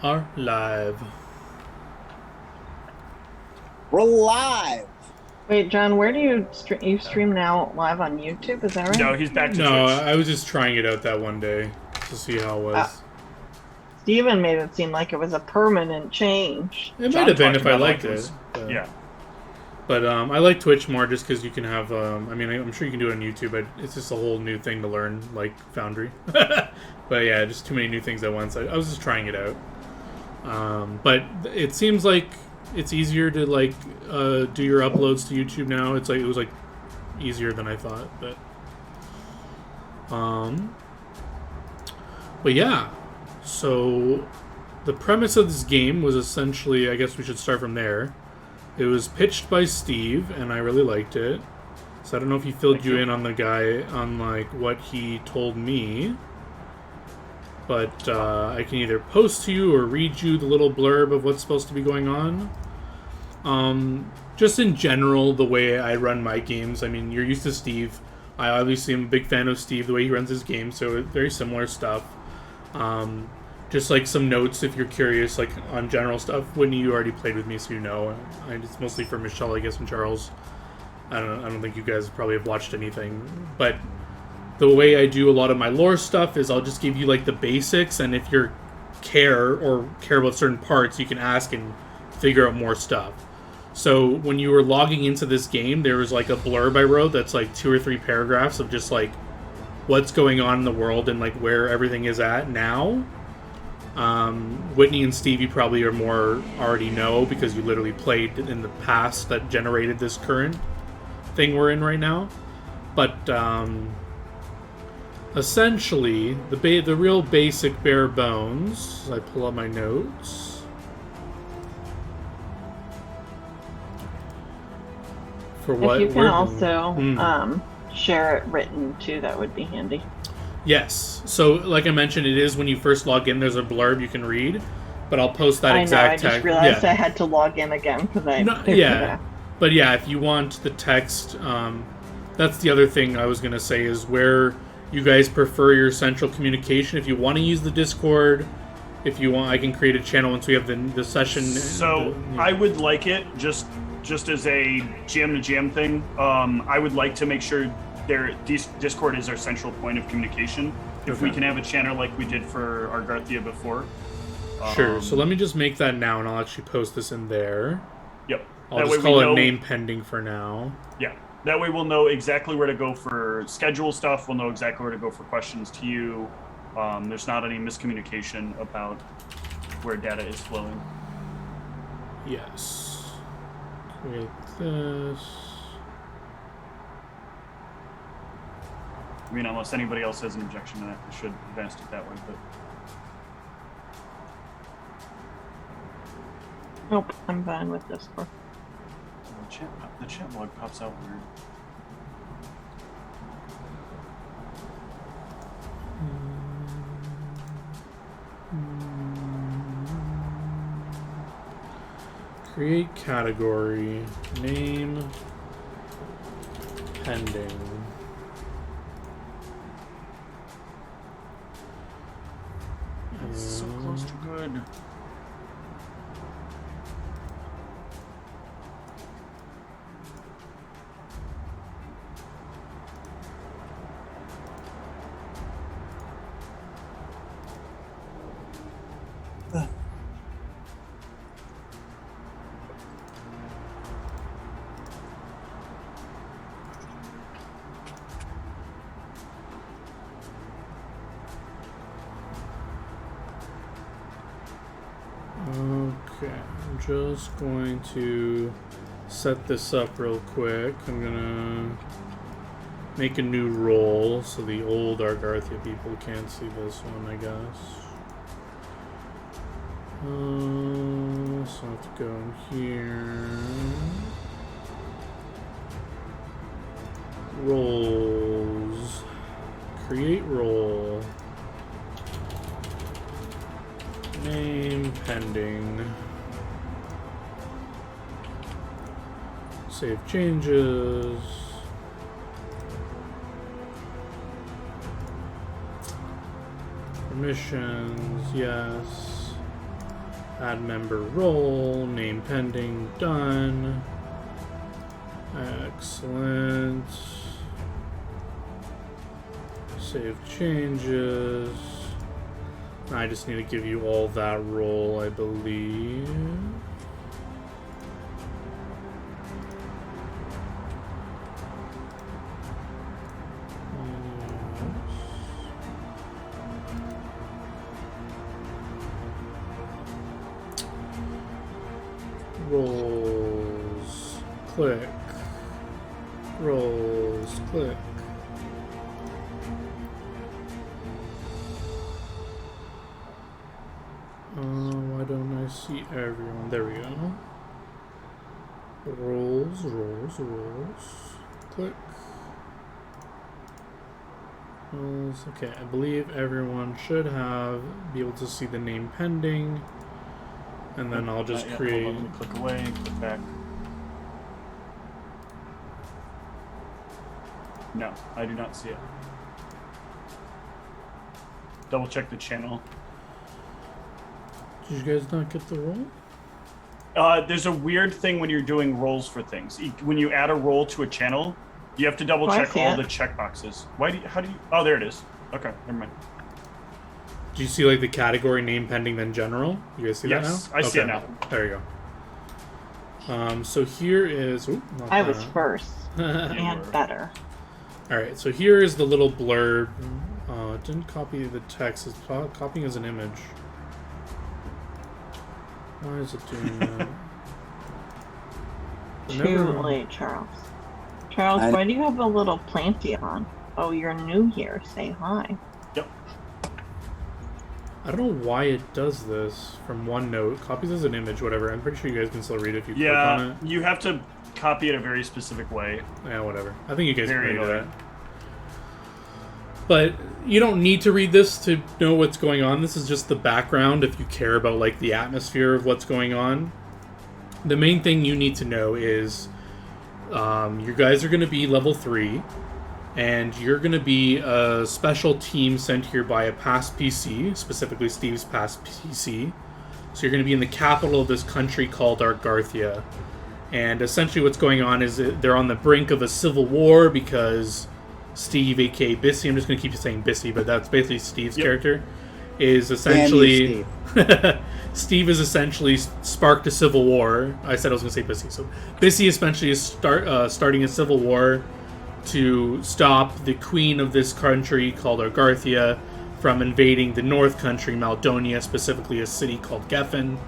Are live. We're live. Wait, John, where do you stream? You stream now live on YouTube? Is that right? No, he's back to No, Twitch. I was just trying it out that one day to see how it was. Steven made it seem like it was a permanent change. It John might have been talked if I about liked like it. But, Yeah. But I like Twitch more just because you can have. I mean, I'm sure you can do it on YouTube, but it's just a whole new thing to learn, like Foundry. But yeah, just too many new things at once. I was just trying it out. But it seems like it's easier to like do your uploads to YouTube now. It's like it was like easier than I thought, but yeah. So the premise of this game was essentially, I guess we should start from there. It was pitched by Steve, and I really liked it. So I don't know if he filled you in on the guy on like what he told me. But I can either post to you or read you the little blurb of what's supposed to be going on. Just in general, the way I run my games. I mean, you're used to Steve. I obviously am a big fan of Steve, the way he runs his game, so very similar stuff. Just like some notes if you're curious, like on general stuff. Whitney, you already played with me, so you know. It's mostly for Michelle, I guess, and Charles. I don't think you guys probably have watched anything, but the way I do a lot of my lore stuff is I'll just give you like the basics, and if you care about certain parts, you can ask and figure out more stuff. So when you were logging into this game, there was like a blurb I wrote that's like 2 or 3 paragraphs of just like what's going on in the world and like where everything is at now. Whitney and Steve, you probably are more already know because you literally played in the past that generated this current thing we're in right now. But essentially, the real basic bare bones. As I pull up my notes. For what If you can also share it written too, that would be handy. Yes. So, like I mentioned, it is when you first log in. There's a blurb you can read, but I'll post that exact text. I just realized I had to log in again because But yeah, if you want the text, that's the other thing I was gonna say is where you guys prefer your central communication. If you want to use the Discord, if you want, I can create a channel once we have the session. So I would like it just as a GM to GM thing. I would like to make sure Discord is our central point of communication. If we can have a channel like we did for Argathia before. Sure. So let me just make that now, and I'll actually post this in there. Yep. I'll just call it name pending for now. Yeah. That way we'll know exactly where to go for schedule stuff. We'll know exactly where to go for questions to you. There's not any miscommunication about where data is flowing. Yes. Create this. I mean, unless anybody else has an objection to that, we should advance it that way. But Nope, I'm fine with Discord. the chat log pops out weird. Create category, name, pending. It's so close to good. Okay, I'm just going to set this up real quick. I'm gonna make a new role so the old Argathia people can't see this one, I guess. So I have to go in here. Roles. Create role. Name pending. Save changes. Permissions, yes. Add member role, name pending, done. Excellent. Save changes. I just need to give you all that role, I believe. Roles, click. Roles, click. Why don't I see everyone? There we go. Roles, roles, roles. Click. Roles. Okay, I believe everyone should be able to see the name pending. And then I'll just create. Hold on, let me click away, click back. No, I do not see it. Double check the channel. Did you guys not get the role? There's a weird thing when you're doing roles for things. When you add a role to a channel, you have to double check all the checkboxes. How do you? Oh, there it is. Okay, never mind. Do you see like the category name pending then general? You guys see that now? Yes, I see it now. There you go. So here is. I was first and better. All right, so here is the little blurb. Didn't copy the text. It's copying as an image. Why is it doing that? Too late, Charles. Charles, why do you have a little planty on? Oh, you're new here. Say hi. Yep. I don't know why it does this from OneNote. Copies as an image, whatever. I'm pretty sure you guys can still read it if you click on it. Yeah, you have to copy it a very specific way. Yeah, whatever. I think you guys can read annoying. that. But you don't need to read this to know what's going on. This is just the background if you care about like the atmosphere of what's going on. The main thing you need to know is you guys are going to be level 3, and you're going to be a special team sent here by a past PC, specifically Steve's past PC. So you're going to be in the capital of this country called Argathia. And essentially what's going on is they're on the brink of a civil war because Steve, aka Bissy, I'm just going to keep saying Bissy, but that's basically Steve's character, is essentially... Steve has essentially sparked a civil war. I said I was going to say Bissy. So Bissy essentially is starting a civil war to stop the queen of this country called Argathia from invading the north country, Maldonia, specifically a city called Geffen.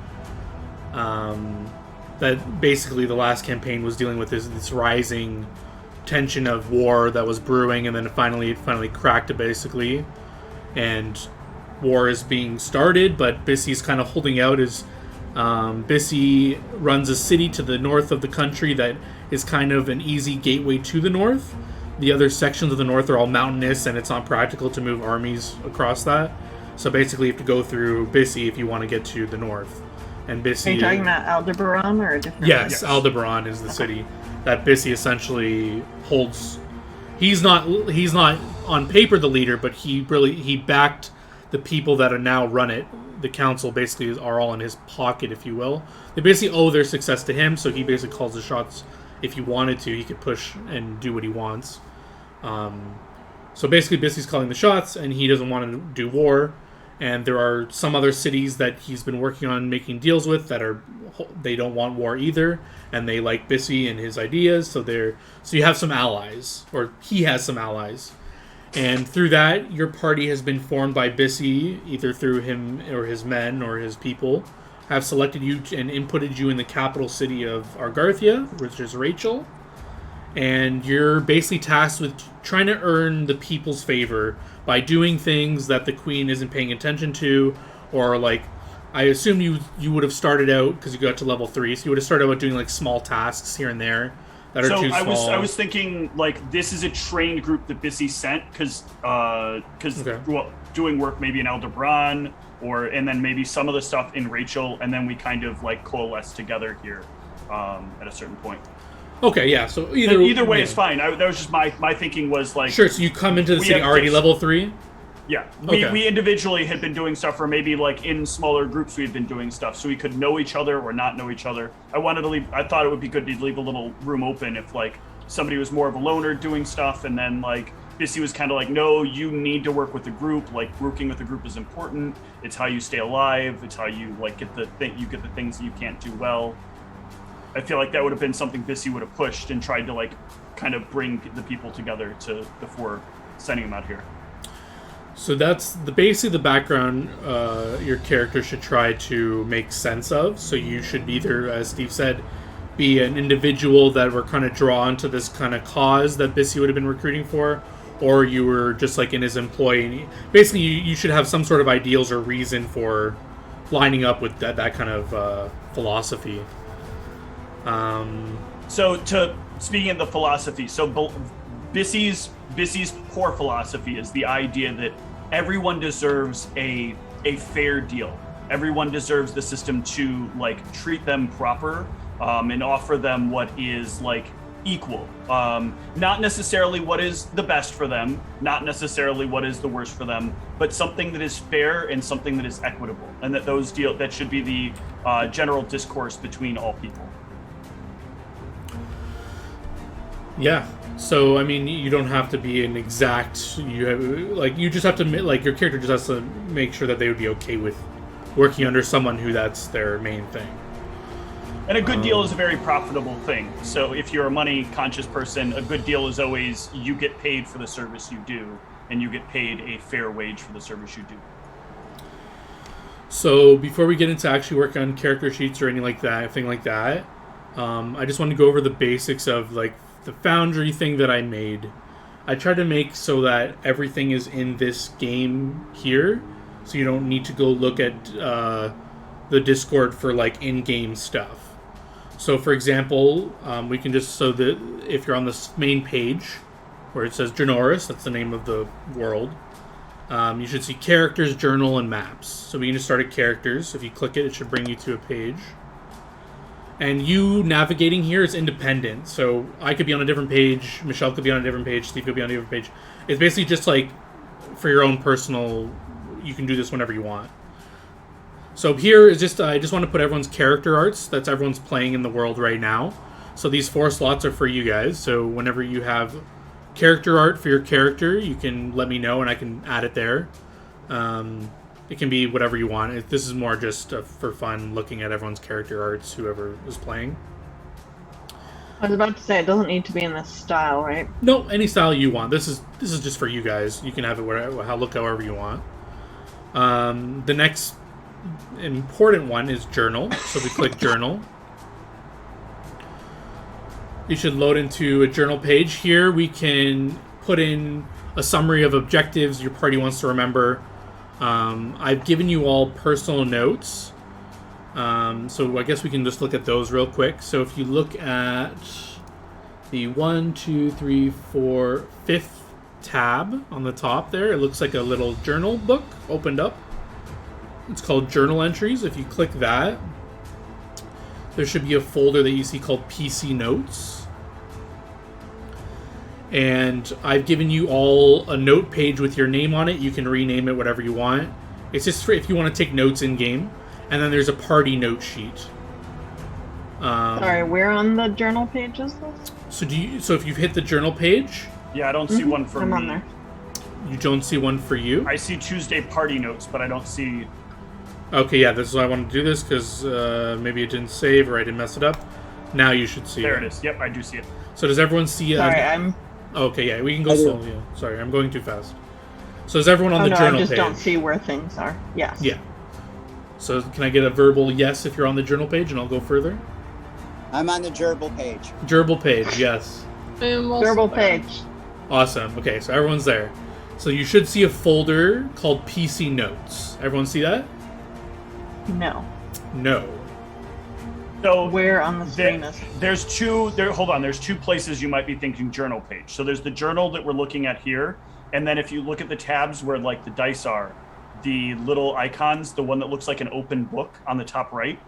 That basically the last campaign was dealing with this rising tension of war that was brewing, and then it finally cracked it basically, and war is being started, but Bissy's kind of holding out as Bissy runs a city to the north of the country that is kind of an easy gateway to the north. The other sections of the north are all mountainous, and it's not practical to move armies across that. So basically you have to go through Bissy if you want to get to the north. And Bissy... Are you talking about Aldebaran or a different... Yes, Aldebaran is the city that Bissy essentially holds. He's not on paper the leader, but he backed the people that are now run it. The council basically are all in his pocket, if you will. They basically owe their success to him, so he basically calls the shots. If he wanted to, he could push and do what he wants. So basically Bissy's calling the shots, and he doesn't want to do war. And there are some other cities that he's been working on making deals with that they don't want war either, and they like Bissy and his ideas. So you have some allies, or he has some allies. And through that, your party has been formed by Bissy, either through him or his men or his people, have selected you and inputted you in the capital city of Argathia, which is Rachel. And you're basically tasked with trying to earn the people's favor by doing things that the queen isn't paying attention to, or like, I assume you would have started out, because you got to level 3, so you would have started out doing like small tasks here and there that are too small. I was thinking like this is a trained group that Bissy sent because doing work maybe in Aldebaran and then maybe some of the stuff in Rachel, and then we kind of like coalesce together here at a certain point. Okay, yeah. So either way is fine. That was just my thinking was like. Sure. So you come into the city already level 3. Yeah, Okay. we individually had been doing stuff, or maybe like in smaller groups we had been doing stuff, so we could know each other or not know each other. I thought it would be good to leave a little room open if like somebody was more of a loner doing stuff, and then like Bissy was kind of like, no, you need to work with a group. Like working with a group is important. It's how you stay alive. It's how you like get the things that you can't do well. I feel like that would have been something Bissy would have pushed and tried to like kind of bring the people together to before sending them out here. So that's basically the background your character should try to make sense of. So you should either, as Steve said, be an individual that were kind of drawn to this kind of cause that Bissy would have been recruiting for, or you were just like in his employ. And basically, you should have some sort of ideals or reason for lining up with that kind of philosophy. So speaking of the philosophy, so Bissy's core philosophy is the idea that everyone deserves a fair deal. Everyone deserves the system to like treat them proper and offer them what is like equal. Not necessarily what is the best for them, not necessarily what is the worst for them, but something that is fair and something that is equitable, and that should be the general discourse between all people. Yeah. So I mean, you don't have to be an exact. You just have to like your character just has to make sure that they would be okay with working under someone who that's their main thing. And a good deal is a very profitable thing. So if you're a money-conscious person, a good deal is always you get paid for the service you do, and you get paid a fair wage for the service you do. So before we get into actually work on character sheets or anything like that, I just want to go over the basics of like the Foundry thing that I made. I tried to make so that everything is in this game here, so you don't need to go look at the Discord for like in-game stuff. So, for example, we can just, so that if you're on this main page where it says Janoris, that's the name of the world, you should see characters, journal, and maps. So we can just start at characters. If you click it, it should bring you to a page. And you navigating here is independent. So I could be on a different page, Michelle could be on a different page, Steve could be on a different page. It's basically just like for your own personal, you can do this whenever you want. So here is just, I just want to put everyone's character arts. That's everyone's playing in the world right now. So these 4 slots are for you guys. So whenever you have character art for your character, you can let me know and I can add it there. It can be whatever you want. This is more just for fun, looking at everyone's character arts, whoever is playing. I was about to say, it doesn't need to be in this style, right? No, any style you want. This is just for you guys. You can have it look however you want. The next important one is journal. So we click journal. You should load into a journal page. Here we can put in a summary of objectives your party wants to remember. I've given you all personal notes. So I guess we can just look at those real quick. So if you look at the 1, 2, 3, 4, 5th tab on the top there, it looks like a little journal book opened up. It's called Journal Entries. If you click that, there should be a folder that you see called PC Notes. And I've given you all a note page with your name on it. You can rename it whatever you want. It's just for if you want to take notes in-game. And then there's a party note sheet. Sorry, where on the journal page is this? So if you've hit the journal page... Yeah, I don't see one for I'm me. on there. You don't see one for you? I see Tuesday party notes, but I don't see... Okay, yeah, this is why I wanted to do this, because maybe it didn't save or I didn't mess it up. Now you should see it. There it is. Yep, I do see it. So does everyone see... Sorry, I'm... Okay, yeah, we can go slow. Yeah. Sorry, I'm going too fast. So is everyone on the journal page? I just don't see where things are. Yes. Yeah. So can I get a verbal yes if you're on the journal page, and I'll go further? I'm on the gerbil page. Gerbil page, yes. Gerbil page. Awesome. Okay, so everyone's there. So you should see a folder called PC Notes. Everyone see that? No. No. So where on the screen is it? There's two places you might be thinking journal page. So there's the journal that we're looking at here, and then if you look at the tabs where like the dice are, the little icons, the one that looks like an open book on the top right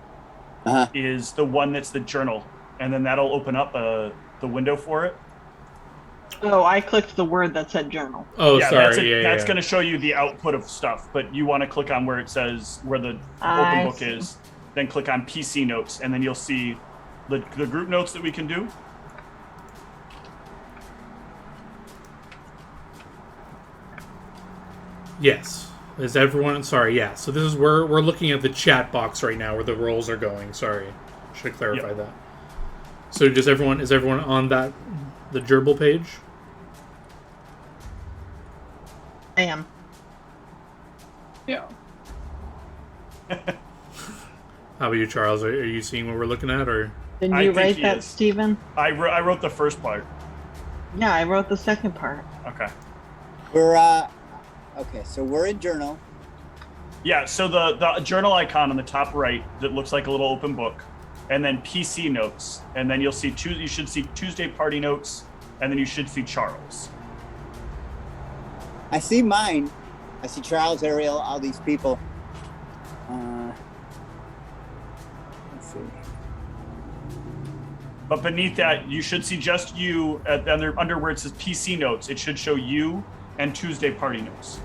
is the one that's the journal, and then that'll open up the window for it. Oh, I clicked the word that said journal. Oh, Yeah, sorry. that's going to show you the output of stuff, but you want to click on where it says where the I open book see. is, then click on PC notes, and then you'll see the group notes that we can do. Yes. Is everyone... Sorry, yeah. So this is... We're looking at the chat box right now where the rolls are going. Sorry. Should have clarified that. So is everyone on the gerbil page? I am. Yeah. How about you, Charles? Are you seeing what we're looking at, or... Did I you think write he that, is. Steven? I wrote the first part. Yeah, I wrote the second part. Okay. We're okay. So we're in journal. Yeah, so the journal icon on the top right that looks like a little open book, and then PC notes, and then you should see Tuesday party notes, and then you should see Charles. I see mine. I see Charles, Ariel, all these people. Let's see. But beneath that, you should see just you under where it says PC notes. It should show you and Tuesday party notes.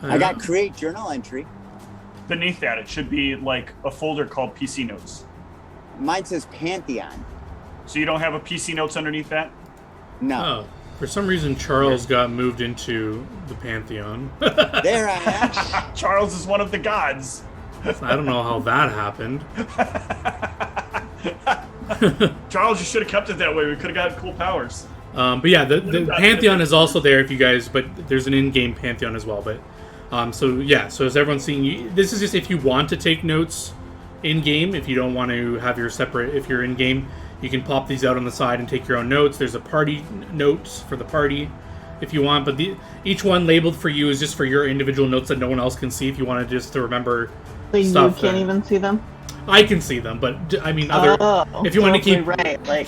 I got create journal entry. Beneath that, it should be like a folder called PC notes. Mine says Pantheon. So you don't have a PC notes underneath that? No. Oh. For some reason, Charles got moved into the Pantheon. There I am. Charles is one of the gods. I don't know how that happened. Charles, you should have kept it that way. We could have got cool powers. But yeah, the Pantheon is also there if you guys... But there's an in-game Pantheon as well. But so as everyone's seeing... This is just if you want to take notes in-game. If you don't want to have your separate... If you're in-game... You can pop these out on the side and take your own notes. There's a party notes for the party if you want, but each one labeled for you is just for your individual notes that no one else can see if you want to just to remember So stuff. you can't even see them? I can see them, but I mean, if you want to keep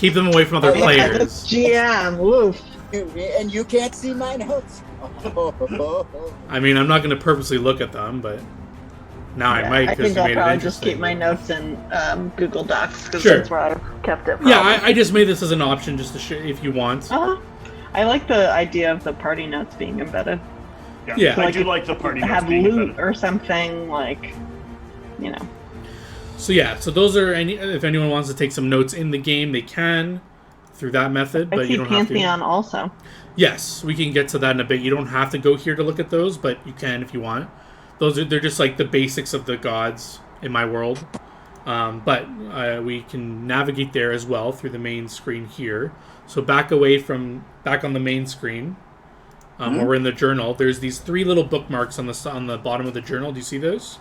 keep them away from other players. GM, woof. And you can't see my notes. I mean, I'm not going to purposely look at them, but now I might I because think you I'll made it probably interesting. just keep my notes in Google Docs because Sure. that's where I've kept it. Yeah, I just made this as an option just to share if you want. I like the idea of the party notes being embedded. Yeah. So, I do like the party notes have being loot embedded. or something like, you know. So yeah, so those are if anyone wants to take some notes in the game, they can through that method, but I see you don't have to. Pantheon also. Yes, we can get to that in a bit. You don't have to go here to look at those, but you can if you want. They're just like the basics of the gods in my world. But we can navigate there as well through the main screen here. So back on the main screen, where we're in the journal, there's these 3 little bookmarks on the bottom of the journal. Do you see those?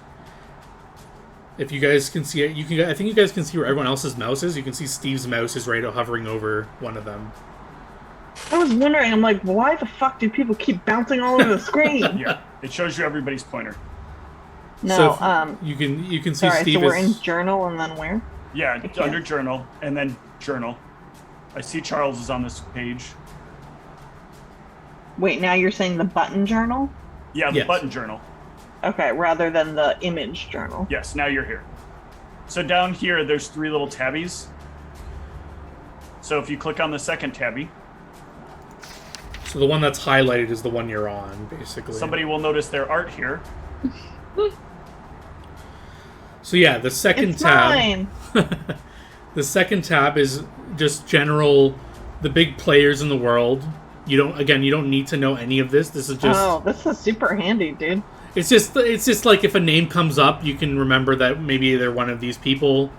If you guys can see it, I think you guys can see where everyone else's mouse is. You can see Steve's mouse is right hovering over one of them. I was wondering, I'm like, why the fuck do people keep bouncing all over the screen? Yeah, it shows you everybody's pointer. No, So you can see sorry, Steve so we're is... in journal and then where? Yeah, can't. under journal, and then journal. I see Charles is on this page. Wait, now you're saying the button journal? Yeah, the Yes. button journal. Okay, rather than the image journal. Yes, now you're here. So down here, there's 3 little tabbies. So if you click on the second tabby, So the one that's highlighted is the one you're on, basically. somebody will notice their art here. So yeah, the second It's tab... mine! The second tab is just general, the big players in the world. You don't need to know any of this. This is just... Oh, this is super handy, dude. It's just like if a name comes up, you can remember that maybe they're one of these people,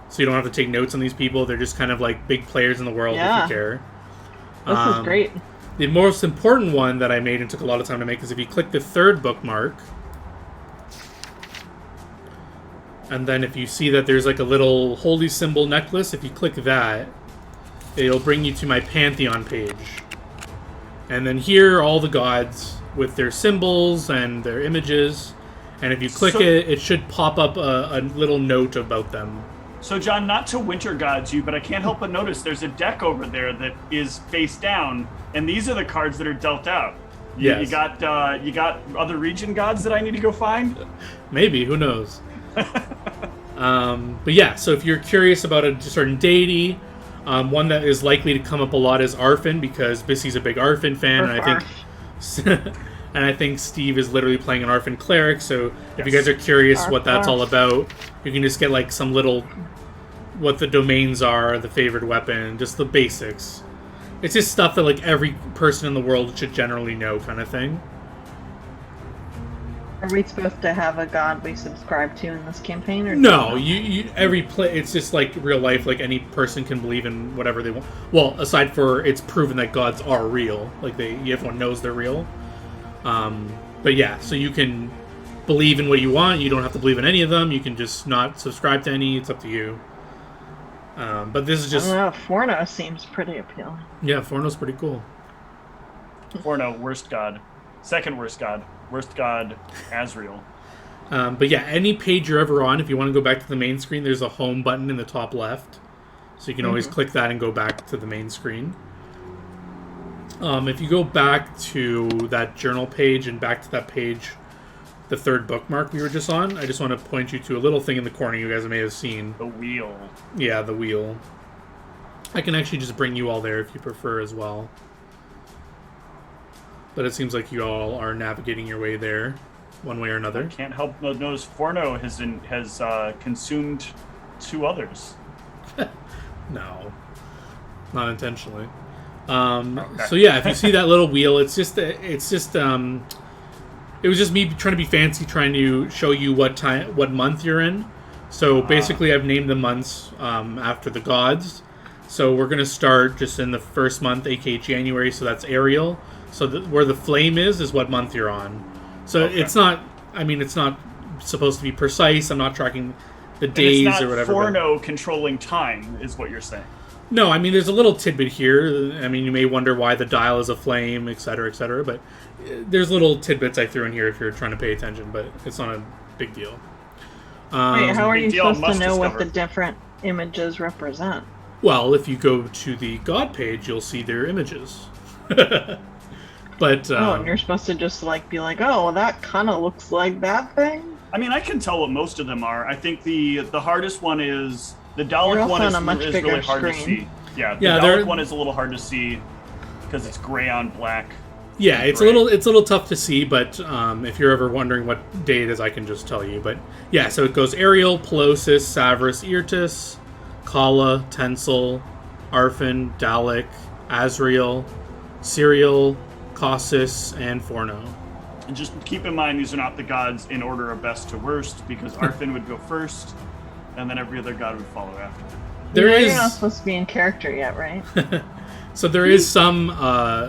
so you don't have to take notes on these people. They're just kind of like big players in the world Yeah. if you care. This is great. The most important one that I made and took a lot of time to make is if you click the third bookmark, and then if you see that there's like a little holy symbol necklace, if you click that, it'll bring you to my Pantheon page. And then here are all the gods with their symbols and their images. And if you click it should pop up a little note about them. So John, not to winter gods you, but I can't help but notice there's a deck over there that is face down, and these are the cards that are dealt out. Yes. You got other region gods that I need to go find? Maybe, who knows? But yeah, so if you're curious about a certain deity, One that is likely to come up a lot is Arfin, because Bissy's a big Arfin fan, and I think and I think Steve is literally playing an Arfin cleric. So if you guys are curious what that's all about, you can just get like some little what the domains are, the favored weapon, just the basics. It's just stuff that like every person in the world should generally know, kind of thing. Are we supposed to have a god we subscribe to in this campaign? Or No, you every play. It's just like real life. Like any person can believe in whatever they want. Well, aside for it's proven that gods are real. Like everyone knows they're real. But yeah, so you can believe in what you want. You don't have to believe in any of them. You can just not subscribe to any. It's up to you. But this is just. I don't know, Forno seems pretty appealing. Yeah, Forno's pretty cool. Forno, worst god. Second worst god. Worst god, Azrael. But yeah, any page you're ever on, if you want to go back to the main screen, there's a home button in the top left. So you can always click that and go back to the main screen. If you go back to that journal page and back to that page, the third bookmark we were just on, I just want to point you to a little thing in the corner you guys may have seen. The wheel. Yeah, the wheel. I can actually just bring you all there if you prefer as well. But it seems like you all are navigating your way there, one way or another. Can't help but notice Forno has consumed 2 others. No, not intentionally. So yeah, if you see that little wheel, it was just me trying to be fancy, trying to show you what month you're in. So basically, I've named the months after the gods. So we're gonna start just in the first month, aka January. So that's Ariel. So where the flame is what month you're on. So it's not. I mean, it's not supposed to be precise. I'm not tracking the days or whatever. Forno controlling time is what you're saying. No, I mean, there's a little tidbit here. I mean, you may wonder why the dial is a flame, etc., etc. But there's little tidbits I threw in here if you're trying to pay attention. But it's not a big deal. Wait, how are you supposed to know what discover. the different images represent? Well, if you go to the God page, you'll see their images. But and you're supposed to just like be like, oh, well, that kind of looks like that thing. I mean, I can tell what most of them are. I think the hardest one is the Dalek one is really hard to see. Yeah, the Dalek one is a little hard to see because it's gray on black. Yeah, it's a little tough to see, but if you're ever wondering what day it is, I can just tell you. But yeah, so it goes Ariel, Pelosis, Savras, Irtis, Kala, Tencel, Arfin, Dalek, Azrael, Serial, Causus, and Forno. And just keep in mind, these are not the gods in order of best to worst, because Arfin would go first, and then every other god would follow after. You're not supposed to be in character yet, right? So there is some,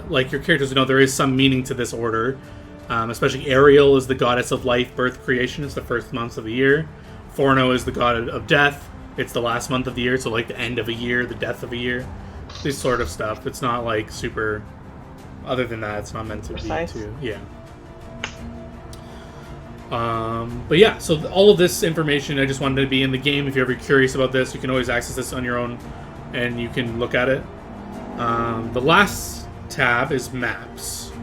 like your characters know, there is some meaning to this order. Especially Ariel is the goddess of life, birth, creation. It's the first month of the year. Forno is the god of death. It's the last month of the year, so like the end of a year, the death of a year. This sort of stuff. It's not like super... Other than that, it's not meant to precise. Be too... Yeah. But yeah, so all of this information, I just wanted to be in the game. If you're ever curious about this, you can always access this on your own, and you can look at it. The last tab is Maps.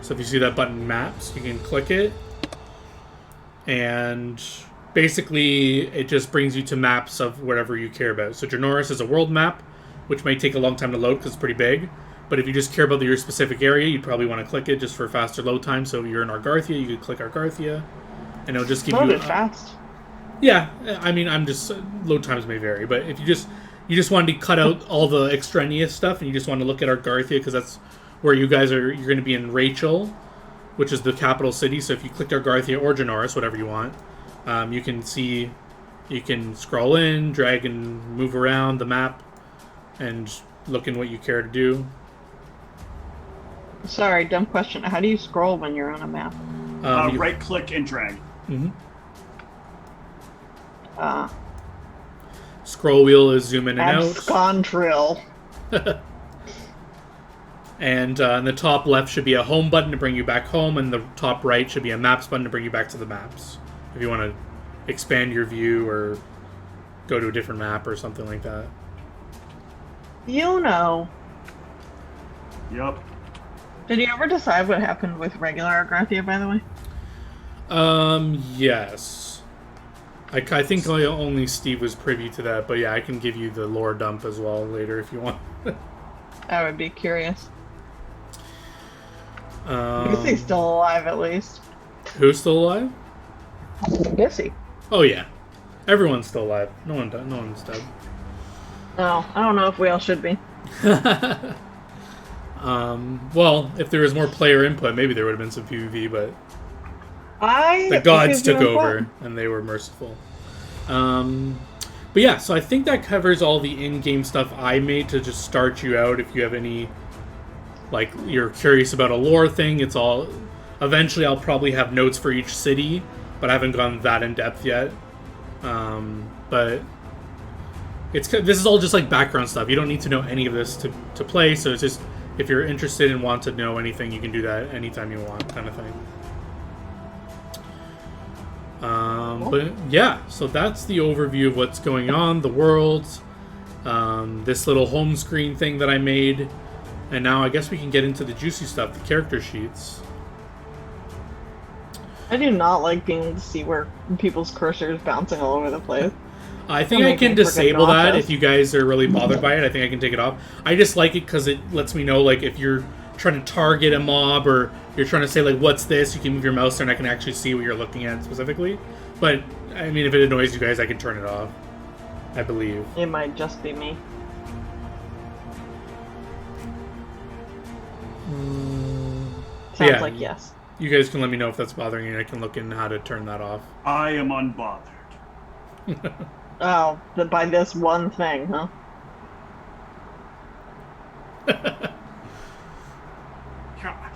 So if you see that button, Maps, you can click it. And basically, it just brings you to maps of whatever you care about. So Drenoris is a world map, which may take a long time to load because it's pretty big. But if you just care about your specific area, you'd probably want to click it just for faster load time. So if you're in Argathia, you could click Argathia, and it'll just give you... fast. Yeah, I mean, load times may vary, but if you just wanted to cut out all the extraneous stuff, and you just want to look at Argathia, because that's where you're going to be in Rachel, which is the capital city. So if you clicked Argathia or Drenoris, whatever you want, you can scroll in, drag and move around the map, and look in what you care to do. Sorry, dumb question. How do you scroll when you're on a map? Right click and drag. Mm-hmm. Scroll wheel is zoom in and out. Abscondrill. And in the top left should be a home button to bring you back home, and the top right should be a maps button to bring you back to the maps. If you want to expand your view or go to a different map or something like that. You know. Yep. Did you ever decide what happened with regular Argathia, by the way? Yes. I think only Steve was privy to that, but yeah, I can give you the lore dump as well later if you want. I would be curious. Is he still alive at least? Who's still alive? Is he? Oh yeah, everyone's still alive. No one's dead. Oh, I don't know if we all should be. Well, if there was more player input, maybe there would have been some PvP, but the The gods took over and they were merciful. But yeah, so I think that covers all the in-game stuff I made to just start you out. If you have any, like, you're curious about a lore thing, it's all. Eventually, I'll probably have notes for each city, but I haven't gone that in depth yet. But this is all just like background stuff. You don't need to know any of this to play. So it's just if you're interested and want to know anything, you can do that anytime you want, kind of thing. But yeah, so that's the overview of what's going on, the worlds, this little home screen thing that I made, and now I guess we can get into the juicy stuff, the character sheets. I do not like being able to see where people's cursors bouncing all over the place. I think I can disable that if you guys are really bothered by it. I think I can take it off. I just like it because it lets me know, like, if you're trying to target a mob or you're trying to say, like, what's this? You can move your mouse there and I can actually see what you're looking at specifically. But, I mean, if it annoys you guys, I can turn it off. I believe. It might just be me. Sounds like yes. You guys can let me know if that's bothering you and I can look into how to turn that off. I am unbothered. Oh, by this one thing, huh?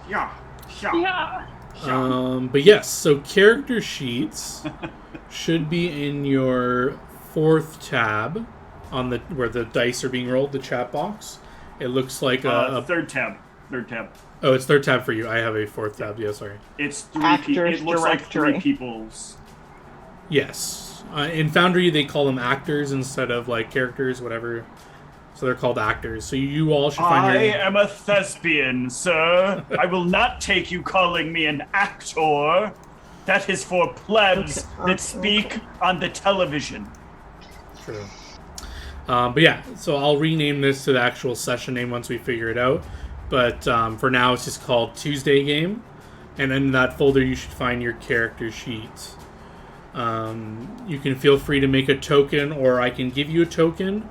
Yeah. But yes, so character sheets should be in your 4th tab on the where the dice are being rolled, the chat box. It looks like a third tab. Oh, it's 3rd tab for you. I have a 4th tab. Yeah, sorry. It's 3 people. It looks like 3 people's. Yes. In Foundry, they call them actors instead of like characters, whatever. So they're called actors. So you all should find I am a thespian, sir. I will not take you calling me an actor. That is for plebs that speak on the television. True. But yeah, so I'll rename this to the actual session name once we figure it out. But for now, it's just called Tuesday Game. And in that folder, you should find your character sheet. You can feel free to make a token, or I can give you a token.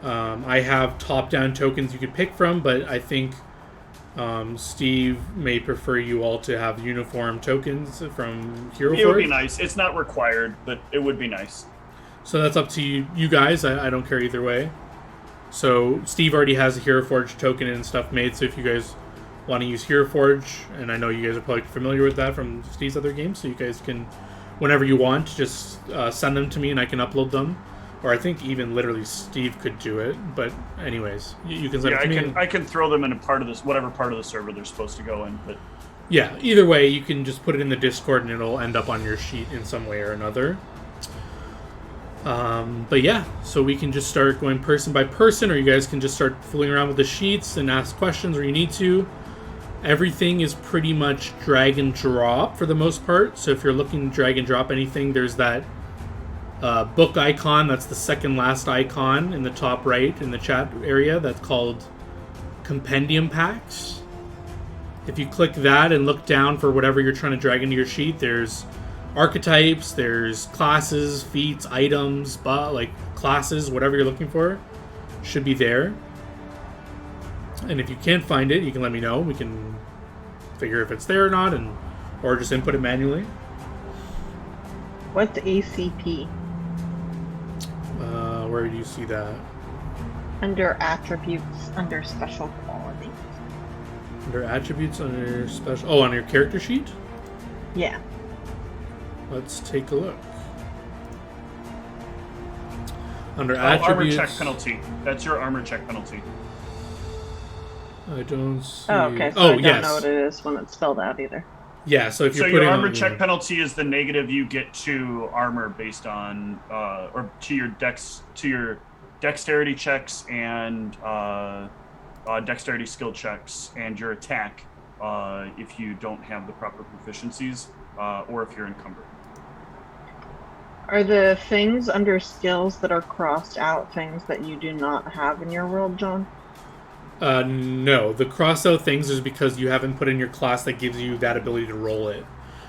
I have top-down tokens you could pick from, but I think Steve may prefer you all to have uniform tokens from Hero Forge. It would be nice. It's not required, but it would be nice. So that's up to you guys. I don't care either way. So Steve already has a Hero Forge token and stuff made, so if you guys want to use Hero Forge, and I know you guys are probably familiar with that from Steve's other games, so you guys can, whenever you want, just send them to me and I can upload them. Or I think even literally Steve could do it. But anyways, you can send it to me. I can throw them in a part of this, whatever part of the server they're supposed to go in. But yeah, either way, you can just put it in the Discord and it'll end up on your sheet in some way or another. But yeah, so we can just start going person by person, or you guys can just start fooling around with the sheets and ask questions where you need to. Everything is pretty much drag and drop for the most part. So if you're looking to drag and drop anything, there's that book icon. That's the second last icon in the top right in the chat area. That's called Compendium Packs. If you click that and look down for whatever you're trying to drag into your sheet, there's archetypes, there's classes, feats, items, like classes, whatever you're looking for should be there. And if you can't find it, you can let me know. We can figure if it's there or not, or just input it manually. What's ACP? Where do you see that? Under attributes, under special qualities. Under attributes, under special... Oh, on your character sheet? Yeah. Let's take a look. Under attributes... Armor check penalty. That's your armor check penalty. I don't see... Oh, okay, so I don't know what it is when it's spelled out either. Yeah, so if you're your armor check penalty is the negative you get to armor based on, or to your dexterity checks and dexterity skill checks and your attack if you don't have the proper proficiencies or if you're encumbered. Are the things under skills that are crossed out things that you do not have in your world, John? No. The cross out things is because you haven't put in your class that gives you that ability to roll it.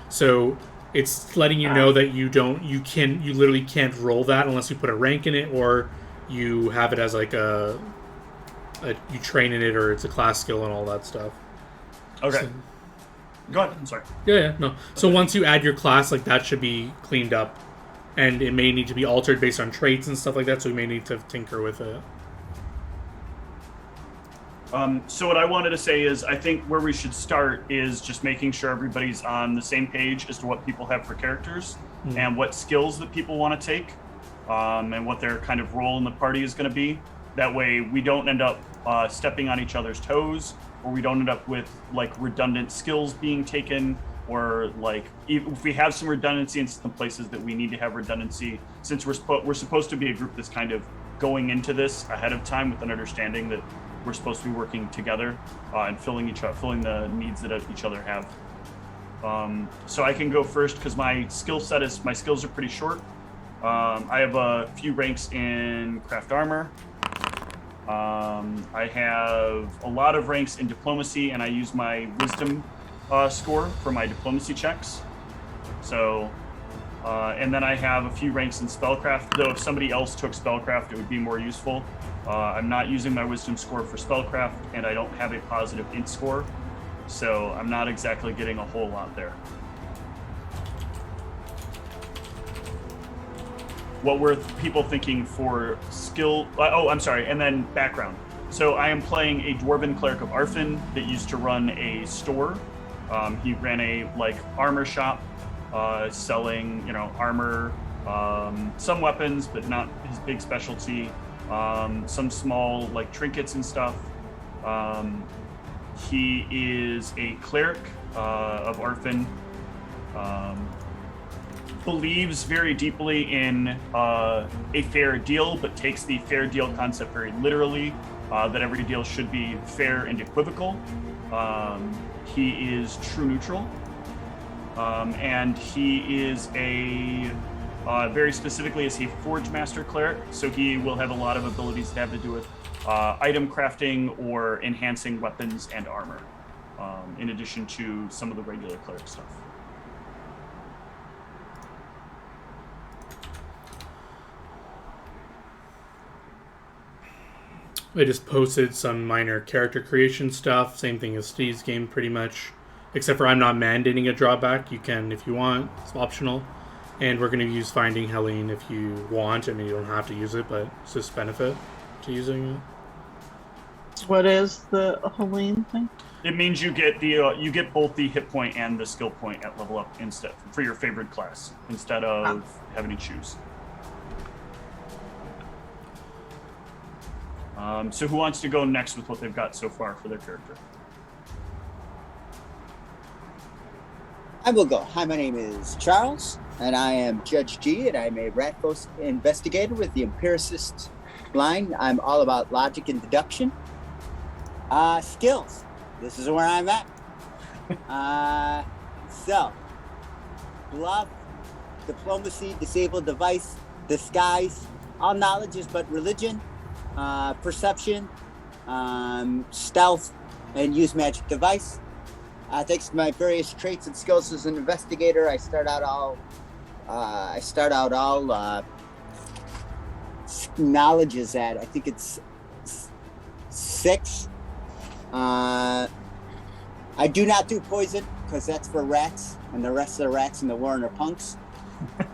So it's letting you know that you literally can't roll that unless you put a rank in it or you have it as like you train in it or it's a class skill and all that stuff. Okay. So, go ahead. I'm sorry. Yeah, no. So once you add your class, like that should be cleaned up, and it may need to be altered based on traits and stuff like that. So we may need to tinker with it. So what I wanted to say is I think where we should start is just making sure everybody's on the same page as to what people have for characters and what skills that people want to take and what their kind of role in the party is going to be. That way we don't end up stepping on each other's toes, or we don't end up with like redundant skills being taken, or like if we have some redundancy in some places that we need to have redundancy, since we're supposed to be a group that's kind of going into this ahead of time with an understanding that we're supposed to be working together and filling the needs that each other have. So I can go first because my skills are pretty short. I have a few ranks in craft armor. I have a lot of ranks in diplomacy, and I use my wisdom score for my diplomacy checks. So, and then I have a few ranks in spellcraft, though if somebody else took spellcraft, it would be more useful. I'm not using my wisdom score for spellcraft, and I don't have a positive int score, so I'm not exactly getting a whole lot there. What were people thinking for skill? I'm sorry, and then background. So I am playing a dwarven cleric of Arfin that used to run a store. He ran a armor shop, selling armor, some weapons, but not his big specialty. Some small trinkets and stuff. He is a cleric of Arfin. Believes very deeply in a fair deal, but takes the fair deal concept very literally, that every deal should be fair and equivocal. He is true neutral, and he is very specifically is a Forge Master cleric, so he will have a lot of abilities that have to do with item crafting or enhancing weapons and armor, in addition to some of the regular cleric stuff. I just posted some minor character creation stuff. Same thing as Steve's game, pretty much. Except for I'm not mandating a drawback. You can if you want. It's optional. And we're going to use Finding Helene if you want. I mean, you don't have to use it, but it's just benefit to using it. What is the Helene thing? It means you get both the hit point and the skill point at level up instead for your favorite class instead of having to choose. So who wants to go next with what they've got so far for their character? I will go. Hi, my name is Charles, and I am Judge G, and I'm a Ratfos investigator with the Empiricist line. I'm all about logic and deduction. Skills. This is where I'm at. So, bluff, diplomacy, disabled device, disguise, all knowledge is but religion. Perception, stealth, and use magic device. Thanks to my various traits and skills as an investigator, I start out all knowledge is at, I think it's 6. I do not do poison because that's for rats, and the rest of the rats in the warren are punks.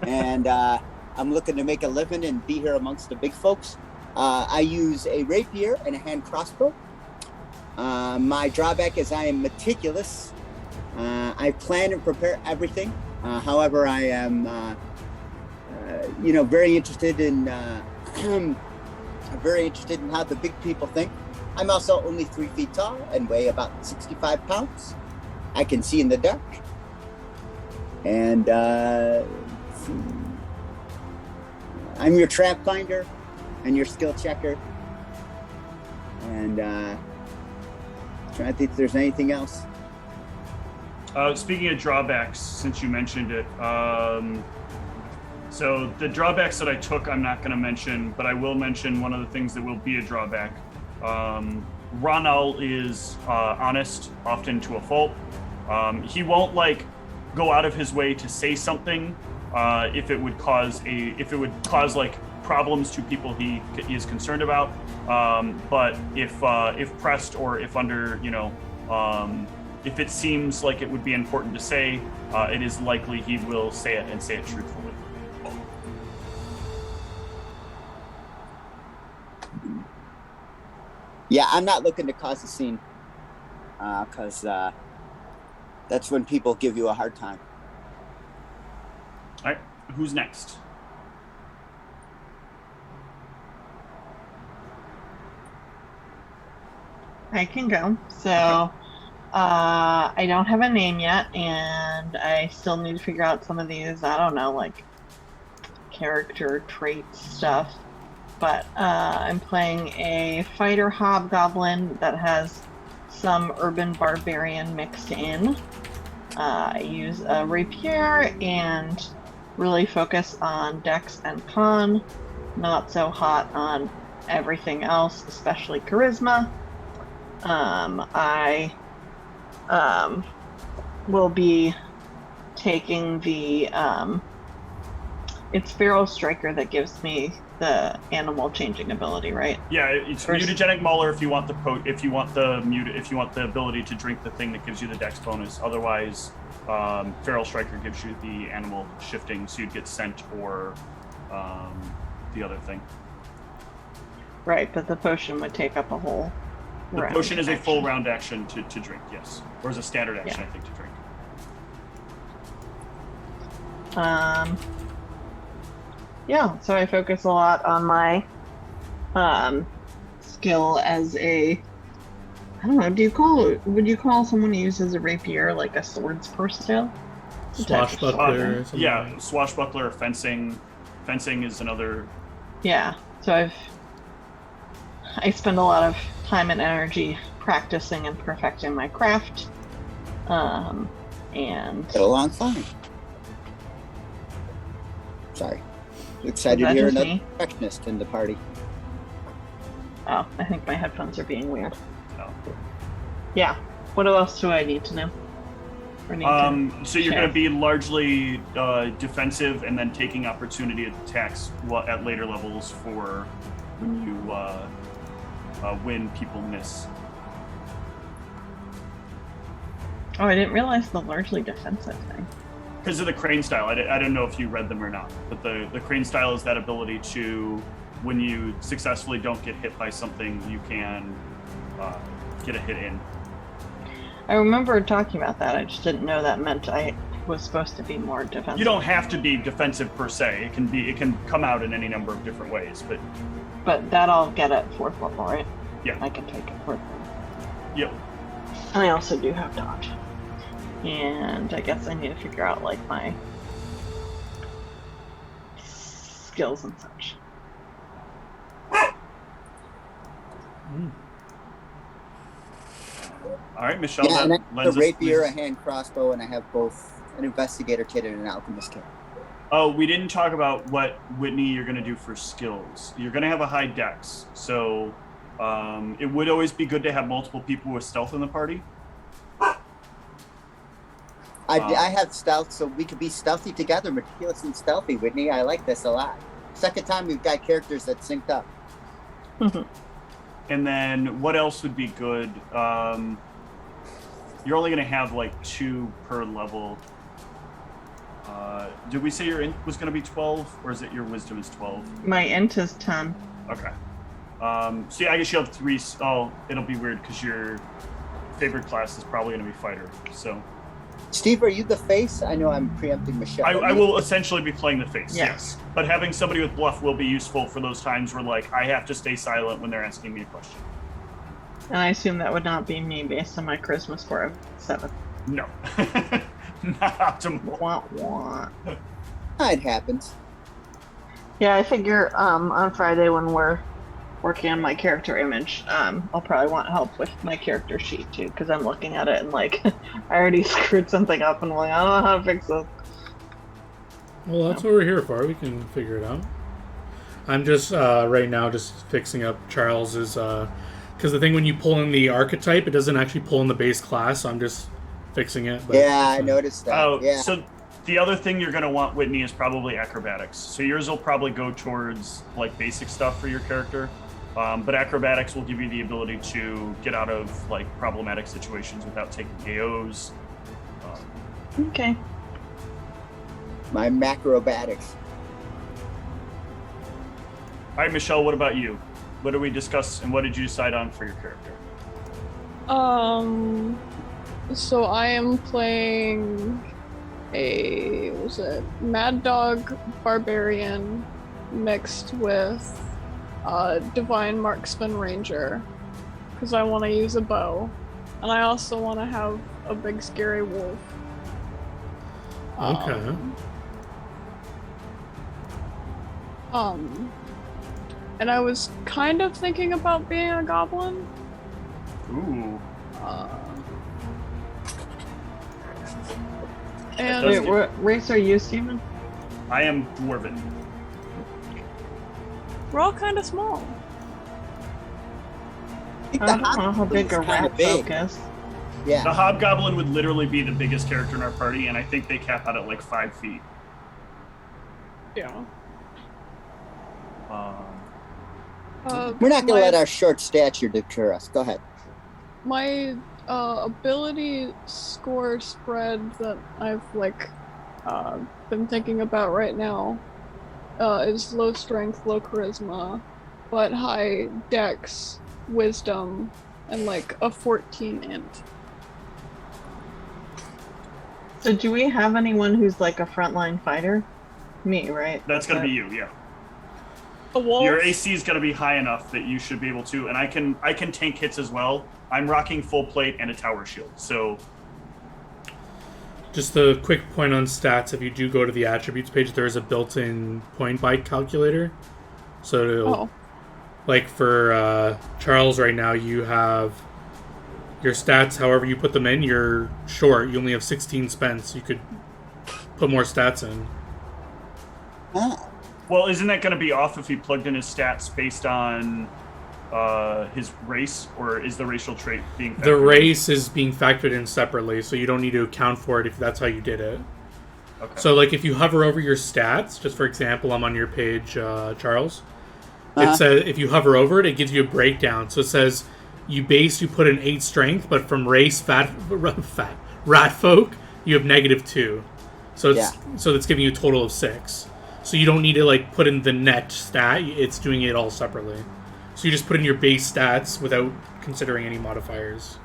And I'm looking to make a living and be here amongst the big folks. I use a rapier and a hand crossbow. My drawback is I am meticulous. I plan and prepare everything. However, I am, very interested in how the big people think. I'm also only 3 feet tall and weigh about 65 pounds. I can see in the dark. And I'm your trap finder and your skill checker. And trying to think if there's anything else. Speaking of drawbacks, since you mentioned it, So the drawbacks that I took, I'm not going to mention, but I will mention one of the things that will be a drawback. Ronal is honest, often to a fault. He won't like go out of his way to say something if it would cause like problems to people he is concerned about. But if pressed or if under if it seems like it would be important to say, it is likely he will say it and say it truthfully. Yeah, I'm not looking to cause a scene, because that's when people give you a hard time. All right, who's next? I can go. So, I don't have a name yet, and I still need to figure out some of these, I don't know, like character trait stuff. But I'm playing a fighter hobgoblin that has some urban barbarian mixed in. I use a rapier and really focus on dex and con, not so hot on everything else, especially charisma. I will be taking the it's Feral Striker that gives me the animal changing ability, right? Yeah, it's mutagenic mauler if you want the ability to drink the thing that gives you the dex bonus. Otherwise, Feral Striker gives you the animal shifting, so you'd get scent or the other thing. Right, but the potion would take up a whole round. The potion is action. a full round action to drink, yes. Or is a standard action, Yeah. I think, to drink. Yeah, so I focus a lot on my skill as a, I don't know, would you call someone who uses a rapier like a swords person? Swashbuckler or something. Yeah, swashbuckler, fencing. Fencing is another. Yeah, so I spend a lot of time and energy practicing and perfecting my craft. And Get along fine. Sorry. Excited Is to that hear just another me? perfectionist in the party. Oh, I think my headphones are being weird. Oh. Yeah. What else do I need to know? Or need to So you're share? going to be largely defensive and then taking opportunity attacks at later levels for when you when people miss. Oh, I didn't realize the largely defensive thing. Because of the crane style, I don't know if you read them or not, but the crane style is that ability to, when you successfully don't get hit by something, you can get a hit in. I remember talking about that. I just didn't know that meant I was supposed to be more defensive. You don't have to be defensive per se. It can come out in any number of different ways, but But that I'll get at 4th level, right? Yeah. I can take it 4th level. yep. And I also do have dodge. And I guess I need to figure out, like, my skills and such. All right, Michelle. Yeah, and I that have lends a us- rapier, a hand crossbow, and I have both an investigator kit and an alchemist kit. Oh, we didn't talk about what, Whitney, you're going to do for skills. You're going to have a high dex, so it would always be good to have multiple people with stealth in the party. I have stealth, so we could be stealthy together, meticulous and stealthy, Whitney. I like this a lot. Second time we've got characters that synced up. And then what else would be good? You're only going to have like 2 per level. Did we say your int was going to be 12, or is it your wisdom is 12? My int is 10. Okay. So yeah, I guess you have 3. Oh, it'll be weird because your favorite class is probably going to be fighter. So Steve, are you the face? I know I'm preempting Michelle. I will essentially be playing the face. Yeah. Yes. But having somebody with bluff will be useful for those times where like I have to stay silent when they're asking me a question. And I assume that would not be me based on my charisma score of 7. No. Not optimal. Wah, wah. It happens. Yeah, I figure on Friday when we're working on my character image, I'll probably want help with my character sheet too, because I'm looking at it and like I already screwed something up and I'm like, I don't know how to fix this. Well, that's what we're here for. We can figure it out. I'm just right now just fixing up Charles's because the thing when you pull in the archetype, it doesn't actually pull in the base class. So I'm just fixing it. But, Yeah, I noticed that. Oh, yeah. so the other thing you're going to want, Whitney, is probably acrobatics. So yours will probably go towards like basic stuff for your character, but acrobatics will give you the ability to get out of like problematic situations without taking KOs. Okay. My macrobatics. All right, Michelle, what about you? What did we discuss and what did you decide on for your character? So I am playing a Mad Dog Barbarian mixed with Divine Marksman Ranger because I want to use a bow, and I also want to have a big scary wolf. Okay. And I was kind of thinking about being a goblin. Ooh. And Wait, what race are you, Steven? I am dwarven. we're all kind of small. I think I the don't know how big a hobgoblin's kinda rat big. folk is. Yeah. The hobgoblin would literally be the biggest character in our party, and I think they cap out at like 5 feet. Yeah. We're not going to my- let our short stature deter us. Go ahead. My ability score spread that I've been thinking about right now is low strength, low charisma, but high dex, wisdom, and like a 14 int. So do we have anyone who's like a frontline fighter? Me, right? That's going to be you, yeah. A wolf. Your AC is going to be high enough that you should be able to, and I can tank hits as well. I'm rocking full plate and a tower shield, so Just a quick point on stats. If you do go to the attributes page, there is a built-in point bite calculator. So, it'll, like for Charles right now, you have your stats. However you put them in, you're short. You only have 16 spent. So you could put more stats in. Ah. well, isn't that going to be off if he plugged in his stats based on his race, or is the racial trait being factored The in? race is being factored in separately, so you don't need to account for it if that's how you did it. Okay. So, like, if you hover over your stats, just for example, I'm on your page, Charles. It says if you hover over it, it gives you a breakdown. So it says you put in 8 strength, but from race rat folk, you have -2. So it's giving you a total of 6. So you don't need to like put in the net stat. It's doing it all separately. So you just put in your base stats without considering any modifiers.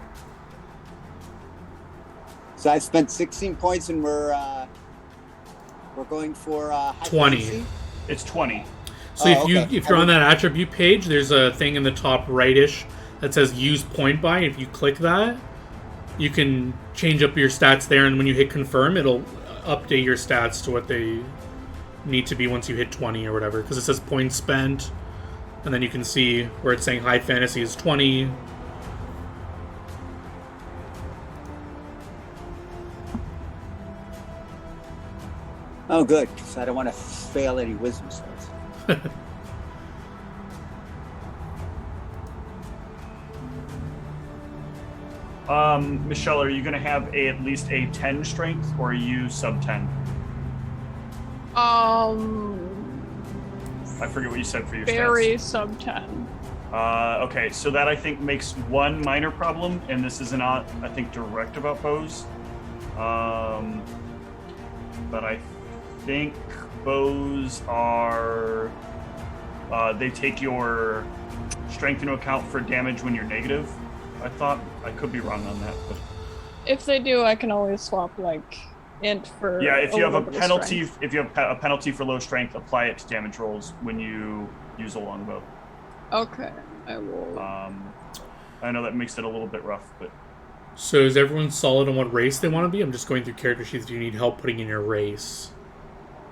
So I spent 16 points, and we're going for high 20. fantasy? It's 20. So if you're on that attribute page, there's a thing in the top rightish that says use point buy. If you click that, you can change up your stats there, and when you hit confirm, it'll update your stats to what they need to be once you hit 20 or whatever, because it says points spent, and then you can see where it's saying high fantasy is 20. Oh, good, because I don't want to fail any wisdom saves. Michelle, are you going to have at least a 10 strength, or are you sub 10? I forget what you said for your very stats. sub 10. Okay, so that I think makes one minor problem, and this is not, I think, direct about bows. But I think bows are, they take your strength into account for damage when you're negative. I thought, I could be wrong on that, but If they do, I can always swap like int for. yeah, if you have a little bit of penalty, strength. if you have a penalty for low strength, apply it to damage rolls when you use a longbow. Okay, I will. I know that makes it a little bit rough, but So is everyone solid on what race they want to be? I'm just going through character sheets. Do you need help putting in your race?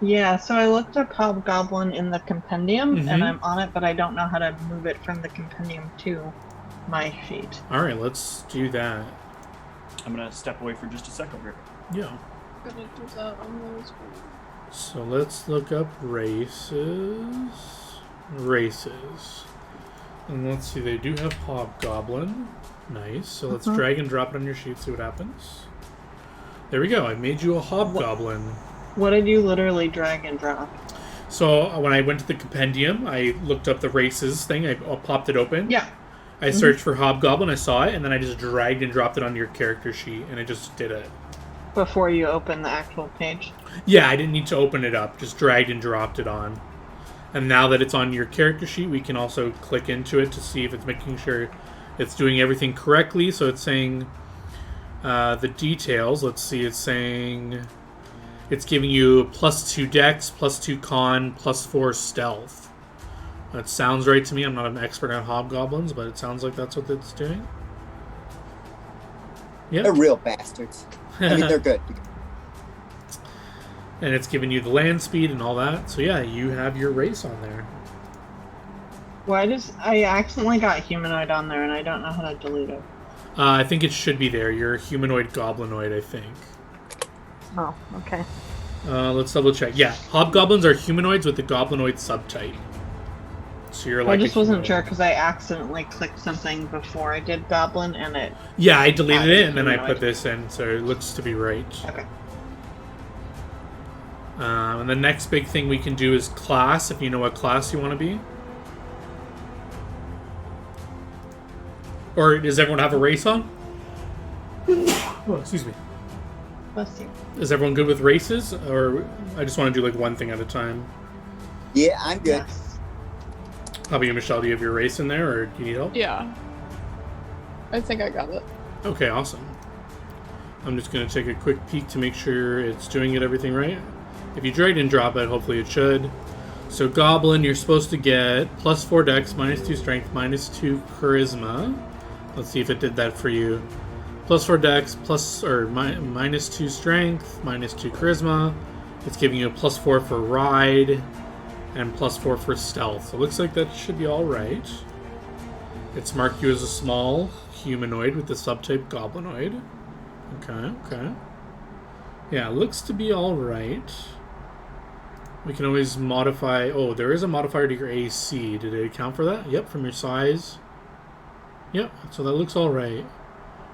Yeah, so I looked up Hobgoblin in the compendium, Mhm. and I'm on it, but I don't know how to move it from the compendium to my sheet. All right, let's do that. I'm gonna step away for just a second here. Yeah. I'm gonna do that on those. So let's look up races. Races. And let's see, they do have Hobgoblin. Nice. So let's drag and drop it on your sheet, see what happens. There we go. I made you a Hobgoblin. What did you literally drag and drop? So when I went to the compendium, I looked up the races thing. I popped it open. Yeah. I searched for Hobgoblin, I saw it, and then I just dragged and dropped it onto your character sheet, and it just did it. Before you open the actual page? Yeah, I didn't need to open it up. Just dragged and dropped it on. And now that it's on your character sheet, we can also click into it to see if it's making sure it's doing everything correctly. So it's saying the details. Let's see, it's saying it's giving you +2 dex, +2 con, +4 stealth. That sounds right to me. I'm not an expert on hobgoblins, but it sounds like that's what it's doing. Yeah. They're real bastards. I mean, they're good. And it's giving you the land speed and all that. So yeah, you have your race on there. I accidentally got humanoid on there and I don't know how to delete it. I think it should be there. You're a humanoid goblinoid, I think. Oh, okay. Let's double check. Yeah, hobgoblins are humanoids with the goblinoid subtype. So you're like. I just wasn't sure because I accidentally clicked something before I did goblin and it. Yeah, I deleted it and then I humanoid. put this in, so it looks to be right. Okay. And the next big thing we can do is class, if you know what class you want to be. Or does everyone have a race on? Oh, excuse me. Bless you. Is everyone good with races? Or I just want to do like one thing at a time. Yeah, I'm good. Yes. How about you, Michelle? Do you have your race in there or do you need help? Yeah. I think I got it. Okay, awesome. I'm just going to take a quick peek to make sure it's doing everything right. If you drag and drop it, hopefully it should. So Goblin, you're supposed to get +4 dex, -2 strength, -2 charisma. Let's see if it did that for you. +4 dex, -2 strength, -2 charisma. It's giving you a +4 for ride, and +4 for stealth. So it looks like that should be alright. It's marked you as a small humanoid with the subtype goblinoid. Okay. Yeah, it looks to be alright. We can always modify... Oh, there is a modifier to your AC. Did it account for that? Yep, from your size. Yep, so that looks alright.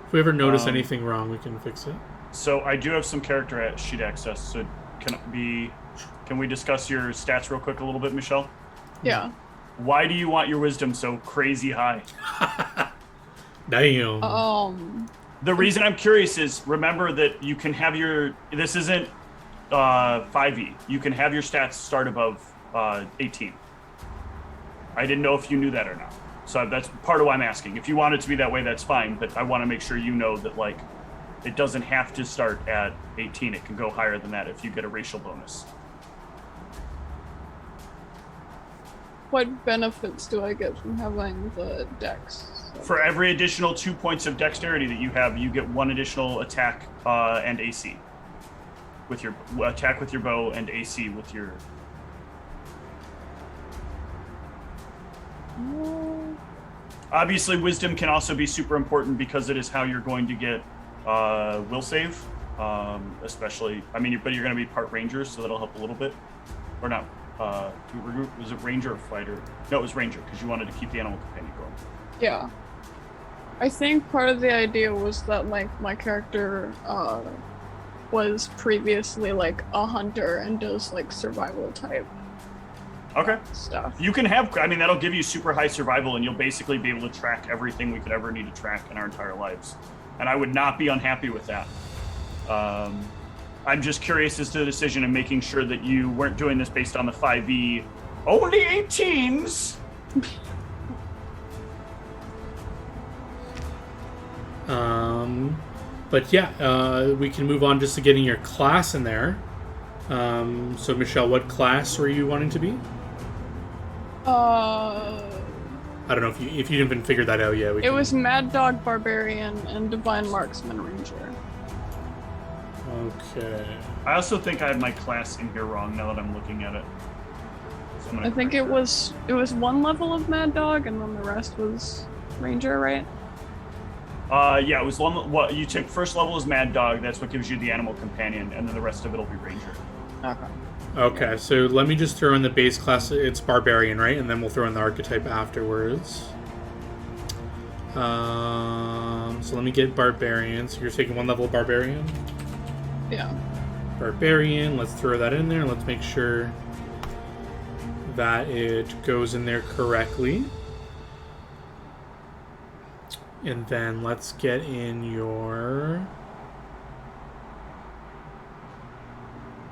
If we ever notice anything wrong, we can fix it. So I do have some character sheet access. So can we discuss your stats real quick a little bit, Michelle? Yeah. Why do you want your wisdom so crazy high? Damn. The reason I'm curious is, remember that you can have your... This isn't 5e. You can have your stats start above 18. I didn't know if you knew that or not. So that's part of why I'm asking. If you want it to be that way, that's fine. But I want to make sure you know that, like, it doesn't have to start at 18. It can go higher than that if you get a racial bonus. What benefits do I get from having the dex? For every additional 2 points of dexterity that you have, you get 1 additional attack and AC. With your attack with your bow and AC with your... Obviously, wisdom can also be super important because it is how you're going to get will save. Especially, I mean, but you're going to be part ranger, so that'll help a little bit. Or not. Was it ranger or fighter? No, it was ranger because you wanted to keep the animal companion going. Yeah. I think part of the idea was that, like, my character was previously, like, a hunter and does, like, survival type stuff. You can have, I mean, that'll give you super high survival and you'll basically be able to track everything we could ever need to track in our entire lives. And I would not be unhappy with that. I'm just curious as to the decision and making sure that you weren't doing this based on the 5e. Only 18s! But yeah, we can move on just to getting your class in there. So Michelle, what class were you wanting to be? I don't know if you didn't even figure that out yet. It was Mad Dog Barbarian and Divine Marksman Ranger. Okay. I also think I had my class in here wrong now that I'm looking at it. So I think it was 1 level of Mad Dog and then the rest was Ranger, right? Yeah, it was one. What you took first level is Mad Dog. That's what gives you the animal companion, and then the rest of it'll be Ranger. Okay. Okay, so let me just throw in the base class. It's Barbarian, right? And then we'll throw in the archetype afterwards. So let me get Barbarian. So you're taking 1 level of Barbarian? Yeah. Barbarian. Let's throw that in there. Let's make sure that it goes in there correctly. And then let's get in your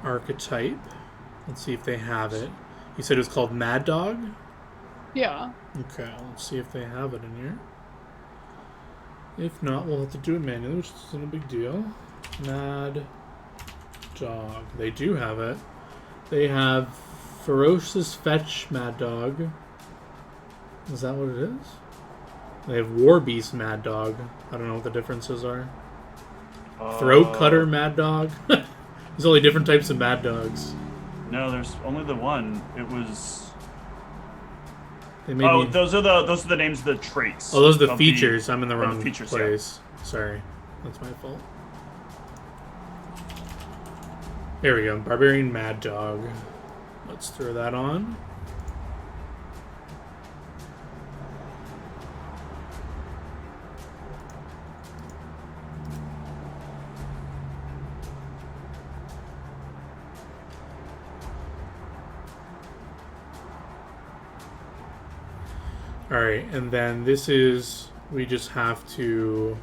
archetype. Let's see if they have it. You said it was called Mad Dog? Yeah. Okay, let's see if they have it in here. If not, we'll have to do it manually, which isn't a big deal. Mad Dog. They do have it. They have Ferocious Fetch Mad Dog. Is that what it is? They have War Beast Mad Dog. I don't know what the differences are. Throat Cutter Mad Dog. There's only different types of Mad Dogs. No, there's only the one. It was. They made those are the names of the traits. Oh, those are the features. I'm in the wrong features, place. Yeah. Sorry, that's my fault. There we go. Barbarian Mad Dog. Let's throw that on. Alright, and then this is, we just have to,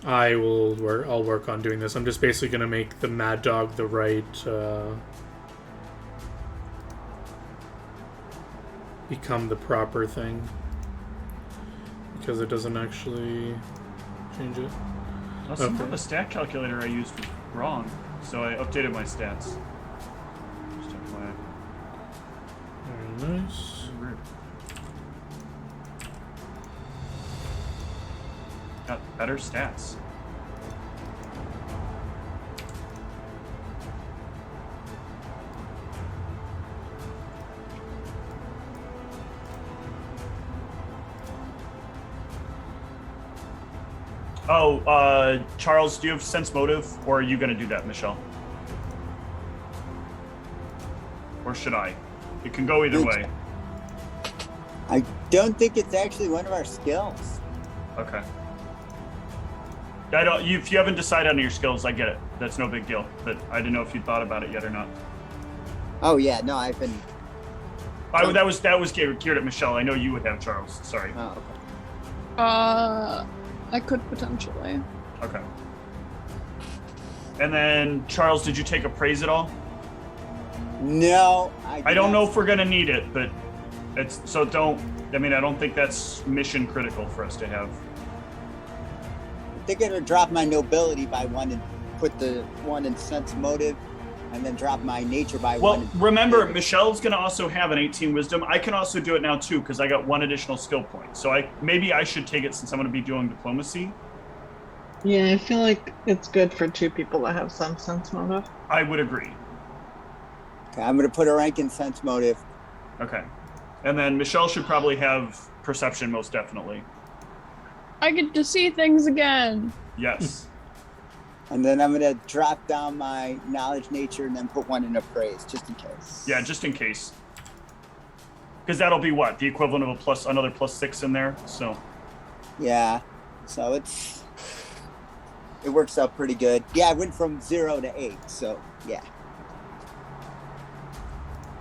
I'll work on doing this. I'm just basically going to make the Mad Dog the right, become the proper thing. Because it doesn't actually change it. Well, some of the stat calculator I used was wrong, so I updated my stats. Just FYI. Very nice. Got better stats. Oh, Charles, do you have sense motive, or are you going to do that, Michelle? Or should I? It can go either way. I don't think it's actually one of our skills. Okay. If you haven't decided on your skills, I get it. That's no big deal. But I didn't know if you thought about it yet or not. Oh yeah, no, I've been. That was geared at Michelle. I know you would have, Charles. Sorry. Oh, okay. I could potentially. Okay. And then Charles, did you take appraise at all? No, I don't know if we're gonna need it, but it's so don't. I mean, I don't think that's mission critical for us to have. They're gonna drop my nobility by 1 and put the 1 in sense motive, and then drop my nature by 1. Well, remember, Michelle's gonna also have an 18 wisdom. I can also do it now too because I got 1 additional skill point. So maybe I should take it since I'm gonna be doing diplomacy. Yeah, I feel like it's good for 2 people that have some sense motive. I would agree. Okay, I'm gonna put a rank in sense motive. Okay, and then Michelle should probably have perception, most definitely. I get to see things again. Yes. And then I'm gonna drop down my knowledge nature and then put 1 in appraise, just in case. Yeah, just in case. Because that'll be what? The equivalent of another +6 in there, so. Yeah, so it works out pretty good. Yeah, I went from 0 to 8, so yeah.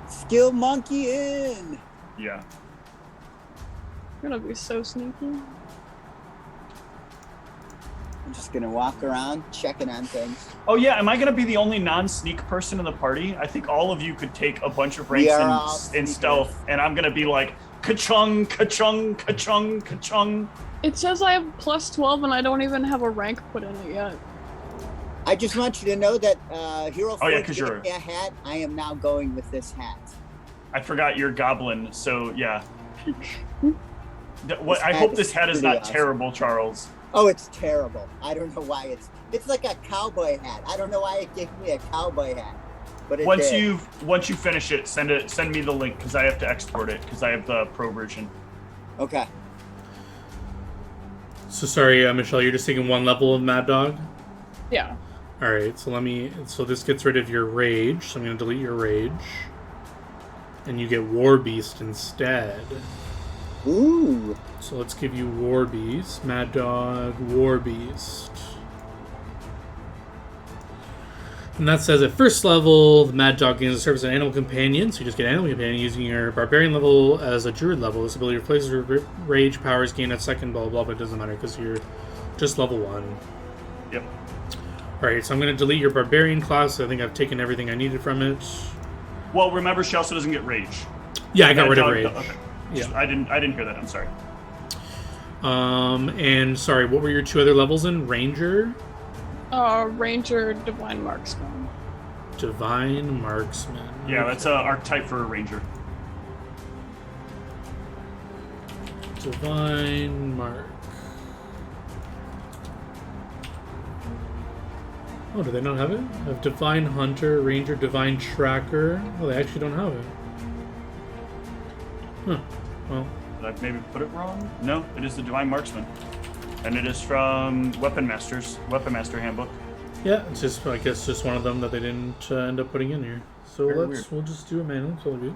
Skill monkey in! Yeah. You're gonna be so sneaky. I'm just gonna walk around checking on things. Oh yeah, am I gonna be the only non-sneak person in the party? I think all of you could take a bunch of ranks in stealth, and I'm gonna be like, ka-chung, ka-chung, ka-chung, ka-chung. It says I have +12 and I don't even have a rank put in it yet. I just want you to know that Hero 4 yeah, 'cause gave me a hat. I am now going with this hat. I forgot you're goblin, so yeah. I hat hope is this hat is pretty not awesome. terrible, Charles. Oh, it's terrible. I don't know why it's like a cowboy hat. I don't know why it gave me a cowboy hat. But it Once did. you finish it, send me the link because I have to export it because I have the pro version. Okay. So sorry, Michelle, you're just taking 1 level of Mad Dog? Yeah. All right, so this gets rid of your rage. So I'm going to delete your rage, and you get War Beast instead. Ooh. So let's give you War Beast, Mad Dog, War Beast. And that says at first level, the Mad Dog gains the service of an animal companion, so you just get an animal companion using your barbarian level as a druid level. This ability replaces your rage powers gained at second, blah, blah, blah, but it doesn't matter because you're just level 1. Yep. Alright, so I'm going to delete your barbarian class. I think I've taken everything I needed from it. Well, remember, she also doesn't get rage. Yeah, I got Mad rid of Dog- rage. Okay. Yeah. I didn't hear that. I'm sorry. And sorry, what were your 2 other levels in? Ranger? Ranger, Divine Marksman. Divine Marksman. Yeah, that's an archetype for a ranger. Divine Mark. Oh, do they not have it? I have Divine Hunter, Ranger, Divine Tracker. Oh, they actually don't have it. Huh. Well, Did I maybe put it wrong? No, it is the Divine Marksman. And it is from Weapon Master Handbook. yeah, it's just, I guess, just one of them that they didn't end up putting in here. So we'll just do it manually. It's all good.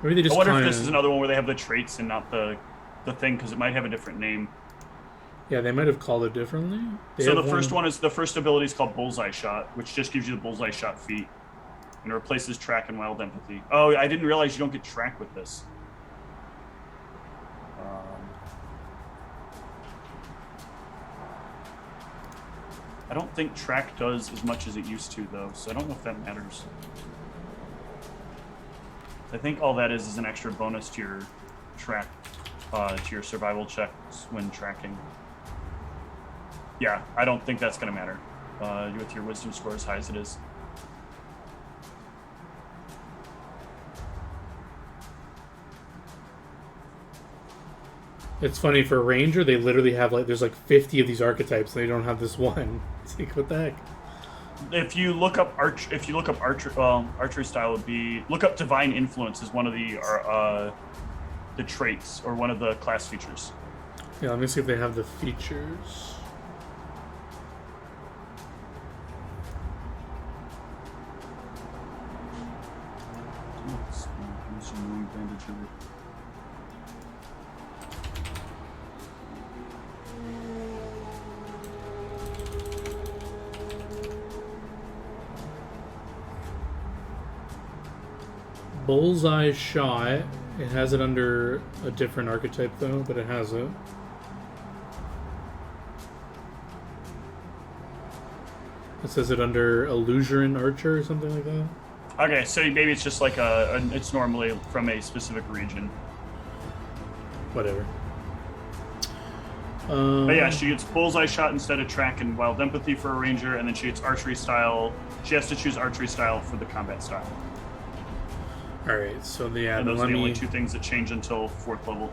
Maybe they just I wonder if this is another one where they have the traits and not the thing, because it might have a different name. Yeah, they might have called it differently. So the first ability is called Bullseye Shot, which just gives you the Bullseye Shot feat. And it replaces track and wild empathy. Oh, I didn't realize you don't get track with this. I don't think track does as much as it used to, though, so I don't know if that matters. I think all that is an extra bonus to your track, to your survival checks when tracking. Yeah, I don't think that's going to matter with your wisdom score as high as it is. It's funny, for Ranger, they literally have, there's 50 of these archetypes, and they don't have this one. It's like, what the heck? If you look up archery style, would be look up Divine Influence as one of the traits or one of the class features. Yeah, let me see if they have the features. Bullseye Shot. It has it under a different archetype though, but it has it. It says it under Illusion Archer or something like that. Okay, so maybe it's just like it's normally from a specific region. Whatever. But yeah, she gets Bullseye Shot instead of track and wild empathy for a ranger, and then she gets archery style. She has to choose archery style for the combat style. Alright, so yeah, And those let are the me... only 2 things that change until 4th level.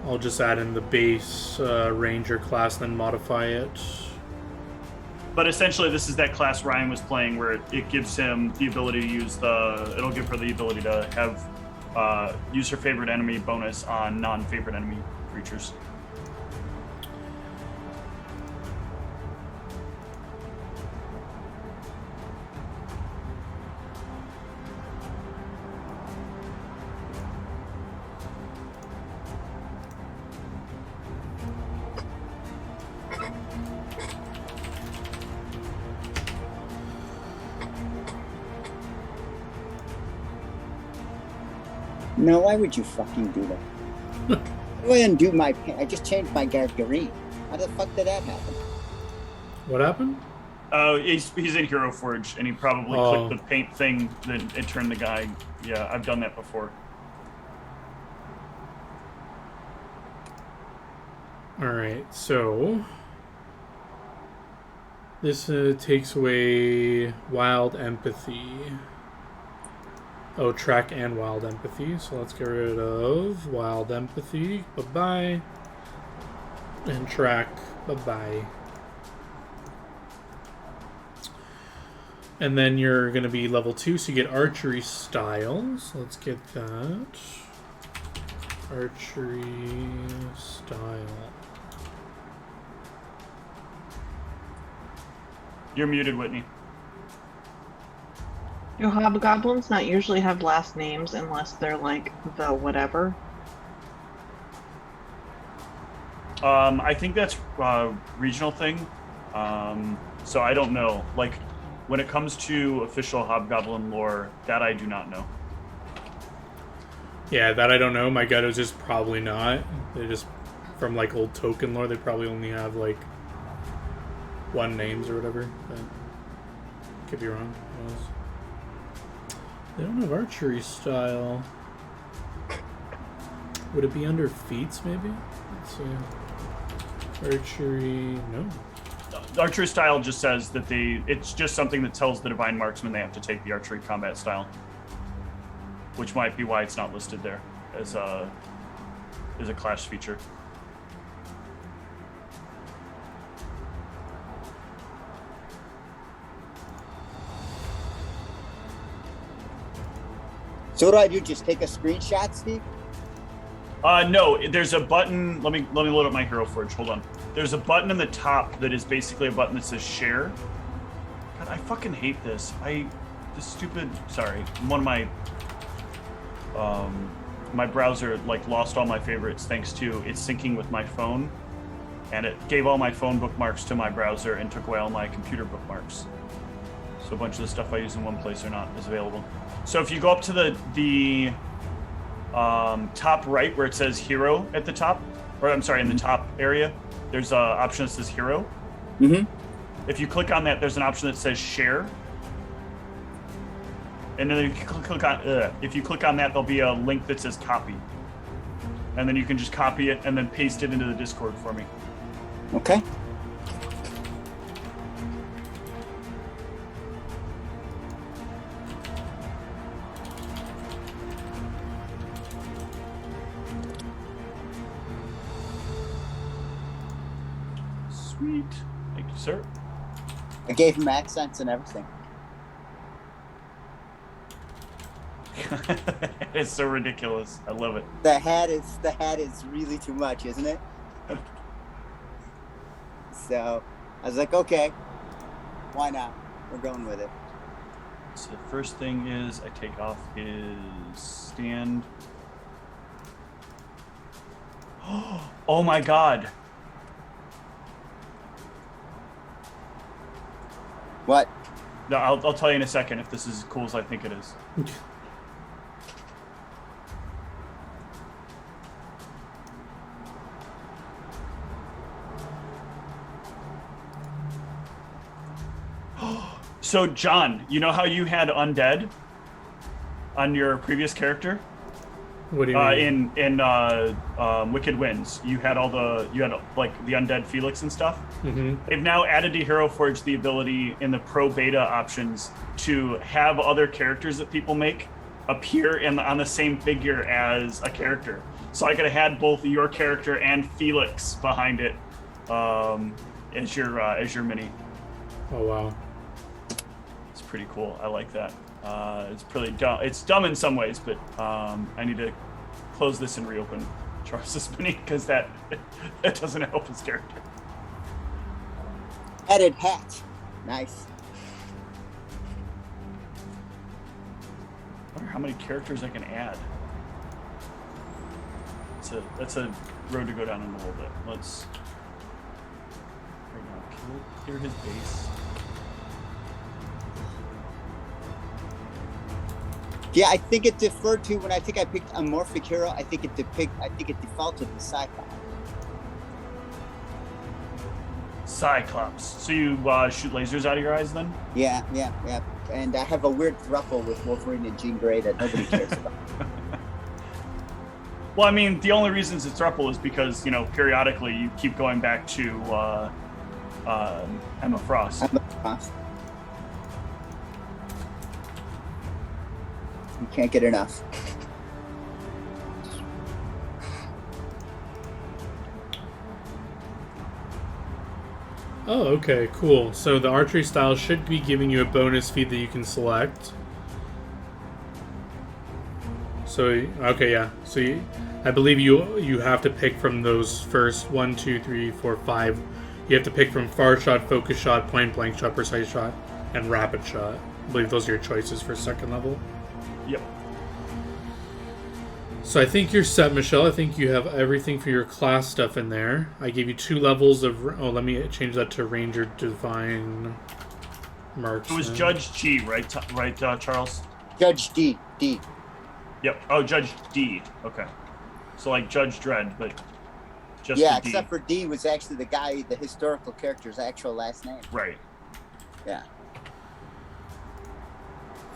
I'll just add in the base Ranger class, then modify it. But essentially, this is that class Ryan was playing, where it gives him the ability to use it'll give her the ability to have use her favorite enemy bonus on non-favorite enemy creatures. No, why would you fucking do that? Go ahead and do my... I just changed my Gargarine. How the fuck did that happen? What happened? He's in Hero Forge, and he probably clicked the paint thing, then it turned the guy. Yeah, I've done that before. Alright, so... This takes away Wild Empathy. Oh, track and Wild Empathy. So let's get rid of Wild Empathy. Bye-bye. And track. Bye-bye. And then you're going to be level 2, so you get Archery Style. So let's get that. Archery Style. You're muted, Whitney. Do hobgoblins not usually have last names unless they're like the whatever? I think that's a regional thing. So I don't know. Like, when it comes to official hobgoblin lore, that I do not know. Yeah, that I don't know. My gut is just probably not. They just, from like old token lore, they probably only have like one names or whatever. But could be wrong. Who knows? They don't have archery style. Would it be under feats maybe? Let's see. Archery, no. Archery style just says that it's just something that tells the divine marksman they have to take the archery combat style, which might be why it's not listed there as a class feature. So what do I do? Just take a screenshot, Steve? No, there's a button. Let me load up my Hero Forge. Hold on. There's a button in the top that is basically a button that says share. God, I fucking hate this. Sorry, one of my my browser like lost all my favorites thanks to it syncing with my phone, and it gave all my phone bookmarks to my browser and took away all my computer bookmarks. So a bunch of the stuff I use in one place is available. So if you go up to the top right where it says hero at the top, or I'm sorry, in the top area, there's an option that says hero. Mm-hmm. If you click on that, there's an option that says share. And then if you click on that, there'll be a link that says copy. And then you can just copy it and then paste it into the Discord for me. Okay. Sweet. Thank you, sir. I gave him accents and everything. It's so ridiculous. I love it. The hat is really too much, isn't it? So I was like, okay, why not? We're going with it. So the first thing is I take off his stand. Oh my god. What? No, I'll tell you in a second if this is as cool as I think it is. So, John, you know how you had undead on your previous character? What do you mean? In Wicked Winds, you had like the undead Felix and stuff. Mm-hmm. They've now added to Hero Forge the ability in the pro beta options to have other characters that people make appear on the same figure as a character. So I could have had both your character and Felix behind it as your mini. Oh wow. It's pretty cool. I like that. It's pretty dumb. It's dumb in some ways, but I need to close this and reopen Charles's mini because that doesn't help his character. Added hat. Nice. I wonder how many characters I can add. That's a road to go down in a little bit. Let's right now clear his base. Yeah, I think it deferred to when I think I picked Amorphic Hero. I think it defaulted to Sci-Fi. Cyclops. So you shoot lasers out of your eyes then? Yeah. And I have a weird throuple with Wolverine and Jean Grey that nobody cares about. Well, I mean, the only reasons it's throuple is because, periodically you keep going back to Emma Frost. Emma Frost. You can't get enough. Oh, okay, cool. So the archery style should be giving you a bonus feat that you can select. So, okay, yeah. So I believe you have to pick from those first 1, 2, 3, 4, 5 You have to pick from far shot, focus shot, point blank shot, precise shot, and rapid shot. I believe those are your choices for second level. Yep. So I think you're set, Michelle. I think you have everything for your class stuff in there. I gave you 2 levels of... Oh, let me change that to Ranger, Divine, Marksman. It was Judge G, right, Charles? Judge D. Yep. Oh, Judge D. Okay. So like Judge Dredd, but just Yeah, the D. except for D was actually the guy, the historical character's actual last name. Right. Yeah.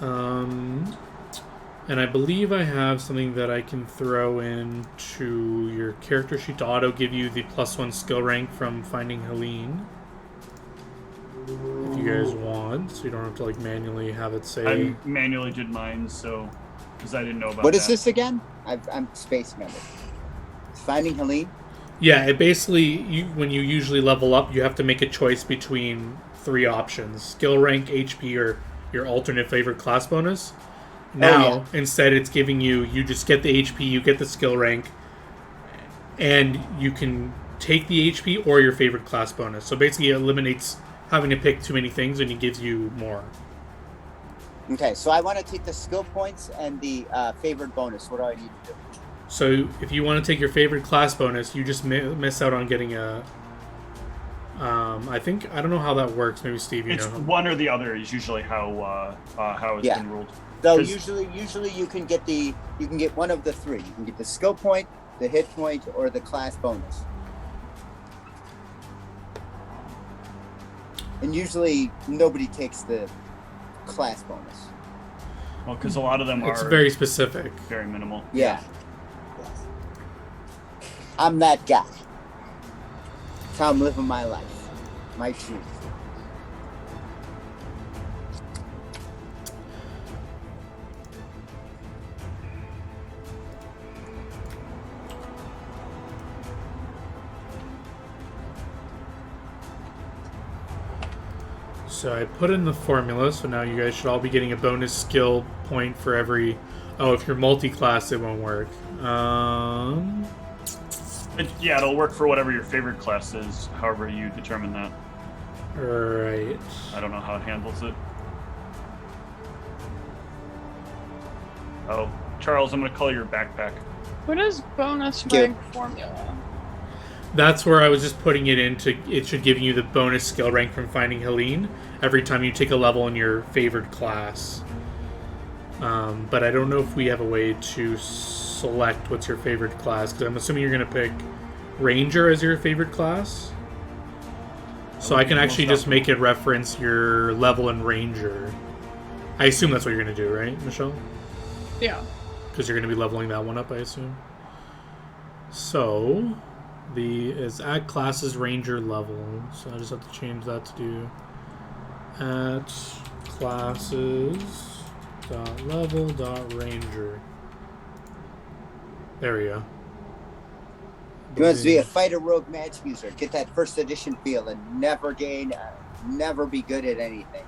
And I believe I have something that I can throw into your character sheet to auto give you the +1 skill rank from finding Helene. If you guys want, so you don't have to like manually have it say. I manually did mine, so because I didn't know about What that. is this again? I'm space member. Finding Helene? Yeah, it basically, when you usually level up, you have to make a choice between 3 options. Skill rank, HP, or your alternate favorite class bonus. Now, instead, it's giving you just get the HP, you get the skill rank, and you can take the HP or your favorite class bonus. So basically, it eliminates having to pick too many things, and it gives you more. Okay, so I want to take the skill points and the favored bonus. What do I need to do? So if you want to take your favorite class bonus, you just miss out on getting a... I don't know how that works. Maybe Steve, you It's know. one or the other is usually how it's been ruled. So 'Cause- usually you can get one of the 3. You can get the skill point, the hit point, or the class bonus. And usually nobody takes the class bonus. Well, because a lot of them It's are very specific. very minimal. Yeah. Yes. I'm that guy. That's how I'm living my life. My truth. So I put in the formula, so now you guys should all be getting a bonus skill point for every... Oh, if you're multi-class, it won't work. It'll work for whatever your favorite class is, however you determine that. Right. I don't know how it handles it. Oh, Charles, I'm going to call your backpack. What is bonus Good. rank formula? That's where I was just putting it into... It should give you the bonus skill rank from finding Helene every time you take a level in your favored class. But I don't know if we have a way to select what's your favorite class, because I'm assuming you're going to pick Ranger as your favorite class. So I can actually just make it reference your level in Ranger. I assume that's what you're going to do, right, Michelle? Yeah. Because you're going to be leveling that one up, I assume. So, is at classes Ranger level. So I just have to change that to do at classes level Ranger. There we go. You want to be a fighter rogue magic user. Get that first edition feel and never be good at anything.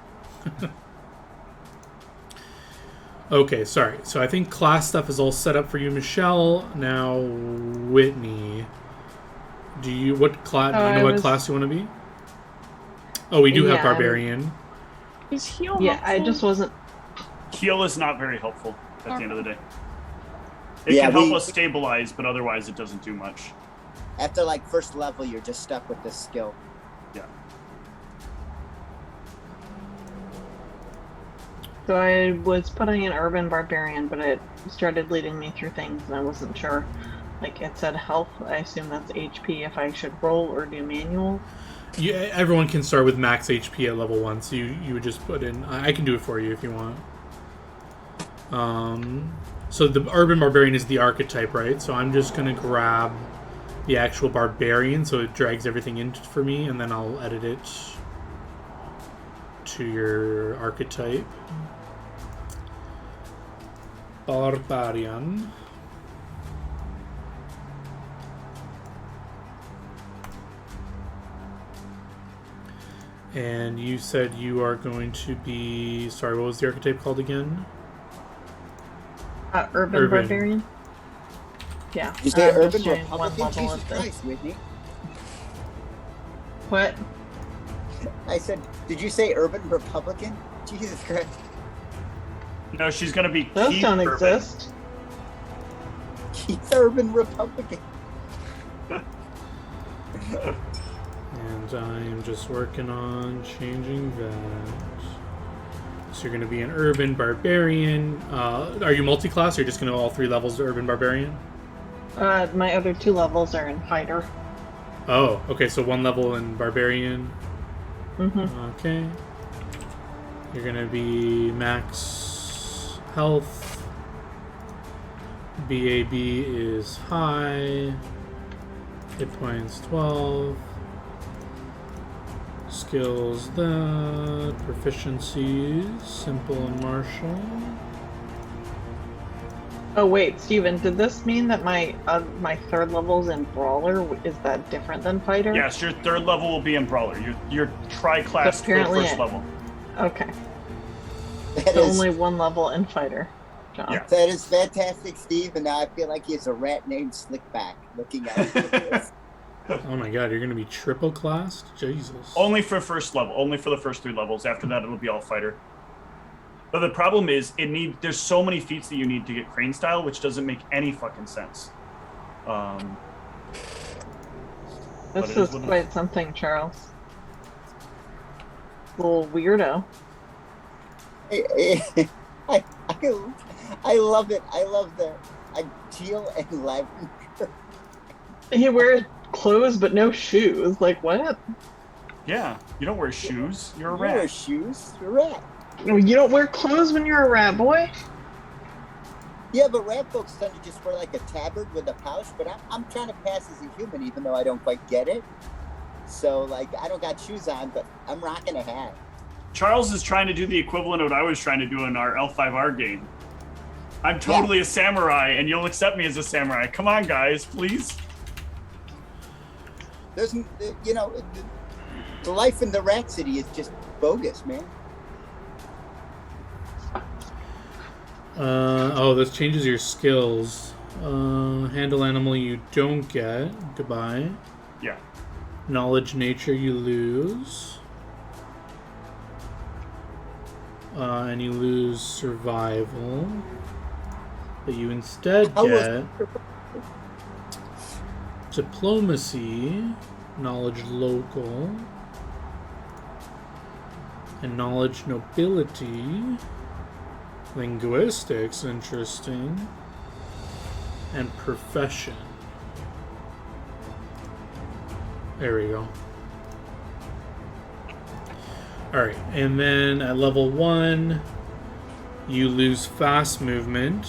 Okay, sorry. So I think class stuff is all set up for you, Michelle. Now, Whitney. Do you know what class you want to be? Oh, we do have Barbarian. Is heal Yeah, helpful? I just wasn't. Heal is not very helpful at the end of the day. It Yeah, can help us stabilize, but otherwise it doesn't do much. After like first level, you're just stuck with this skill. Yeah. So I was putting in Urban Barbarian, but it started leading me through things, and I wasn't sure. Like it said health, I assume that's HP if I should roll or do manual. Everyone can start with max HP at level 1, so you would just put in... I can do it for you if you want. So the Urban Barbarian is the archetype, right? So I'm just going to grab the actual Barbarian, so it drags everything in for me, and then I'll edit it to your archetype. Barbarian. And you said you are going to be... Sorry, what was the archetype called again? Urban Barbarian? Yeah. You say I'm Urban just doing Republican? one level Jesus of this. Christ, Whitney. What? I said, did you say urban Republican? Jesus Christ. No, she's gonna be Those Keith don't Urban. exist. Keith Urban Republican. And I am just working on changing that. So you're going to be an urban barbarian. Are you multi-class or you're just going to all 3 levels of urban barbarian? My other 2 levels are in fighter. Oh, okay. So 1 level in barbarian. Mm-hmm. Okay. You're going to be max health. BAB is high. Hit points 12. Skills that. Proficiencies. Simple and martial. Oh wait, Steven, did this mean that my 3rd level's in Brawler? Is that different than Fighter? Yes, your 3rd level will be in Brawler. Your tri-class for the Apparently 1st level. Okay. That So is, only 1 level in Fighter. John. Yeah. that is fantastic, Steve. And now I feel like he's a rat named Slickback looking at it. Oh my god, you're going to be triple classed? Jesus. Only for 1st level. Only for the first 3 levels. After that, it'll be all Fighter. But the problem is, there's so many feats that you need to get Crane style, which doesn't make any fucking sense. This is quite something, Charles. Little weirdo. I love it. I love the teal and lavender. He wears clothes but no shoes. Like what? Yeah, you don't wear shoes. You're a You wear rat. shoes. You're a rat. You don't wear clothes when you're a rat boy? Yeah, but rat folks tend to just wear like a tabard with a pouch. But I'm trying to pass as a human, even though I don't quite get it. So like I don't got shoes on, but I'm rocking a hat. Charles is trying to do the equivalent of what I was trying to do in our L5R game. I'm totally a samurai, and you'll accept me as a samurai. Come on, guys, please. There's, the life in the rat city is just bogus, man. This changes your skills. Handle animal you don't get. Goodbye. Yeah. Knowledge nature you lose. And you lose survival. But you instead get diplomacy, knowledge local, and knowledge nobility. Linguistics, interesting. And profession. There we go. Alright, and then at level 1, you lose fast movement.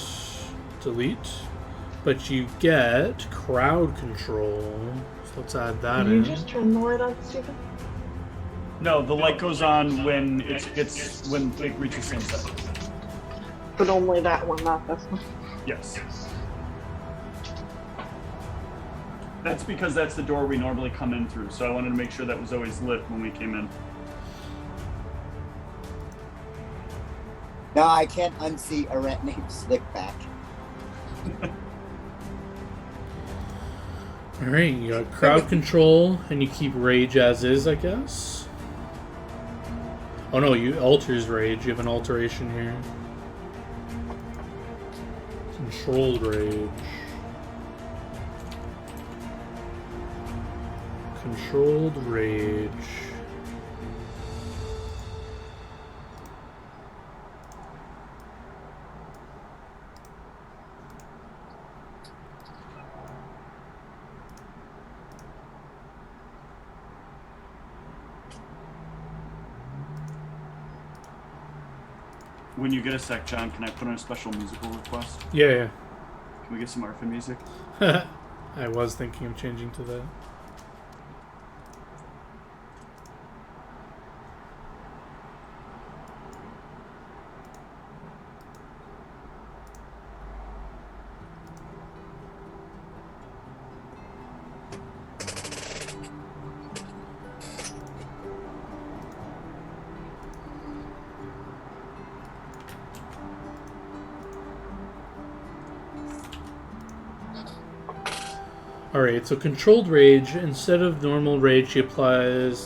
Delete. But you get crowd control. So let's add that Did in. you just turn the light on, Steven? No, the light goes on when it reaches sunset. But only that one, not this one. Yes. That's because that's the door we normally come in through, so I wanted to make sure that was always lit when we came in. No, I can't unsee a rat named Slickback. Alright, you got crowd control, and you keep rage as is, I guess. Oh no, you alters rage. You have an alteration here. Controlled rage. Controlled rage. When you get a sec, John, can I put in a special musical request? Yeah, Can we get some Arfin music? yeah. I was thinking of changing to that. Alright, so controlled rage, instead of normal rage, she applies...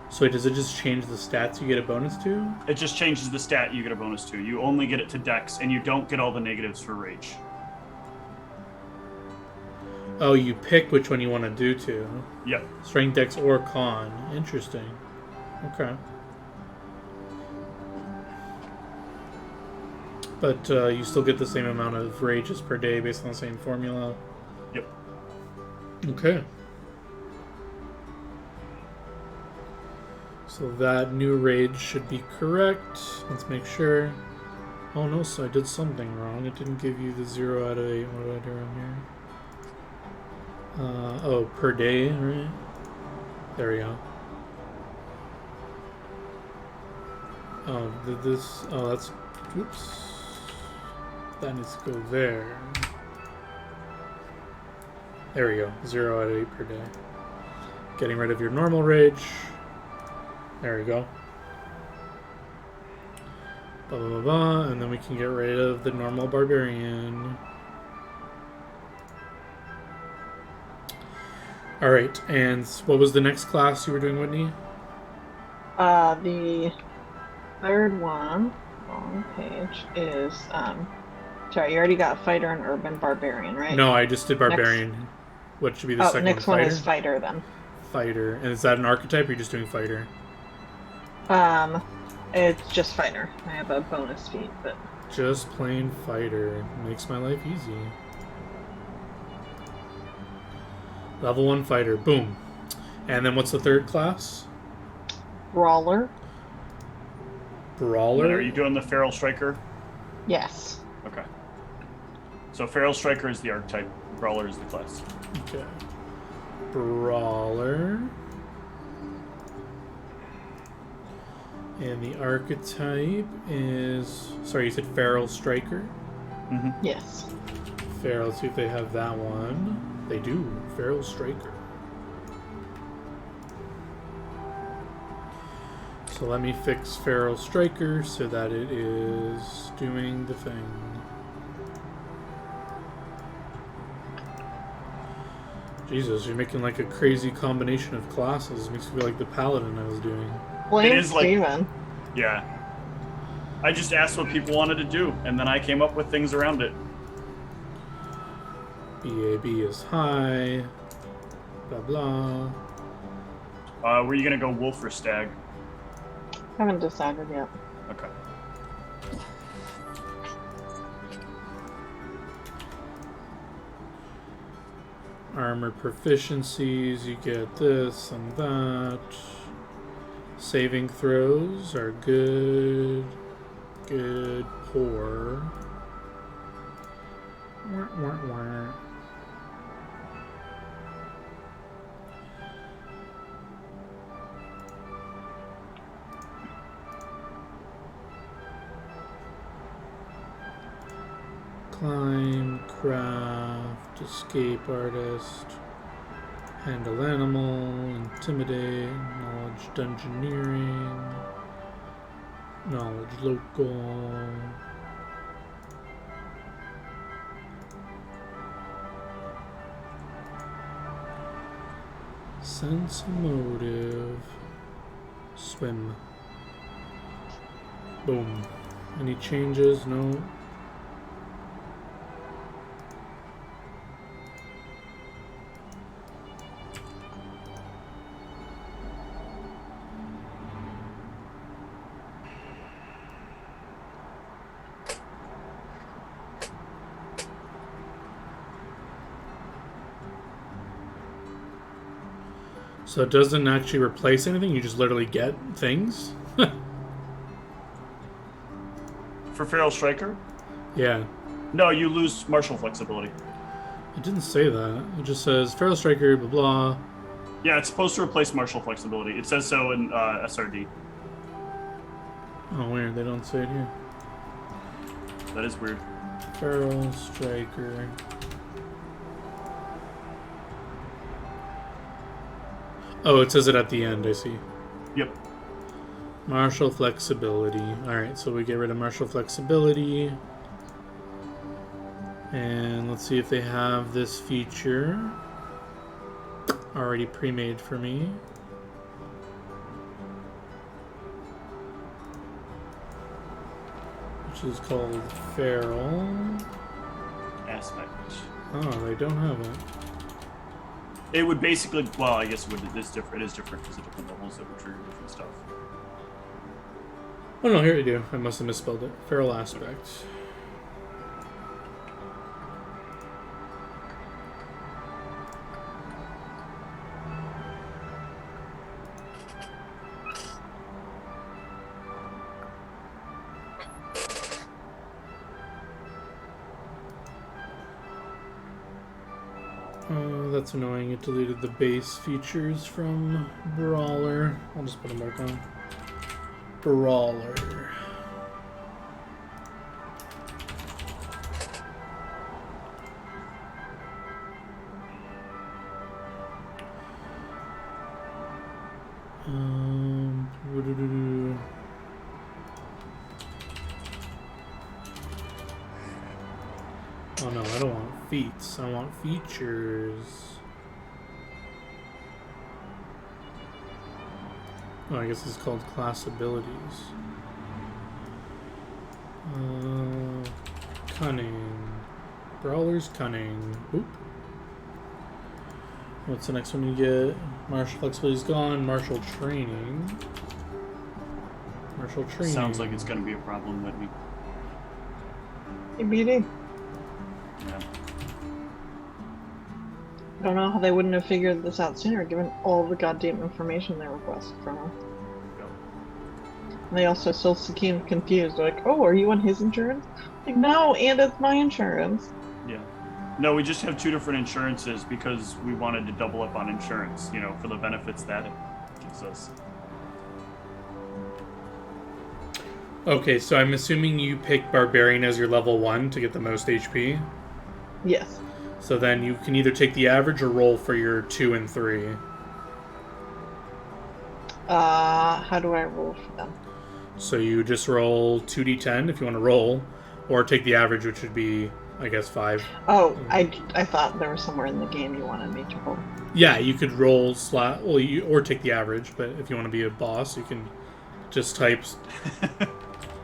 So wait, does it just change the stats you get a bonus to? It just changes the stat you get a bonus to. You only get it to Dex, and you don't get all the negatives for rage. Oh, you pick which one you want to do to. Yep. Strength, Dex, or Con. Interesting. Okay. But you still get the same amount of rages per day based on the same formula. Yep. Okay. So that new rage should be correct. Let's make sure. Oh no, so I did something wrong. It didn't give you the 0 out of 8. What did I do wrong here? Oh, per day, right? There we go. Oh, did this... Oh, that's... Oops. That needs to go there. There we go. 0 out of 8 per day. Getting rid of your normal rage. There we go. Blah, blah, blah, blah. And then we can get rid of the normal barbarian. Alright, and what was the next class you were doing, Whitney? The third one, wrong page, is, sorry, you already got Fighter and Urban Barbarian, right? No, I just did Barbarian. What should be the second one? Next one is Fighter, then. Fighter. And is that an archetype, or are you just doing Fighter? It's just Fighter. I have a bonus feat, but... Just plain Fighter. Makes my life easy. Level 1 Fighter. Boom. And then what's the third class? Brawler. Brawler? And are you doing the Feral Striker? Yes. Okay. So Feral Striker is the archetype. Brawler is the class. Okay. Brawler. And the archetype is... Sorry, you said Feral Striker? Mm-hmm. Yes. Feral, let's see if they have that one. They do. Feral Striker. So let me fix Feral Striker so that it is doing the thing. Jesus, you're making like a crazy combination of classes. Makes me feel like the Paladin I was doing. Blame It is like- Steven. Yeah. I just asked what people wanted to do, and then I came up with things around it. BAB is high. Blah blah. Were you gonna go wolf or stag? Haven't decided yet. Okay. Armor proficiencies, you get this and that. Saving throws are good. Good, poor. Wah, wah, wah. Climb, craft, escape artist, handle animal, intimidate, knowledge dungeoneering, knowledge local. Sense motive, swim. Boom. Any changes? No. So it doesn't actually replace anything, you just literally get things? For Feral Striker? Yeah. No, you lose martial flexibility. It didn't say that. It just says Feral Striker, blah blah. Yeah, it's supposed to replace martial flexibility. It says so in SRD. Oh, weird. They don't say it here. That is weird. Feral Striker. Oh, it says it at the end, I see. Yep. Martial flexibility. Alright, so we get rid of martial flexibility. And let's see if they have this feature already pre-made for me. Which is called Feral. Aspect. Oh, they don't have it. It would basically, well, I guess it is different. It is different because of different levels that would trigger different stuff. Oh no, here we do. I must have misspelled it. Feral aspect. That's annoying. It deleted the base features from Brawler. I'll just put them back on. Brawler. Oh no, I don't want feats. I want features. Oh, I guess it's called class abilities. Cunning. Brawler's cunning. Oop. What's the next one you get? Martial flexibility's gone. Martial training. Martial training. Sounds like it's going to be a problem, Whitney. Hey, BD. Yeah. I don't know how they wouldn't have figured this out sooner, given all the goddamn information they requested from them. And they also still seem confused, like, oh, are you on his insurance? Like, no, and it's my insurance. Yeah. No, we just have two different insurances because we wanted to double up on insurance, you know, for the benefits that it gives us. Okay, so I'm assuming you pick Barbarian as your level 1 to get the most HP? Yes. So then you can either take the average or roll for your 2 and 3. How do I roll for them? So you just roll 2d10 if you want to roll, or take the average, which would be, I guess, 5. Oh, I thought there was somewhere in the game you wanted me to roll. Yeah, you could roll or take the average, but if you want to be a boss, you can just type.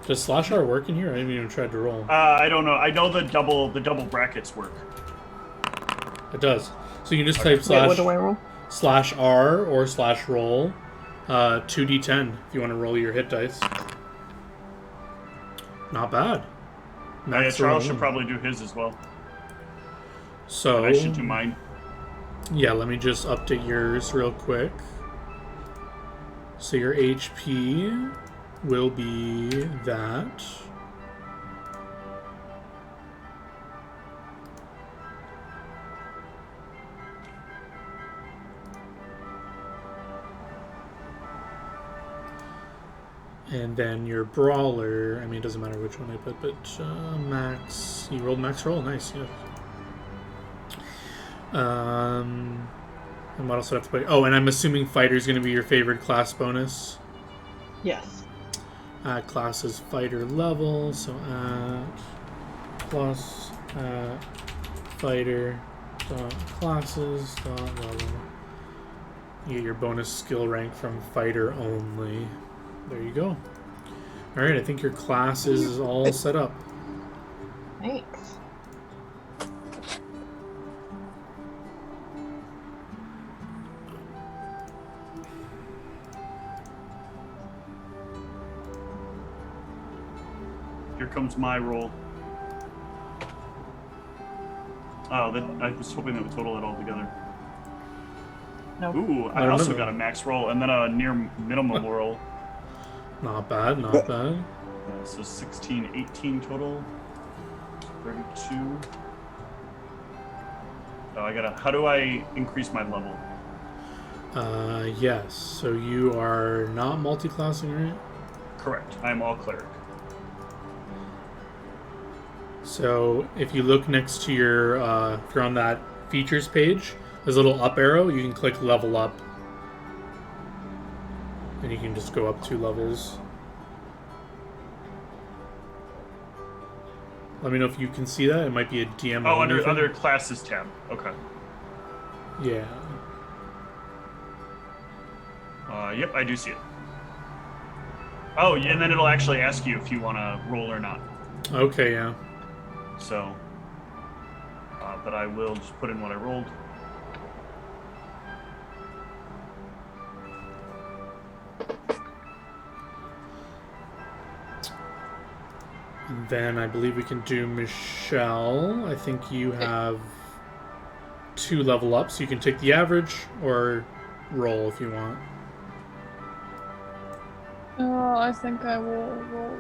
Does slash R work in here? I haven't even tried to roll. I don't know. I know the double brackets work. It does. So you can just type Wait, what do I roll? slash R or slash roll 2d10 if you want to roll your hit dice. Not bad. Yeah, Charles should probably do his as well. So And I should do mine. Yeah, let me just update yours real quick. So your HP will be that. And then your brawler, I mean, it doesn't matter which one I put, but max, you rolled max roll, nice, yeah. And what else do I have to put? Oh, and I'm assuming fighter's going to be your favorite class bonus. Yes. Class is fighter level, so plus fighter dot classes dot level. You get your bonus skill rank from fighter only. There you go. Alright, I think your class is all set up. Thanks. Here comes my roll. Oh, I was hoping that would total it all together. No. Ooh, I don't also know. got a max roll and then a near minimum roll. Not bad, not bad. Yeah, so 16, 18 total. 32. Oh, how do I increase my level? Yes. So you are not multi-classing, right? Correct. I am all cleric. So if you look next to your, if you're on that features page, there's a little up arrow. You can click level up. And you can just go up 2 levels. Let me know if you can see that. It might be a DM. Oh, under classes tab. Okay. Yeah. Yep, I do see it. Oh, yeah, and then it'll actually ask you if you want to roll or not. Okay, yeah. So, but I will just put in what I rolled. And then I believe we can do Michelle. I think you have 2 level ups. You can take the average or roll if you want. I think I will roll.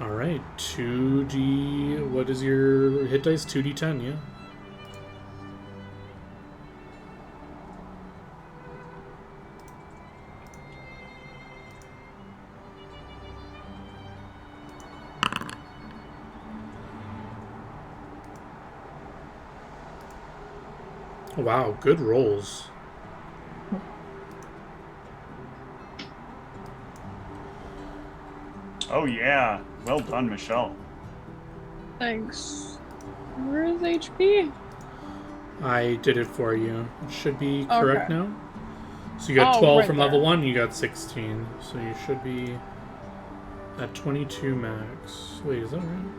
Alright, 2d... What is your hit dice? 2d10, yeah. Wow, good rolls. Oh yeah, well done, Michelle. Thanks. Where is HP? I did it for you. It should be correct Okay. now. So you got 12 right from there. level 1, you got 16. So you should be at 22 max. Wait, is that right?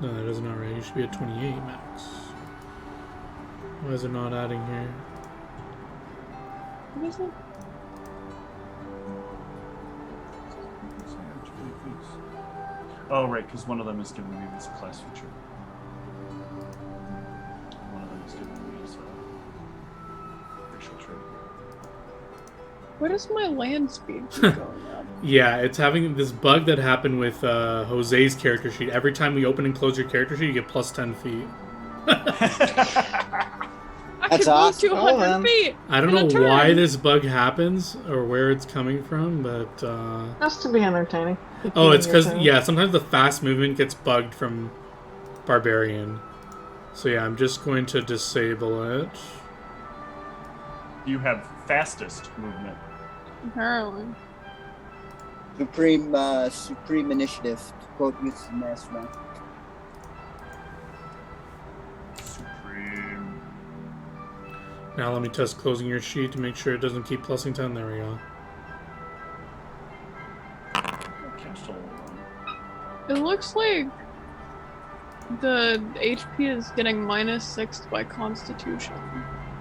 No, that is not right. You should be at 28 max. Why is it not adding here? What is it? Oh, right, because one of them is giving me this class feature. One of them is giving me this racial trait. Where does my land speed keep going up? Yeah, it's having this bug that happened with Jose's character sheet. Every time we open and close your character sheet, you get plus 10 feet. I That's can awesome. move 200 Oh, man. feet. I don't in a know why turn. this bug happens or where it's coming from, but Has to be entertaining. oh, it's because yeah, sometimes the fast movement gets bugged from Barbarian. So yeah, I'm just going to disable it. You have fastest movement. Apparently. Supreme initiative. To quote Youth Mastermind. Supreme. Now let me test closing your sheet to make sure it doesn't keep plusing 10. There we go. Castle. It looks like the HP is getting -6 by Constitution,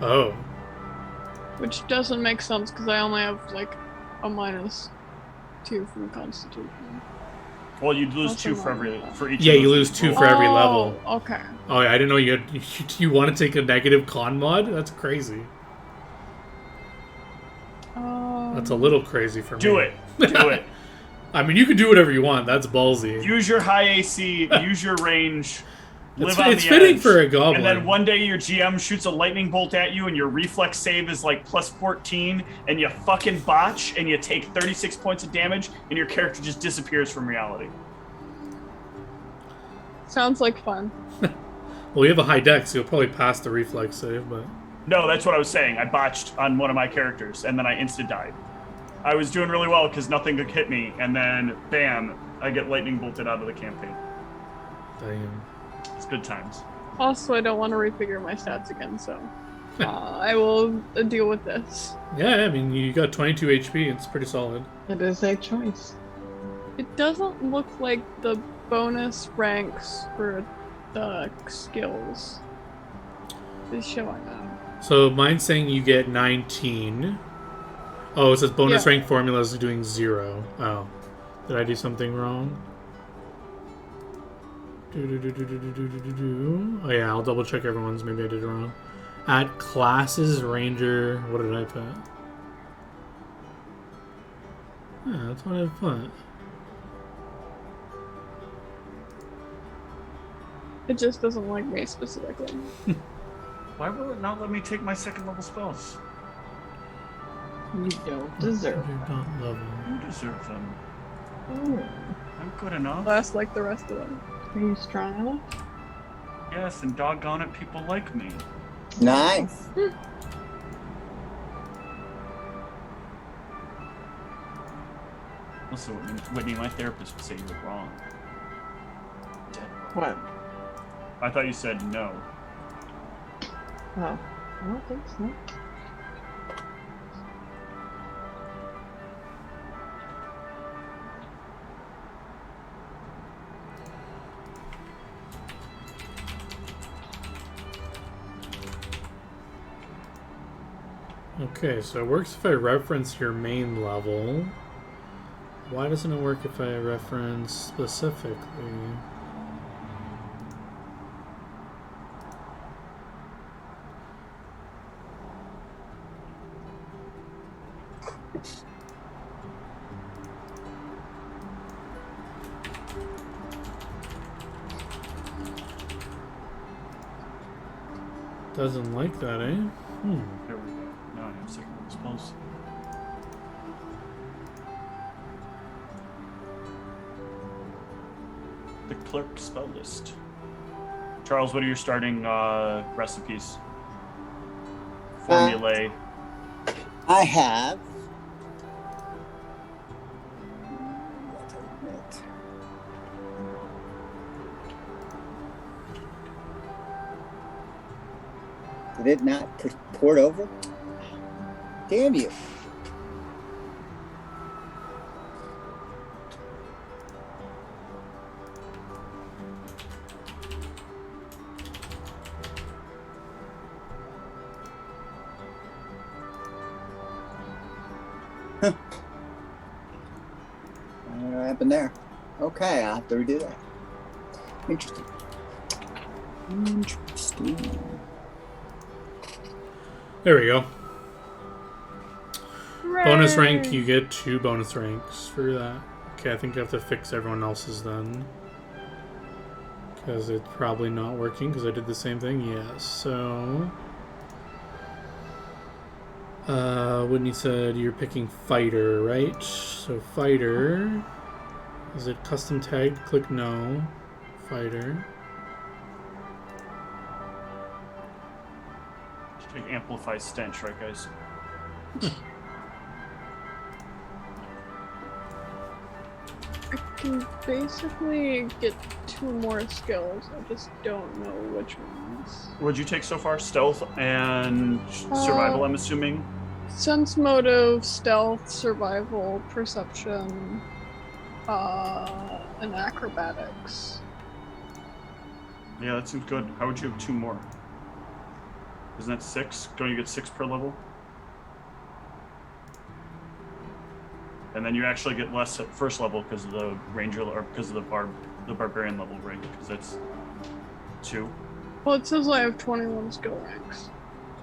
Oh, which doesn't make sense because I only have like a -2 from Constitution. Well, you'd lose Also 2 for each. yeah, of you those lose people. 2 for every level. Okay. Oh, yeah, I didn't know you had. You want to take a negative con mod? That's crazy. That's a little crazy for me. Do it. Do it. I mean, you can do whatever you want. That's ballsy. Use your high AC. Use your range. Live It's, on it's the fitting edge. for a goblin. And then one day your GM shoots a lightning bolt at you and your reflex save is like +14 and you fucking botch and you take 36 points of damage and your character just disappears from reality. Sounds like fun. Well, you have a high dex, so you'll probably pass the reflex save, but... No, that's what I was saying. I botched on one of my characters and then I insta-died. I was doing really well because nothing could hit me and then, bam, I get lightning bolted out of the campaign. Damn. It's good times. Also, I don't want to refigure my stats again, so I will deal with this. Yeah, I mean, you got 22 HP. It's pretty solid. It is a choice. It doesn't look like the bonus ranks for the skills is showing up. So mine's saying you get 19. Oh, it says bonus Yeah. rank formula is doing 0. Oh. Did I do something wrong? Oh yeah, I'll double check everyone's. Maybe I did it wrong. At classes, ranger... What did I put? Yeah, that's what I put. It just doesn't like me specifically. Why will it not let me take my second level spells? You don't deserve You're it. not level. You deserve them. Oh, I'm good enough. Last like the rest of them. are you strong enough? Yes, and doggone it, people like me. Nice. Listen, Whitney, my therapist would say you were wrong. What? I thought you said no. Oh, I don't think so. Okay, so it works if I reference your main level. Why doesn't it work if I reference specifically? Doesn't like that, eh? There we go. Now I have second level spells. The clerk spell list. Charles, what are your starting recipes? Formulae. I have. Did it not port over? Damn you. Huh. What happened there? Okay, I'll have to redo that. Interesting. Interesting. There we go. Hooray! Bonus rank, you get 2 bonus ranks for that. Okay, I think I have to fix everyone else's then. Because it's probably not working, because I did the same thing. Yes, so... Whitney said you're picking fighter, right? So fighter... Is it custom tagged? Click no. Fighter. Take amplify stench, right, guys? I can basically get 2 more skills. I just don't know which ones. What'd you take so far? Stealth and survival, I'm assuming? Sense motive, stealth, survival, perception, and acrobatics. Yeah, that seems good. How would you have 2 more? Isn't that 6? Don't you get 6 per level? And then you actually get less at first level because of the ranger or because of the barbarian level, right? Because that's 2. Well, it says I have 21 skill ranks.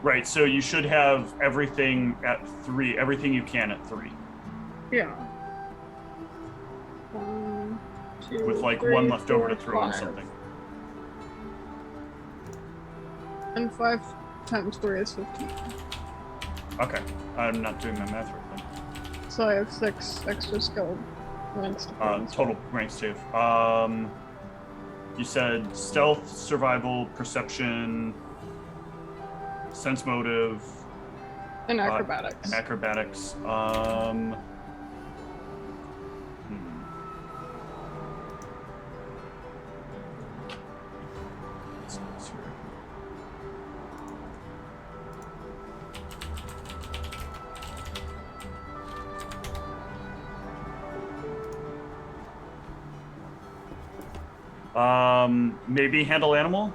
Right, so you should have everything at 3, everything you can at 3. Yeah. 1, 2, With like 3, 1 left over to 4, throw on 5. something. And 5 times 3 is 15. Okay, I'm not doing my math right then. So I have 6 extra skill ranks to put in. Total rank save. You said stealth, survival, perception, sense motive, And acrobatics. and acrobatics. Let's see here. Maybe handle animal?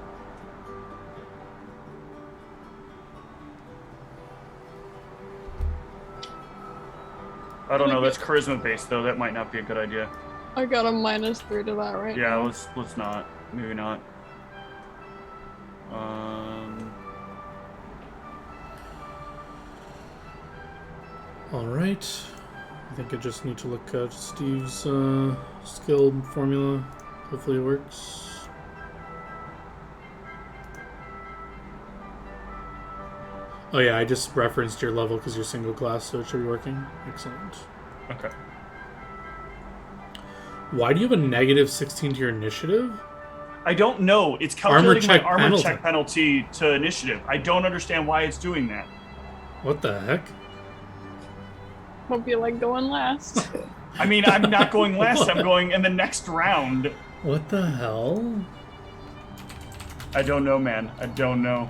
I don't know, that's charisma based though, that might not be a good idea. I got a -3 to that right Yeah, now. let's not. Maybe not. Alright. I think I just need to look at Steve's skill formula. Hopefully it works. Oh yeah, I just referenced your level because you're single class, so it should be working. Excellent. Okay. Why do you have a -16 to your initiative? I don't know. It's Armor calculating my check armor penalty. check penalty to initiative. I don't understand why it's doing that. What the heck? Hope you like going last. I mean, I'm not going last. I'm going in the next round. What the hell? I don't know, man. I don't know.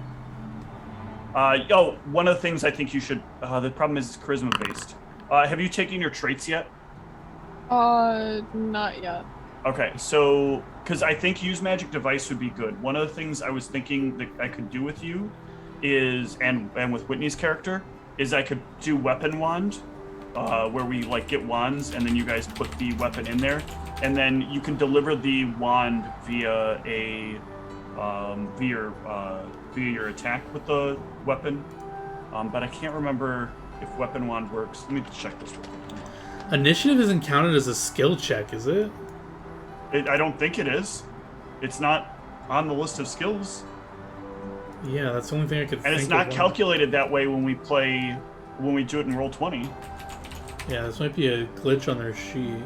One of the things I think you should... the problem is it's charisma-based. Have you taken your traits yet? Not yet. Okay, so... Because I think use magic device would be good. One of the things I was thinking that I could do with you is, and with Whitney's character, is I could do weapon wand, where we like get wands and then you guys put the weapon in there, and then you can deliver the wand via your attack with the weapon. But I can't remember if weapon wand works. Let me check this real quick. Initiative isn't counted as a skill check, is it? I don't think it is. It's not on the list of skills. Yeah, that's the only thing I could think of. And it's not calculated that way when we do it in Roll20. Yeah, this might be a glitch on their sheet.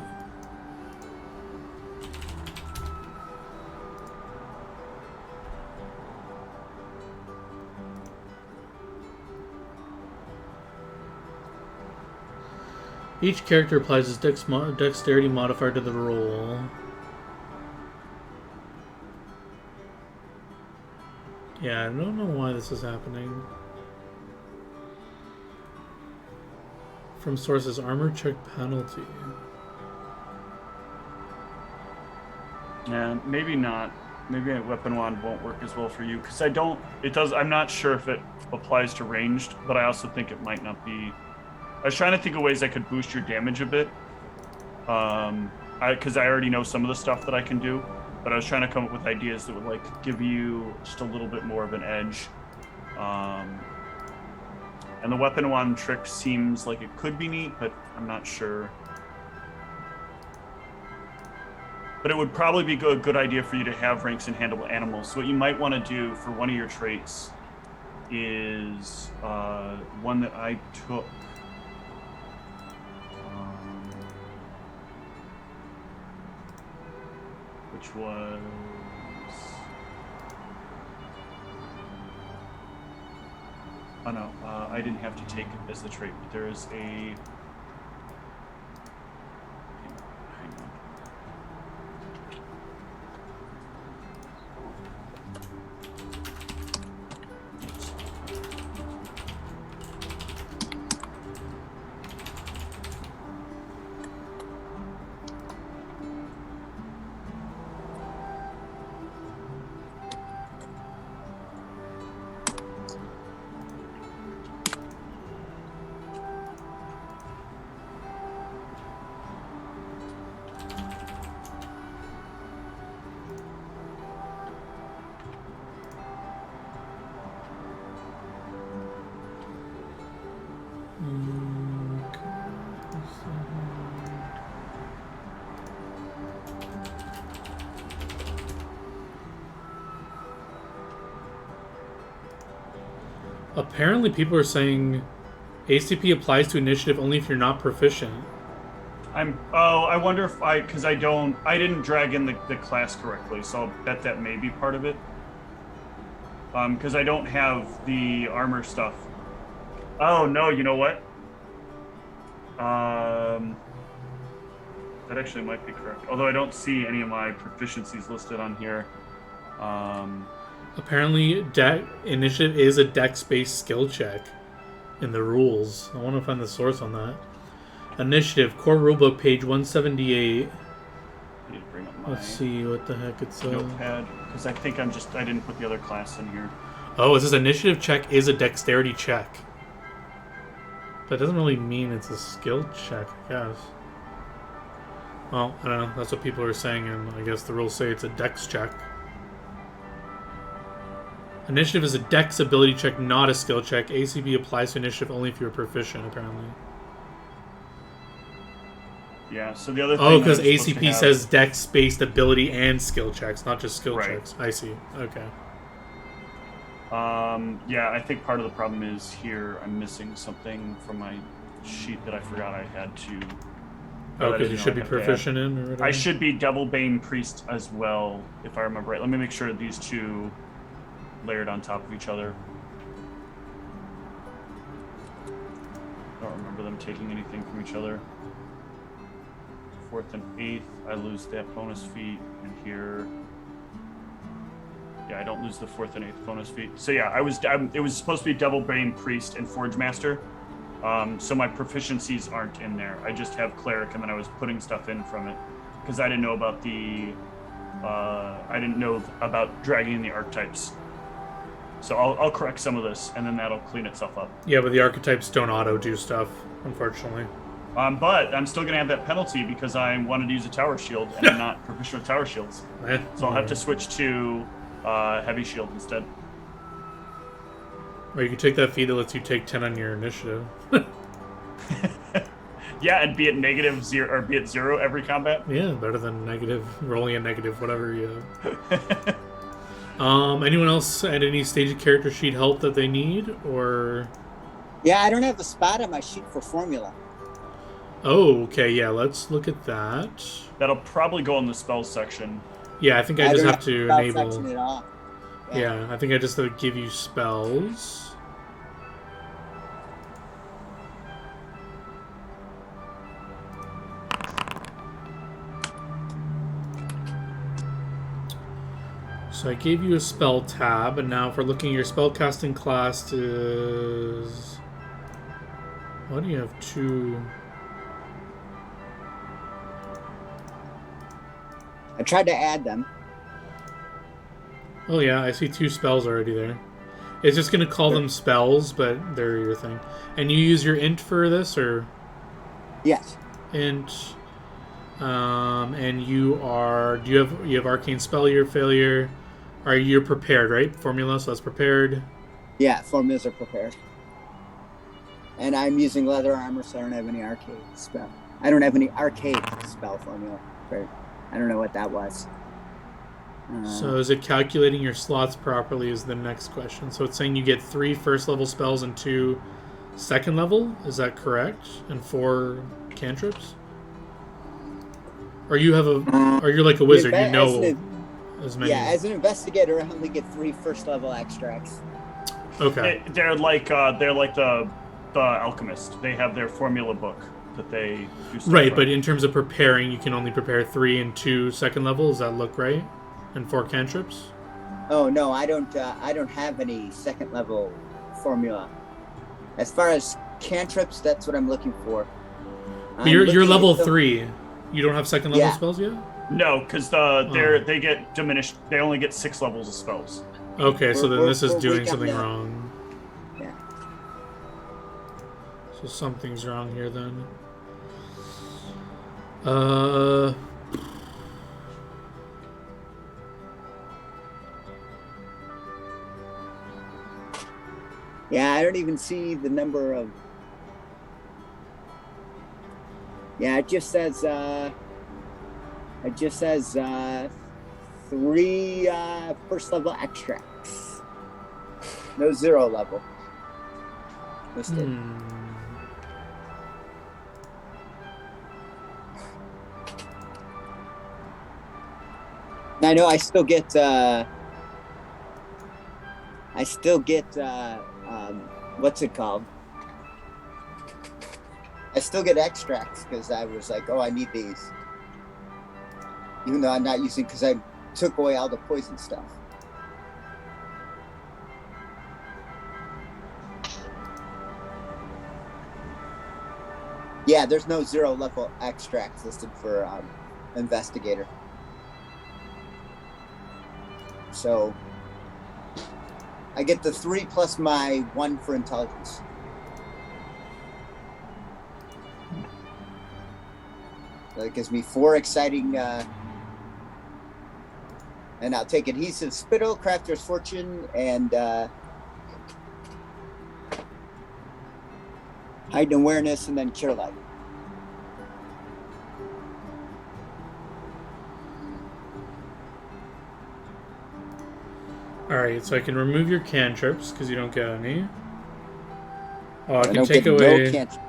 Each character applies his dexterity modifier to the roll. Yeah, I don't know why this is happening. From sources, armor check penalty. Yeah, maybe not. Maybe a weapon wand won't work as well for you, because I'm not sure if it applies to ranged, but I also think it might not be. I was trying to think of ways I could boost your damage a bit. Because I already know some of the stuff that I can do, but I was trying to come up with ideas that would like give you just a little bit more of an edge. And the weapon wand trick seems like it could be neat, but I'm not sure. But it would probably be a good idea for you to have ranks in handleable animals. So what you might want to do for one of your traits is one that I took. Which was... Oh no, I didn't have to take it as the trait, but there is a... Hang on. Apparently people are saying ACP applies to initiative only if you're not proficient. I wonder if because I didn't drag in the class correctly, so I'll bet that may be part of it. Because I don't have the armor stuff. Oh no, you know what? That actually might be correct. Although I don't see any of my proficiencies listed on here. Apparently, initiative is a dex-based skill check in the rules. I want to find the source on that. Initiative, core rulebook, page 178. I need to bring up my Let's see what the heck it says. notepad, because I think I didn't put the other class in here. Oh, it says initiative check is a dexterity check. That doesn't really mean it's a skill check, I guess. Well, I don't know. That's what people are saying, and I guess the rules say it's a dex check. Initiative is a dex ability check, not a skill check. ACB applies to initiative only if you're proficient, apparently. Yeah, so the other thing... Oh, because ACP says dex-based ability and skill checks, not just skill Right. checks. I see. Okay. Yeah, I think part of the problem is here I'm missing something from my sheet that I forgot I had to but I because didn't you know should I'd be have to add. proficient in, or whatever. I should be Devil Bane Priest as well, if I remember right. Let me make sure these two layered on top of each other. I don't remember them taking anything from each other. 4th and 8th, I lose that bonus feat, and here, yeah, I don't lose the 4th and 8th bonus feat. So yeah, it was supposed to be Devil Bane Priest and Forge Master. So my proficiencies aren't in there. I just have Cleric, and then I was putting stuff in from it because I didn't know about dragging in the archetypes. So I'll correct some of this, and then that'll clean itself up. Yeah, but the archetypes don't auto do stuff, unfortunately. But I'm still gonna have that penalty because I wanted to use a tower shield, and I'm not proficient with tower shields. So I'll have to switch to heavy shield instead. Or you can take that feat that lets you take 10 on your initiative. Yeah, and be it -0 or be it 0 every combat. Yeah, better than rolling a negative, whatever you have. Anyone else at any stage of character sheet help that they need, or? Yeah, I don't have a spot on my sheet for formula. Oh, okay, yeah, let's look at that. That'll probably go in the spells section. Yeah, I think I just don't have to spell enable. section at all. Yeah, I think I just have to give you spells. So I gave you a spell tab, and now if we're looking at your spellcasting class is... Why do you have 2? I tried to add them. Oh yeah, I see 2 spells already there. It's just gonna call them spells, but they're your thing. And you use your int for this, or? Yes. Int. And you have arcane spell, your failure. Are you prepared, right? Formula, so that's prepared. Yeah, formulas are prepared. And I'm using leather armor, so I don't have any arcade spell. I don't have any arcade spell formula. I don't know what that was. So is it calculating your slots properly is the next question. So it's saying you get 3 first level spells and 2 second level. Is that correct? And 4 cantrips? Or you have or you're like a wizard, you know as many. Yeah, as an investigator, I only get 3 first level extracts. Okay. They're like the alchemist. They have their formula book that they do stuff Right, from. but in terms of preparing, you can only prepare 3 and 2 second level. Does that look right? And 4 cantrips? Oh no, I don't have any second level formula. As far as cantrips, that's what I'm looking for. But you're level 3. You don't have second level spells yet? No, because they get diminished. They only get 6 levels of spells. Okay, so then this is doing weak on something that. wrong. Yeah. So something's wrong here then. Yeah, I don't even see the number of. Yeah, it just says 3 first level extracts. No 0 level listed. I know I still get what's it called? I still get extracts because I was like, oh, I need these. Even though I'm not using, because I took away all the poison stuff. Yeah, there's no 0 level extracts listed for investigator. So I get the 3 plus my 1 for intelligence. That gives me 4 exciting, and I'll take adhesive spittle, crafter's fortune, and heightened awareness, and then cure light. Alright, so I can remove your cantrips because you don't get any. Oh, I can don't take get away. no cantrip.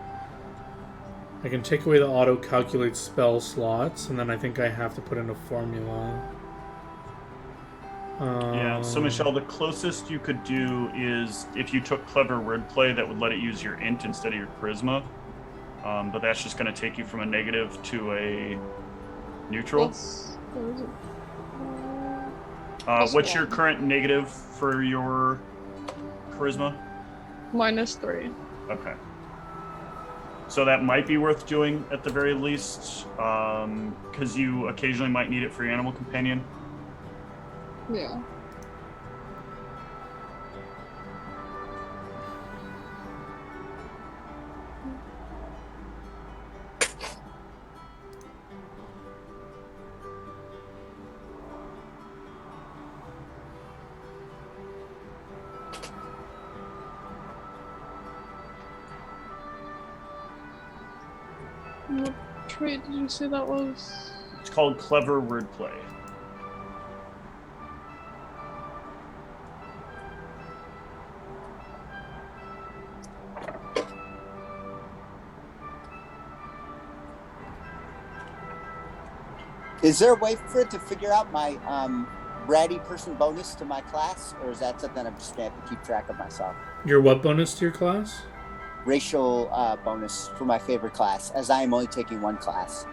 I can take away the auto-calculate spell slots, and then I think I have to put in a formula. Yeah, so Michelle, the closest you could do is if you took clever wordplay, that would let it use your int instead of your charisma. But that's just going to take you from a negative to a neutral. What's your current negative for your charisma? -3. Okay. So that might be worth doing at the very least, because you occasionally might need it for your animal companion. Yeah. What trait did you say that was? It's called clever wordplay. Is there a way for it to figure out my ratty person bonus to my class, or is that something I'm just gonna have to keep track of myself? Your what bonus to your class? Racial bonus for my favorite class, as I am only taking one class.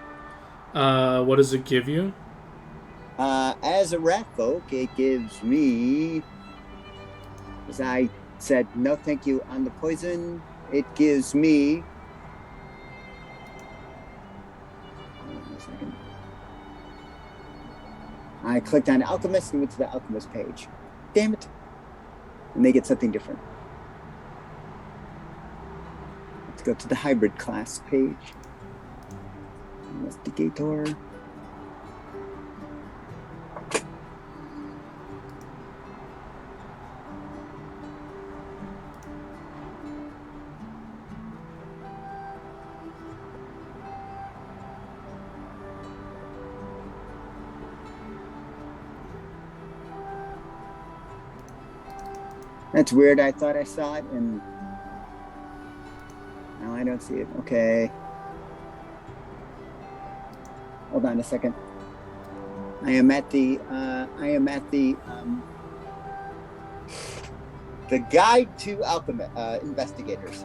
What does it give you? As a rat folk, it gives me, as I said, no thank you on the poison. It gives me. Hold on a second. I clicked on Alchemist and went to the Alchemist page. Damn it. And they get something different. Let's go to the hybrid class page. Investigator. That's weird. I thought I saw it, and now I don't see it. Okay. Hold on a second. I am at the guide to alchemy investigators.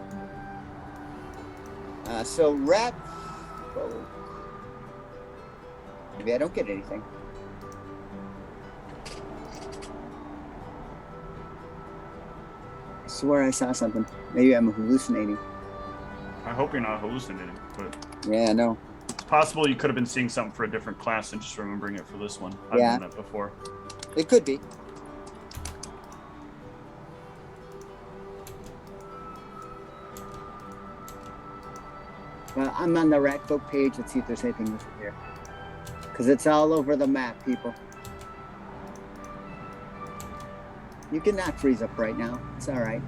So rat folk. Maybe I don't get anything. I swear I saw something. Maybe I'm hallucinating. I hope you're not hallucinating, but Yeah, no. it's possible you could have been seeing something for a different class and just remembering it for this one. I've Yeah. done that before. It could be. Well, I'm on the rat folk page. Let's see if there's anything over here. Because it's all over the map, people. You can not freeze up right now. It's all right.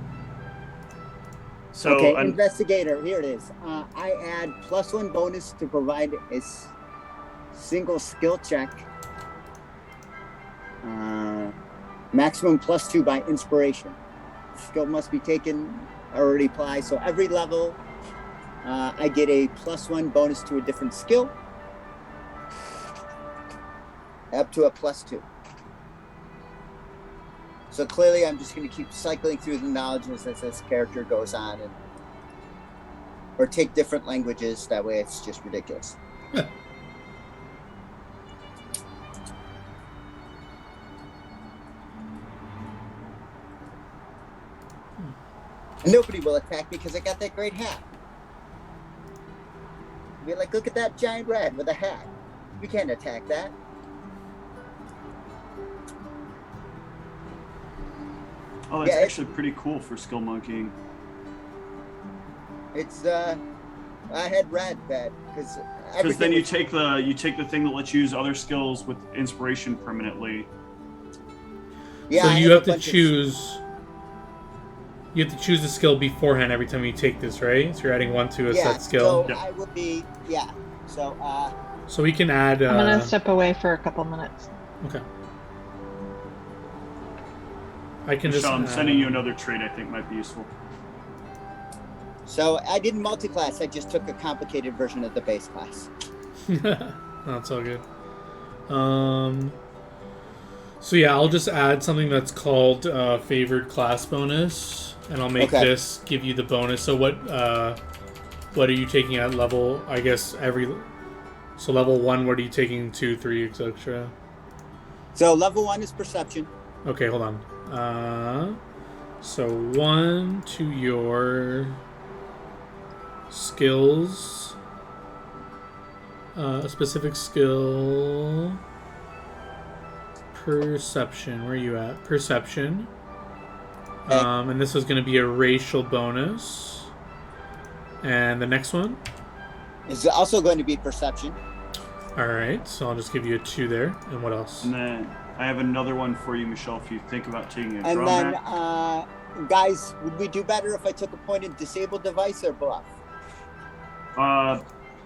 So okay, investigator. Here it is. I add +1 bonus to provide a single skill check. Maximum +2 by inspiration. Skill must be taken. Already apply. So every level, I get a +1 bonus to a different skill. Up to a +2. So clearly, I'm just going to keep cycling through the knowledges as this character goes on, or take different languages. That way, it's just ridiculous. And nobody will attack me because I got that great hat. Be like, look at that giant rat with a hat. We can't attack that. Oh, that's Yeah, actually pretty cool for skill monkeying. It's I had rat bad because then you take the thing that lets you use other skills with inspiration permanently. Yeah, So I you had have a to bunch of- choose. You have to choose the skill beforehand every time you take this, right? So you're adding one to a set skill. So Yep. I would be So So we can add. I'm gonna step away for a couple minutes. Okay. I can Michelle, I'm just. sending you another trait I think might be useful. So I didn't multi-class. I just took a complicated version of the base class. That's all good. So yeah, I'll just add something that's called favored class bonus, and I'll make this give you the bonus. So what are you taking at level? I guess so level 1. What are you taking? 2, 3, etc. So level 1 is perception. Okay, hold on. So 1 to your skills. A specific skill. Perception. Where are you at? Perception. Okay. And this is going to be a racial bonus. And the next one is also going to be perception. All right, so I'll just give you a 2 there. And what else? And then I have another one for you, Michelle, if you think about taking a and drawback. then, guys, would we do better if I took a point in disabled device or bluff?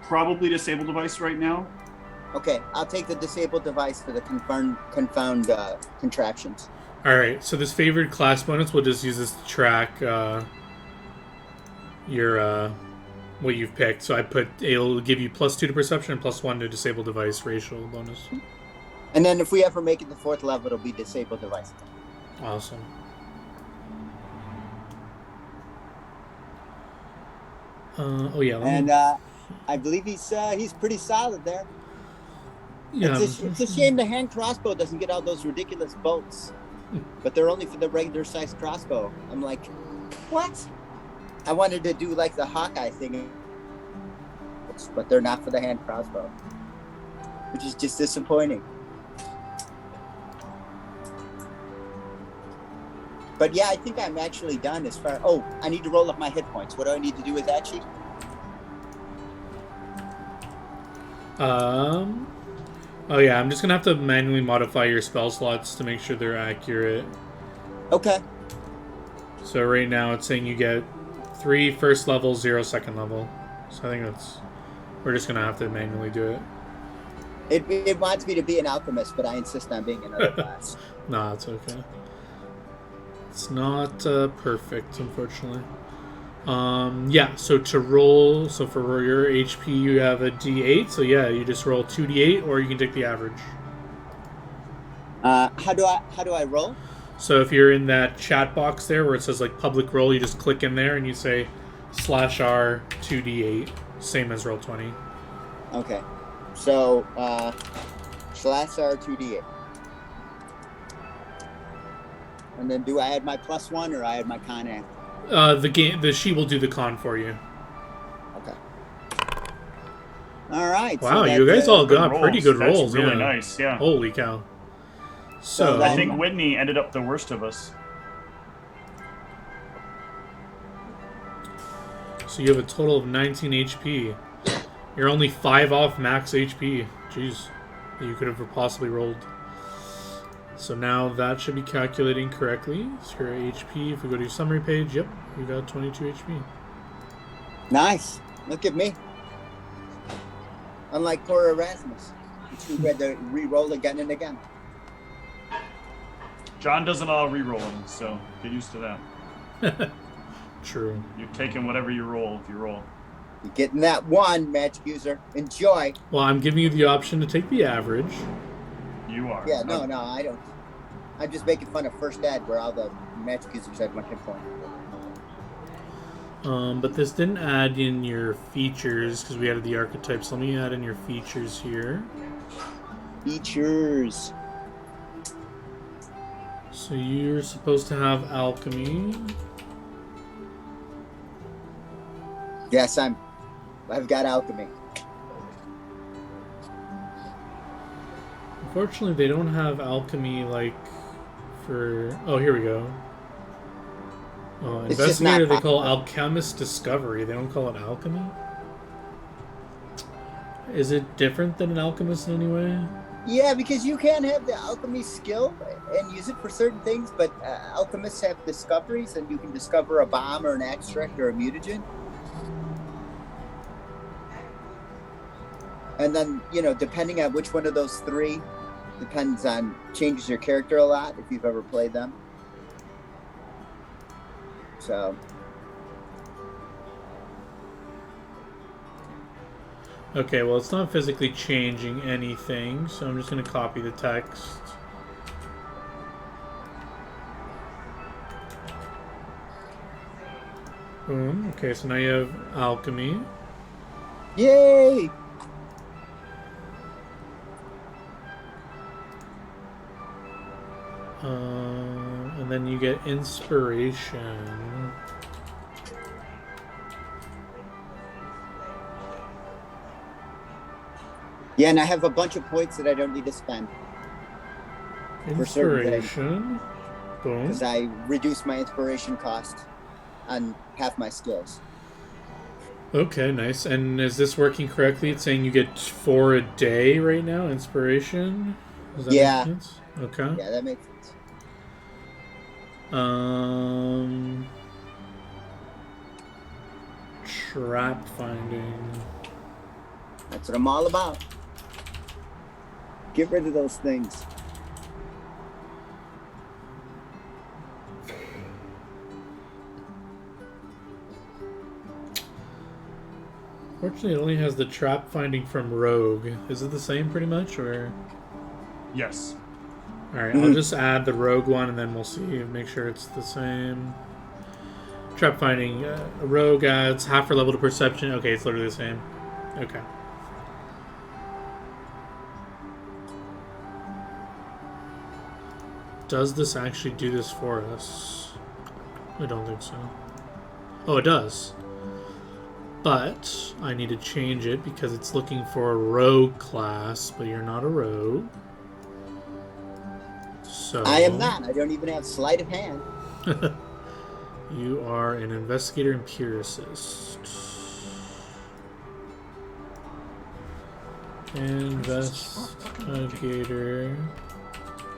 Probably disabled device right now. Okay, I'll take the disabled device for the confound contractions. All right, so this favored class bonus, we'll just use this to track your what you've picked. So it'll give you +2 to perception and +1 to disabled device racial bonus. And then if we ever make it the 4th level, it'll be disabled device. Awesome. Oh yeah. And I believe he's pretty solid there. Yeah. It's a shame the hand crossbow doesn't get all those ridiculous bolts, but they're only for the regular size crossbow. I'm like, what? I wanted to do like the Hawkeye thing, but they're not for the hand crossbow, which is just disappointing. But yeah, I think I'm actually done as far. Oh, I need to roll up my hit points. What do I need to do with that sheet? Oh yeah, I'm just gonna have to manually modify your spell slots to make sure they're accurate. Okay. So right now it's saying you get 3 first level, 0 second level. So I think we're just gonna have to manually do it. It wants me to be an alchemist, but I insist on being another class. Nah, it's okay. It's not perfect, unfortunately. Yeah, so to roll, so for your HP you have a D8, so yeah, you just roll 2D8, or you can take the average. How do I roll? So if you're in that chat box there where it says like public roll, you just click in there and you say /R 2D8, same as roll 20. Okay, so /R 2D8. And then do I add my +1 or I add my con after? The sheet will do the con for you. Okay. All right. Wow, so you guys all got rolls. pretty good That's rolls. really Yeah. nice, yeah. Holy cow. So I think Whitney ended up the worst of us. So you have a total of 19 HP. You're only 5 off max HP. Jeez. That you could have possibly rolled. So now that should be calculating correctly. So your HP, if we go to your summary page, yep, you got 22 HP. Nice. Look at me. Unlike poor Erasmus, who had to re-roll again and again. John doesn't all re-roll them, so get used to that. True. You're taking whatever you roll if you roll. You're getting that 1, magic user. Enjoy. Well, I'm giving you the option to take the average. You are. Yeah, no, I don't. I'm just making fun of first ed where all the magic users had 1 hit point. But this didn't add in your features because we added the archetypes. Let me add in your features here. Features. So you're supposed to have alchemy. Yes, I've got alchemy. Unfortunately, they don't have alchemy like for. Oh, here we go. Oh, It's just not investigator they call possible. alchemist discovery. They don't call it alchemy. Is it different than an alchemist in any way? Yeah, because you can have the alchemy skill and use it for certain things, but alchemists have discoveries, and you can discover a bomb or an extract or a mutagen. And then, depending on which one of those 3, changes your character a lot if you've ever played them. So, Okay, well, it's not physically changing anything, so I'm just going to copy the text. Boom. Okay, so now you have alchemy. Yay! And then you get inspiration. Yeah, and I have a bunch of points that I don't need to spend. For certain things. Inspiration. Boom. Because I reduced my inspiration cost on half my skills. Okay, nice. And is this working correctly? It's saying you get 4 a day right now, inspiration? Does that Yeah. make sense? Okay. Yeah, that makes sense. Trap finding. That's what I'm all about. Get rid of those things. Fortunately, it only has the trap finding from Rogue. Is it the same pretty much, or? Yes. Alright, I'll just add the Rogue one and then we'll see, make sure it's the same. Trap finding, Rogue adds half her level to perception. Okay, it's literally the same. Okay. Does this actually do this for us? I don't think so. Oh, it does. But I need to change it because it's looking for a rogue class, but you're not a rogue. So I am not. I don't even have sleight of hand. You are an investigator empiricist. Investigator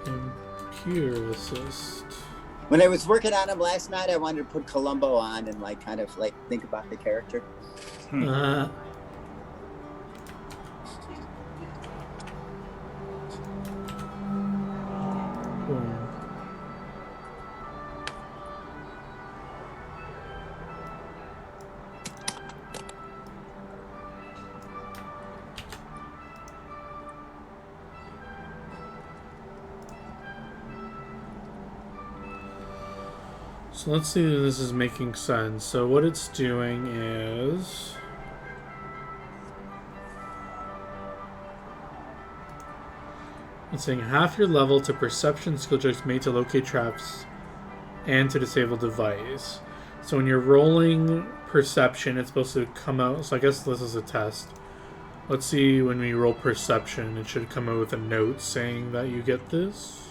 empiricist. When I was working on him last night, I wanted to put Columbo on and like kind of like think about the character. Uh, boom. So let's see if this is making sense. So what it's doing is it's saying half your level to perception skill checks made to locate traps and to disable device. So when you're rolling perception, it's supposed to come out. So I guess this is a test. Let's see when we roll perception. It should come out with a note saying that you get this.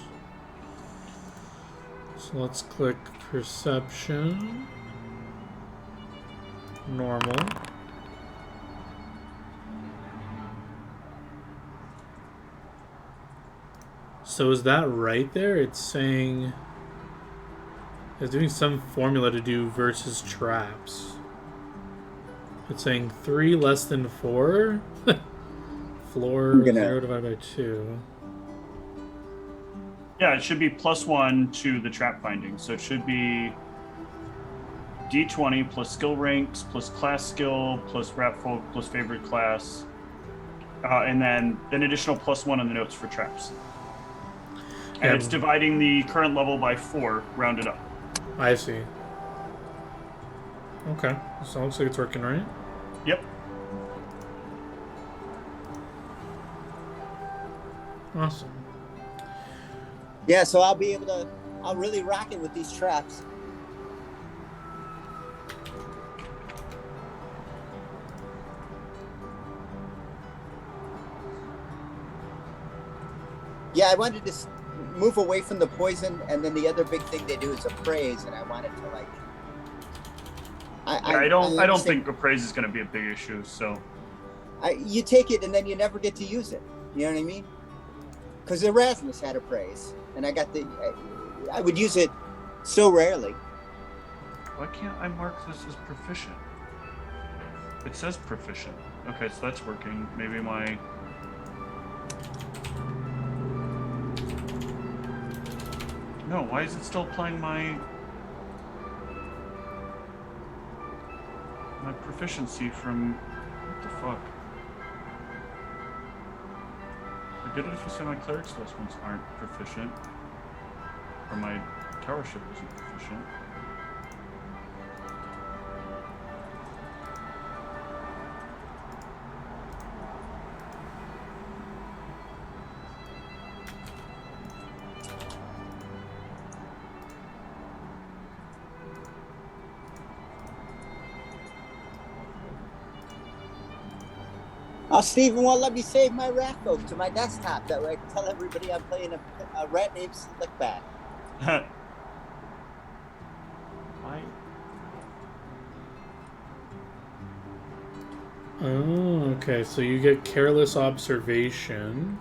So let's click perception. Normal. So is that right there? It's saying it's doing some formula to do versus traps. It's saying 3 less than 4. Floor 0 divided by 2. Yeah, it should be +1 to the trap finding. So it should be D20 plus skill ranks plus class skill plus rap folk plus favorite class, and then an additional +1 on the notes for traps. And it's dividing the current level by 4, rounded up. I see. Okay, so it looks like it's working right. Yep. Awesome. Yeah, so I'll be able to, I'll really rock it with these traps. Yeah, I wanted to move away from the poison, and then the other big thing they do is appraise, and I wanted to like. I don't think appraise is going to be a big issue. So. You take it, and then you never get to use it. You know what I mean? Because Erasmus had appraise, and I got I would use it so rarely. Why can't I mark this as proficient? It says proficient. Okay, so that's working. Maybe my. No, why is it still applying my proficiency from what the fuck? get it if you say my cleric specimens aren't proficient, or my tower ship isn't proficient. Oh, Steven won't let me save my rat folk to my desktop. That way I can tell everybody I'm playing a rat named Slickback. Why? Oh, okay. So you get Careless Observation.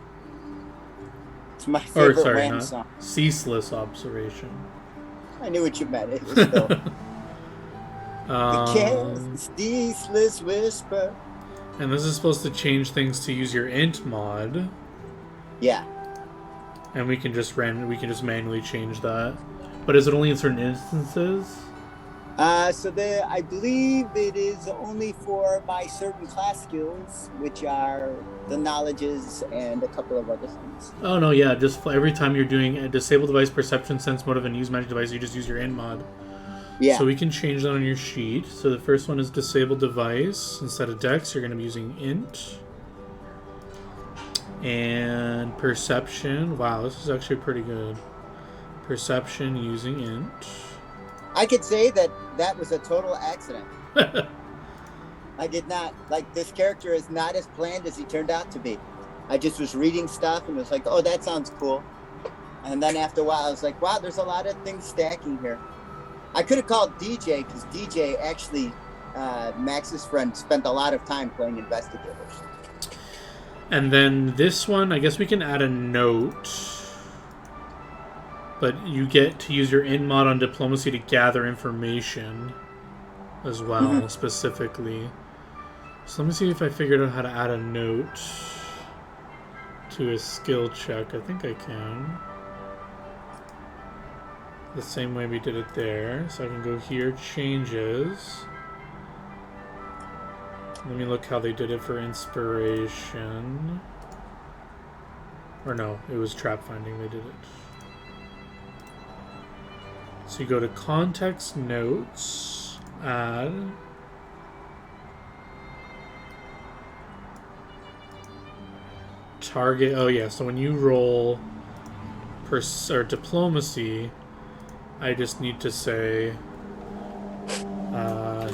It's my favorite Or, sorry, Ram not song. Ceaseless Observation. I knew what you meant. It was still... The ceaseless whisper. And this is supposed to change things to use your int mod, Yeah. and we can just manually change that. But is it only in certain instances? I believe it is only for my certain class skills, which are the knowledges and a couple of other things. Oh no, yeah. Just for every time you're doing a disable device, perception, sense, motive, and use magic device, you just use your int mod. Yeah. So we can change that on your sheet. So the first one is disable device. Instead of dex, you're going to be using int. And perception. Wow, this is actually pretty good. Perception using int. I could say that was a total accident. I did not, like, this character is not as planned as he turned out to be. I just was reading stuff and was like, oh, that sounds cool. And then after a while, I was like, wow, there's a lot of things stacking here. I could have called DJ, because DJ actually, Max's friend, spent a lot of time playing investigators. And then this one, I guess we can add a note. But you get to use your int mod on diplomacy to gather information as well, specifically. So let me see if I figured out how to add a note to a skill check. I think I can. The same way we did it there. So I can go here, changes. Let me look how they did it for inspiration. Or no, it was trap finding they did it. So you go to context notes, add. Target, oh yeah, so when you roll or diplomacy, I just need to say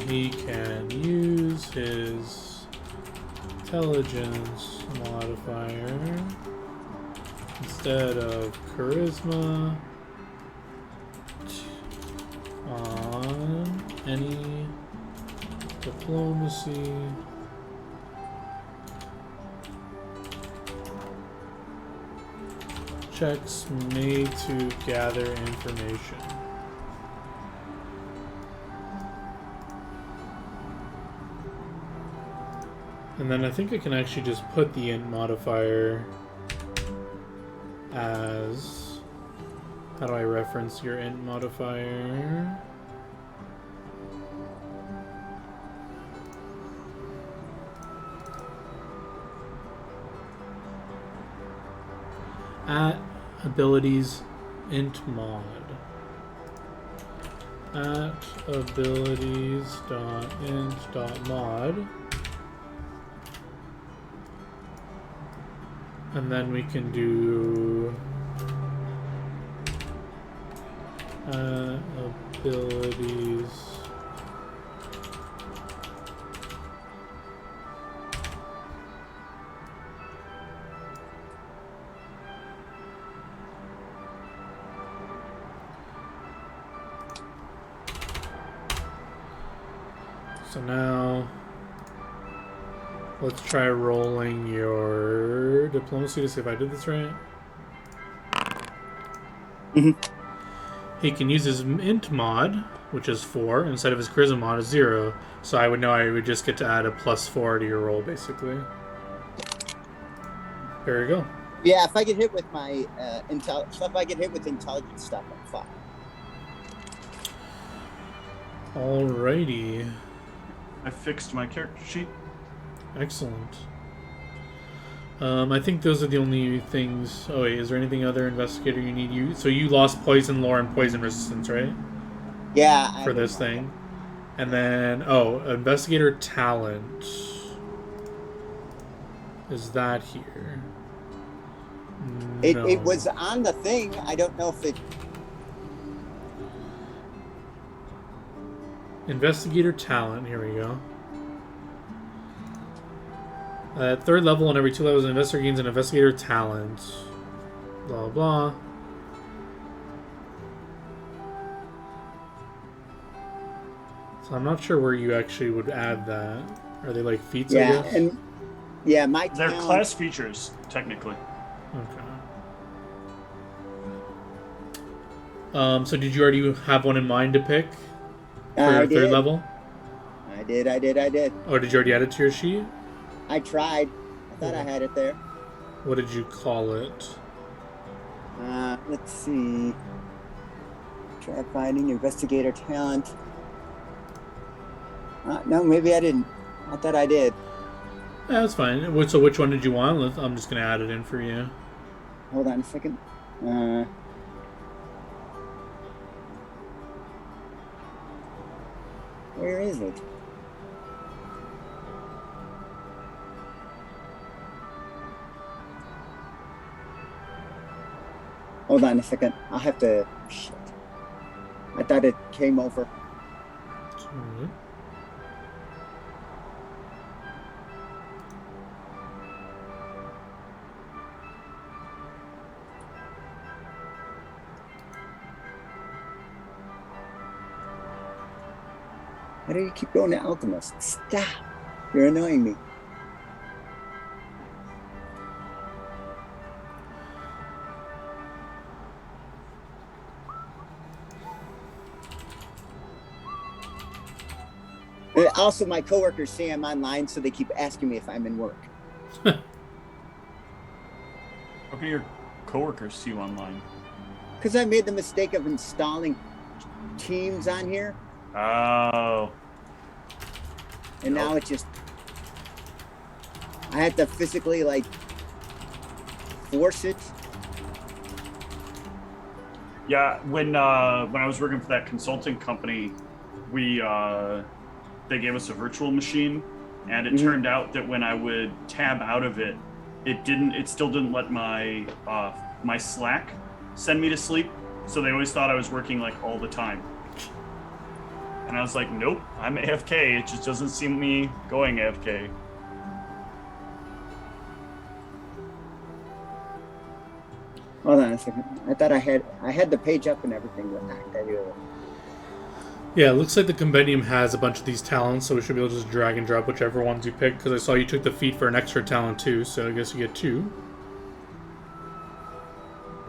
he can use his intelligence modifier instead of charisma on any diplomacy checks made to gather information. And then I think I can actually just put the int modifier as... How do I reference your int modifier? At abilities int mod. At abilities.int.mod. And then we can do abilities so now let's try rolling your diplomacy to see if I did this right. He can use his int mod, which is 4, instead of his charisma mod is 0. So I would know I would just get to add a +4 to your roll, basically. There you go. Yeah, if I get hit with my intelligence stuff, I'm fine. Alrighty. I fixed my character sheet. Excellent. I think those are the only things. Oh wait, is there anything other investigator you need? So you lost poison lore and poison resistance, right? Yeah. I For don't this know. thing. And then investigator talent. Is that here? No. It was on the thing. I don't know if it. Investigator talent. Here we go. At third level, on every 2 levels, an investigator gains an investigator talent. Blah blah. So I'm not sure where you actually would add that. Are they like feats? Yeah, I guess? and yeah, my They're talent, class features, technically. Okay. So did you already have one in mind to pick for I third did. level? I did. Or did you already add it to your sheet? I tried. I thought I had it there. What did you call it? Let's see. Try finding investigator talent. No, maybe I didn't. I thought I did. Yeah, that's fine. So which one did you want? I'm just going to add it in for you. Hold on a second. Where is it? Hold on a second. I'll have to. Shit. I thought it came over. Alright. Why do you keep going to Alchemist? Stop! You're annoying me. Also, my coworkers say I'm online, so they keep asking me if I'm in work. How can your coworkers see you online? Because I made the mistake of installing Teams on here, Oh. and now it just... I had to physically, like, force it. Yeah, when I was working for that consulting company, they gave us a virtual machine, and it turned out that when I would tab out of it, it still didn't let my my Slack send me to sleep. So they always thought I was working like all the time. And I was like, nope, I'm AFK. It just doesn't seem me going AFK. Hold on a second. I thought I had the page up and everything, but I do. Yeah, it looks like the compendium has a bunch of these talents, so we should be able to just drag and drop whichever ones you pick, because I saw you took the feat for an extra talent too, so I guess you get 2.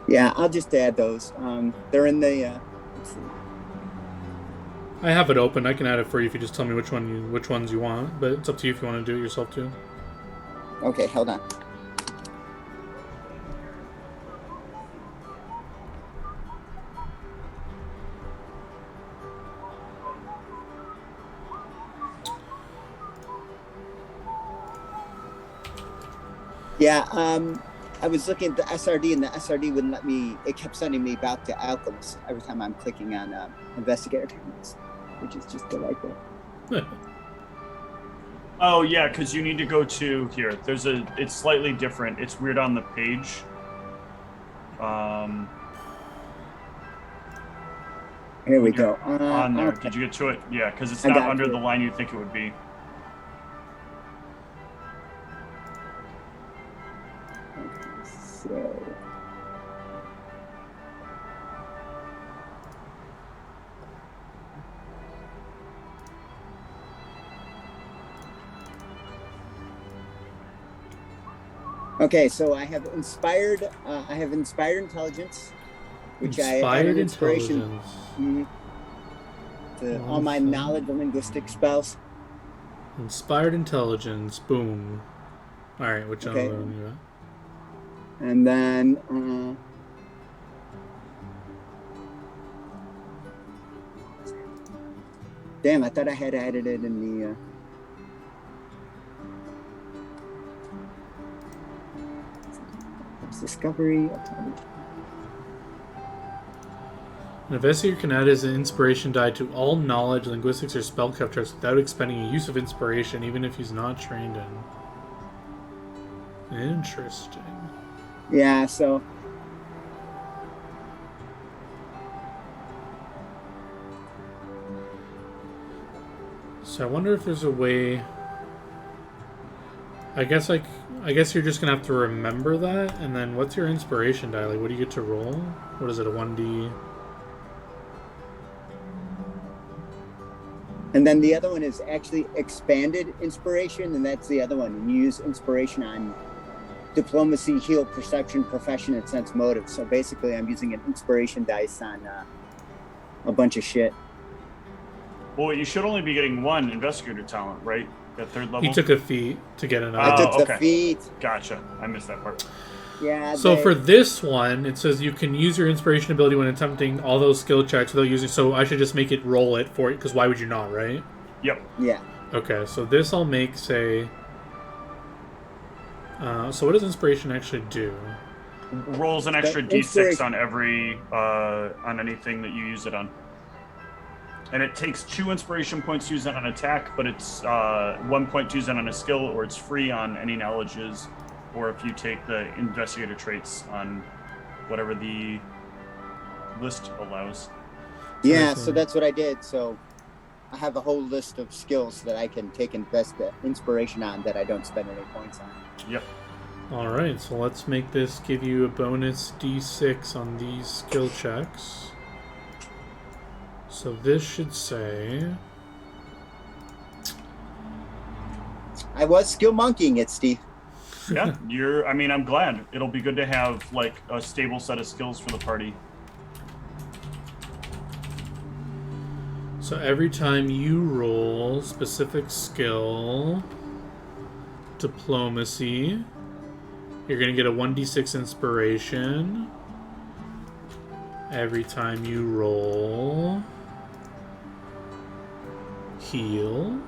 Yeah, I'll just add those. They're in the. Let's see. I have it open. I can add it for you if you just tell me which ones you want, but it's up to you if you want to do it yourself too. Okay, hold on. Yeah, I was looking at the SRD, and the SRD wouldn't let me. It kept sending me back to Alchemist every time I'm clicking on investigator talents, which is just delightful. Oh yeah, because you need to go to here. It's slightly different. It's weird on the page. Here we go. On there. Okay. Did you get to it? Yeah, because it's I not got under to the it. line you think it would be. So. Okay, so I have inspired. I have inspired intelligence, which I Inspired added inspiration intelligence. to all my knowledge of linguistic spells. Inspired intelligence. Boom. All right, which Okay. other one you got? And then damn, I thought I had added it in the Discovery. An investigator can add as an inspiration die to all knowledge, linguistics, or spellcraft checks without expending a use of inspiration, even if he's not trained in. Interesting. Yeah, so. So I wonder if there's a way. I guess you're just gonna have to remember that, and then what's your inspiration die? Like, what do you get to roll? What is it? A 1D? And then the other one is actually expanded inspiration, and that's the other one. And you use inspiration on diplomacy, heal, perception, profession, and sense motive. So basically, I'm using an inspiration dice on a bunch of shit. Well, you should only be getting one investigator talent, right? At third level? He took a feat to get another. I took okay. the feat. Gotcha. I missed that part. Yeah. So for this one, it says you can use your inspiration ability when attempting all those skill checks without using. So I should just make it roll it for you, because why would you not, right? Yep. Yeah. Okay, so this I'll make say. So what does inspiration actually do? Rolls an extra d6 on every on anything that you use it on. And it takes 2 inspiration points to use it on attack, but it's 1 point to use it on a skill, or it's free on any knowledges, or if you take the investigator traits on whatever the list allows. Yeah, so that's what I did. So I have a whole list of skills that I can take inspiration on that I don't spend any points on. Yep. Alright, so let's make this give you a bonus d6 on these skill checks. So this should say... I was skill monkeying it, Steve. Yeah, I'm glad. It'll be good to have, like, a stable set of skills for the party. So every time you roll specific skill, diplomacy, you're going to get a 1d6 inspiration. Every time you roll heal,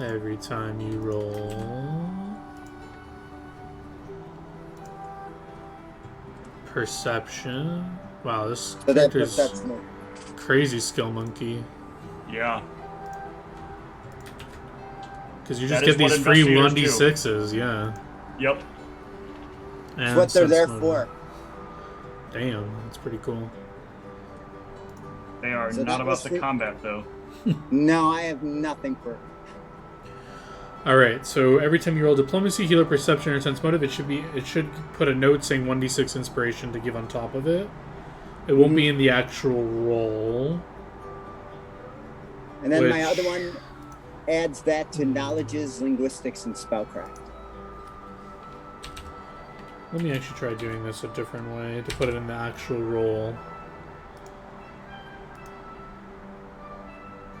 every time you roll perception. Wow, this character's crazy skill monkey. Yeah. Because you just get these free 1d6s, yeah. Yep. That's what they're there for. Damn, that's pretty cool. They are not about the combat, though. No, I have nothing for... Alright, so every time you roll diplomacy, healer, perception, or sense motive, it should put a note saying 1d6 inspiration to give on top of it. It won't be in the actual roll. And then my other one adds that to knowledges, linguistics, and spellcraft. Let me actually try doing this a different way to put it in the actual roll.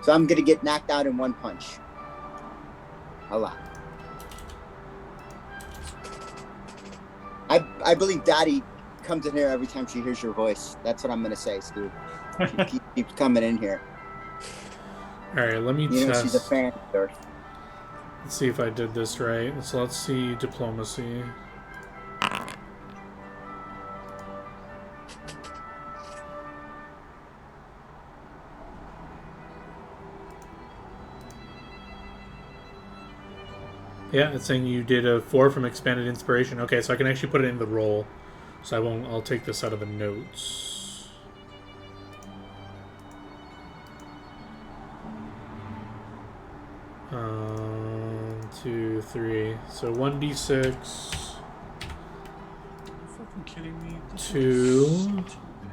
So I'm going to get knocked out in one punch. A lot. I believe Dottie comes in here every time she hears your voice. That's what I'm going to say, Steve. She keeps coming in here. Alright, let me test. You know, she's a fan of yours. Let's see if I did this right. So let's see diplomacy. Yeah, it's saying you did a 4 from expanded inspiration. Okay, so I can actually put it in the roll. So I'll take this out of the notes. Two, 3. So 1d6. Fucking kidding me. 2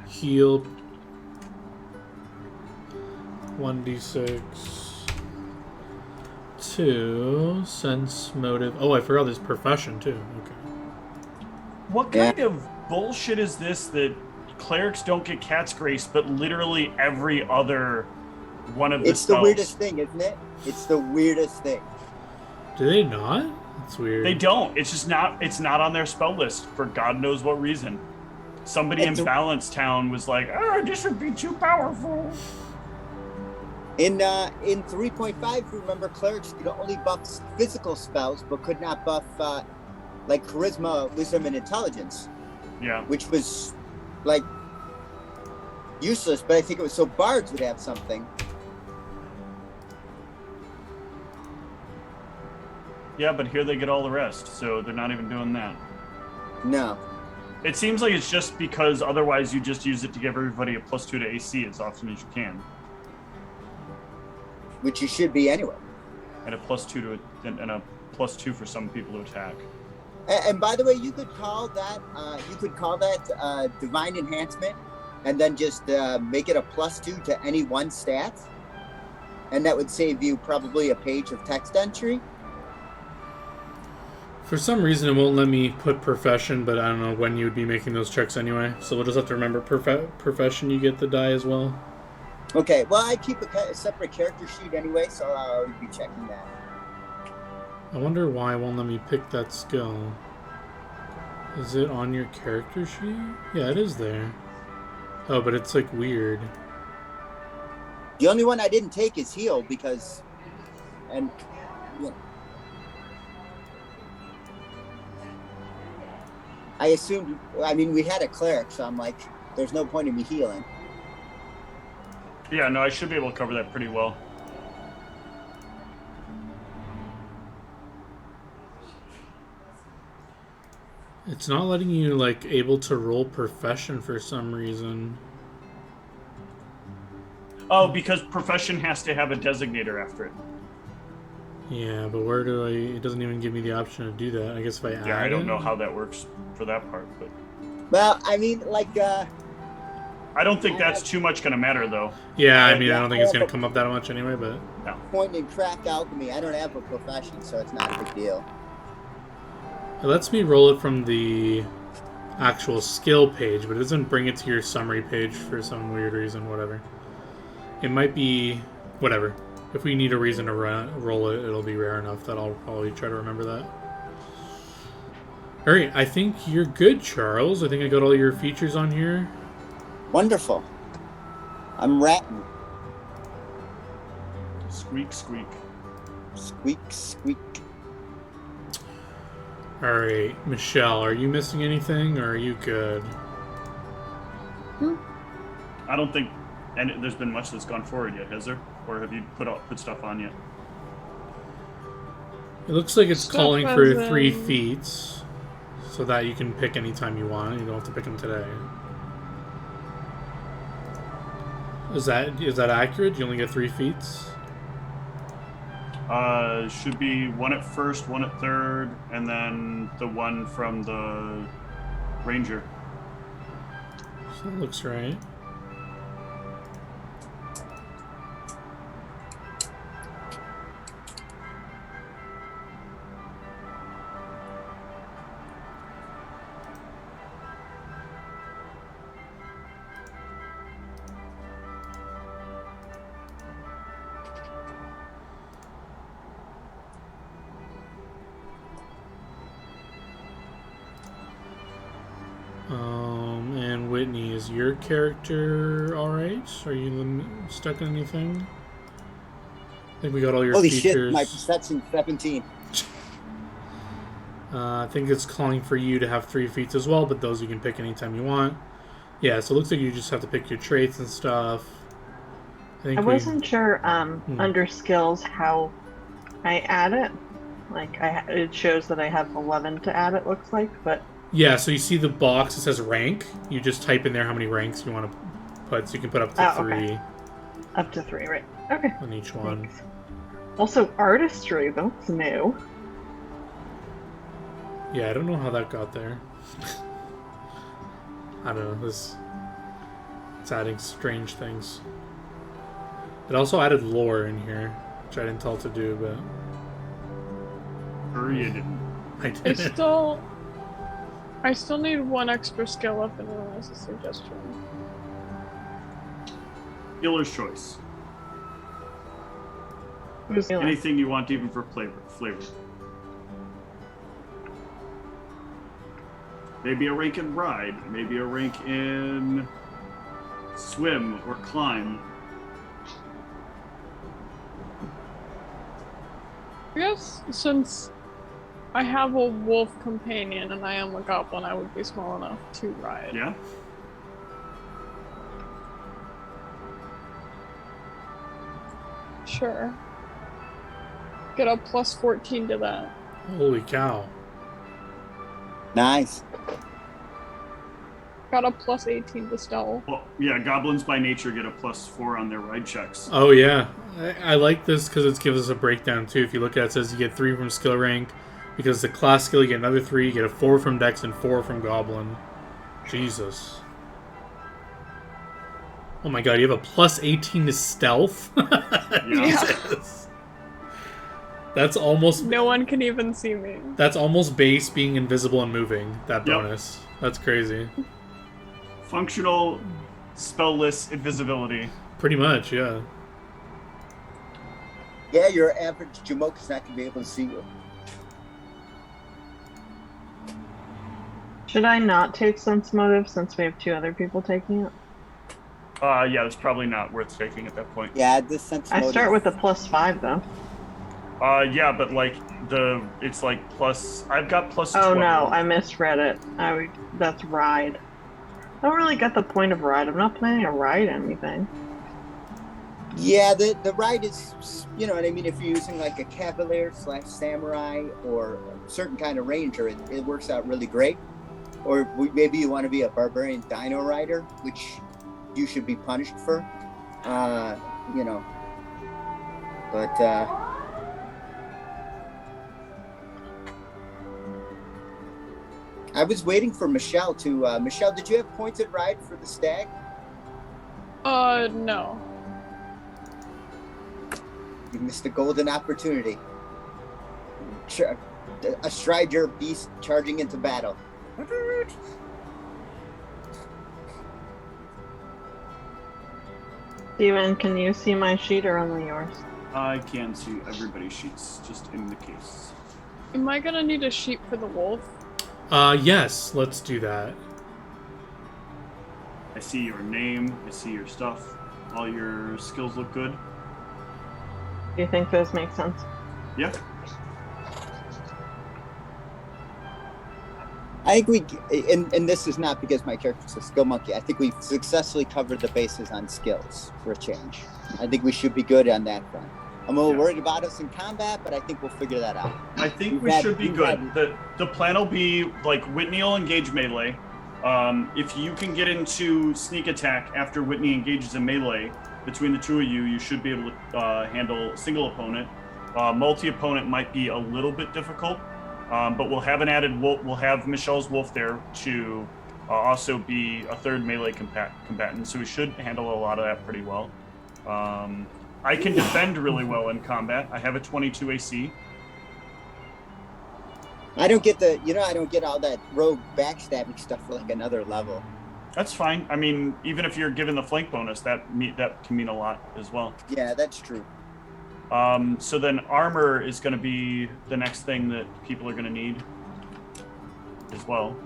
heal. 1d6. 2 sense motive. Oh, I forgot this profession too. Okay. What kind of bullshit is this that clerics don't get cat's grace, but literally every other one of the It's spells? the weirdest thing, isn't it? It's the weirdest thing. Do they not? That's weird. They don't. It's just not. It's not on their spell list for God knows what reason. Somebody in Balance Town was like, "Oh, this would be too powerful." In 3.5, remember, clerics could only buff physical spells, but could not buff like charisma, wisdom, and intelligence. Yeah. Which was like useless, but I think it was so bards would have something. Yeah, but here they get all the rest, so they're not even doing that. No. It seems like it's just because otherwise you just use it to give everybody a +2 to AC as often as you can. Which you should be anyway. And a +2 to and a +2 for some people to attack. And by the way, you could call that divine enhancement, and then just make it a +2 to any one stat, and that would save you probably a page of text entry. For some reason, it won't let me put profession, but I don't know when you would be making those checks anyway. So we'll just have to remember profession. You get the die as well. Okay. Well, I keep a separate character sheet anyway, so I'll always be checking that. I wonder why it won't let me pick that skill. Is it on your character sheet? Yeah, it is there. Oh, but it's like weird. The only one I didn't take is heal because, and yeah. I assumed. I mean, we had a cleric, so I'm like, there's no point in me healing. Yeah, no, I should be able to cover that pretty well. It's not letting you, like, able to roll profession for some reason. Oh, because profession has to have a designator after it. Yeah, but where do I... It doesn't even give me the option to do that. I guess if I add Yeah, I don't it? know how that works for that part, but... Well, I mean, like... I don't think that's too much going to matter, though. Yeah, I mean, I don't think it's going to come up that much anyway, but... No. Point in craft alchemy, I don't have a profession, so it's not a big deal. It lets me roll it from the actual skill page, but it doesn't bring it to your summary page for some weird reason, whatever. It might be... whatever. If we need a reason to roll it, it'll be rare enough that I'll probably try to remember that. Alright, I think you're good, Charles. I think I got all your features on here. Wonderful. I'm ratting. Squeak, squeak. Squeak, squeak. Alright, Michelle, are you missing anything, or are you good? I don't think there's been much that's gone forward yet, has there? Or have you put stuff on yet? It looks like it's Stuff calling for as 3 in- feats, so that you can pick any time you want. You don't have to pick them today. Is that accurate? You only get 3 feats? Should be one at first, one at third, and then the one from the ranger. So that looks right. And Whitney, is your character alright? Are you stuck in anything? I think we got all your Holy features. shit, my perception's 17. I think it's calling for you to have 3 feats as well, but those you can pick anytime you want. Yeah, so it looks like you just have to pick your traits and stuff. I wasn't sure under skills how I add it. Like, it shows that I have 11 to add, it looks like, but... Yeah, so you see the box that says rank. You just type in there how many ranks you want to put, so you can put up to 3. Okay. Up to 3, right. Okay. On each one. Thanks. Also, artistry, that's new. Yeah, I don't know how that got there. I don't know, it's adding strange things. It also added lore in here, which I didn't tell it to do, but... Or you didn't. I did. I still need 1 extra skill up, and then as a suggestion. Healer's choice. Who's healing? Anything you want, even for flavor. Maybe a rank in ride. Maybe a rank in swim or climb. I guess since I have a wolf companion and I am a goblin, I would be small enough to ride. Yeah. Sure. Get a plus 14 to that. Holy cow. Nice. Got a plus 18 to stealth. Well, yeah, goblins by nature get a +4 on their ride checks. Oh, yeah. I like this because it gives us a breakdown, too. If you look at it, it says you get 3 from skill rank. Because the class skill, you get another 3. You get a 4 from Dex and 4 from Goblin. Jesus. Oh my god, you have a plus 18 to stealth? Jesus. That's almost... No one can even see me. That's almost base being invisible and moving, that bonus. That's crazy. Functional, spell-less invisibility. Pretty much, yeah. Yeah, your average Jamoke is not going to be able to see you. Should I not take Sense Motive since we have 2 other people taking it? Yeah, it's probably not worth taking at that point. Yeah, this sense I motive. start with a +5 though. Yeah, but like it's like plus. I've got plus. Oh 12. no, I misread it. That's ride. I don't really get the point of ride. I'm not planning to ride anything. Yeah, the ride is, you know what I mean? If you're using like a Cavalier / Samurai or a certain kind of Ranger, it works out really great. Or maybe you want to be a Barbarian Dino Rider, which you should be punished for. You know. But, I was waiting for Michelle to... Michelle, did you have pointed ride for the stag? No. You missed a golden opportunity. Astride your beast charging into battle. Steven, can you see my sheet or only yours? I can see everybody's sheets, just in the case. Am I gonna need a sheet for the wolf? Yes, let's do that. I see your name, I see your stuff. All your skills look good. Do you think those make sense? Yeah. I think and this is not because my character's a skill monkey. I think we've successfully covered the bases on skills for a change. I think we should be good on that front. I'm a little worried about us in combat, but I think we'll figure that out. I think we should be good. The plan will be like Whitney will engage melee. If you can get into sneak attack after Whitney engages in melee, between the two of you, you should be able to handle single opponent. Multi-opponent might be a little bit difficult, but we'll have an added wolf. We'll have Michelle's wolf there to also be a third melee combatant, so we should handle a lot of that pretty well. I can defend really well in combat. I have a 22 AC. I don't get I don't get all that rogue backstabbing stuff for like another level. That's fine. I mean, even if you're given the flank bonus, that can mean a lot as well. Yeah, that's true. So then armor is going to be the next thing that people are going to need as well,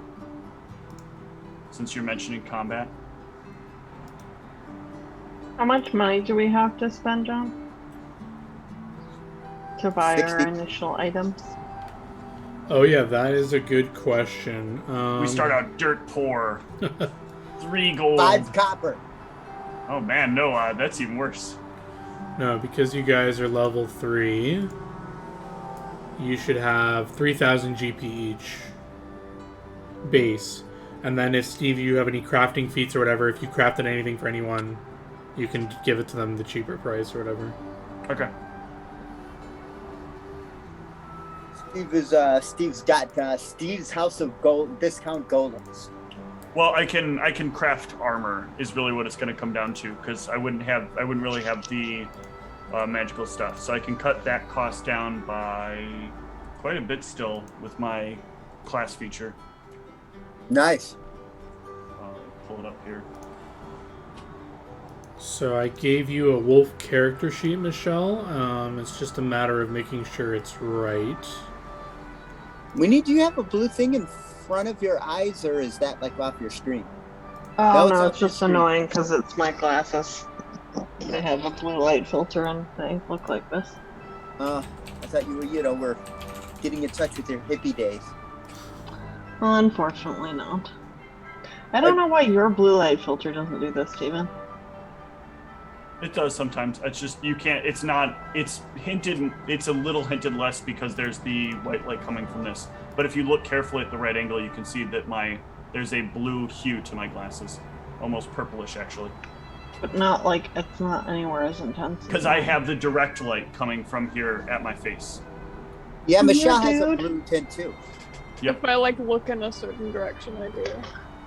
since you're mentioning combat. How much money do we have to spend, John? To buy 60. our initial items? Oh yeah, that is a good question. We start out dirt poor. 3 gold. 5 copper. Oh man, no, that's even worse. No, because you guys are level 3, you should have 3,000 GP each. Base. And then if, Steve, you have any crafting feats or whatever, if you crafted anything for anyone, you can give it to them the cheaper price or whatever. Okay. Steve's got Steve's House of Gold discount golems. Well, I can craft armor is really what it's going to come down to, because I wouldn't really have the magical stuff, so I can cut that cost down by quite a bit still with my class feature. Nice. Pull it up here. So I gave you a wolf character sheet, Michelle. It's just a matter of making sure it's right. Do you have a blue thing in front of your eyes, or is that like off your screen? Oh, No, no, it's it's up just your screen. annoying because it's my glasses. They have a blue light filter and they look like this. That's thought you were getting in touch with your hippie days. Well, unfortunately not. I don't know why your blue light filter doesn't do this, Steven. It does sometimes. It's just you can't. It's not. It's hinted. It's a little hinted less because there's the white light coming from this. But if you look carefully at the right angle, you can see that there's a blue hue to my glasses, almost purplish actually. But not like it's not anywhere as intense. Because I have the direct light coming from here at my face. Yeah, Michelle has a dude. blue tint too. Yep. If I like look in a certain direction, I do.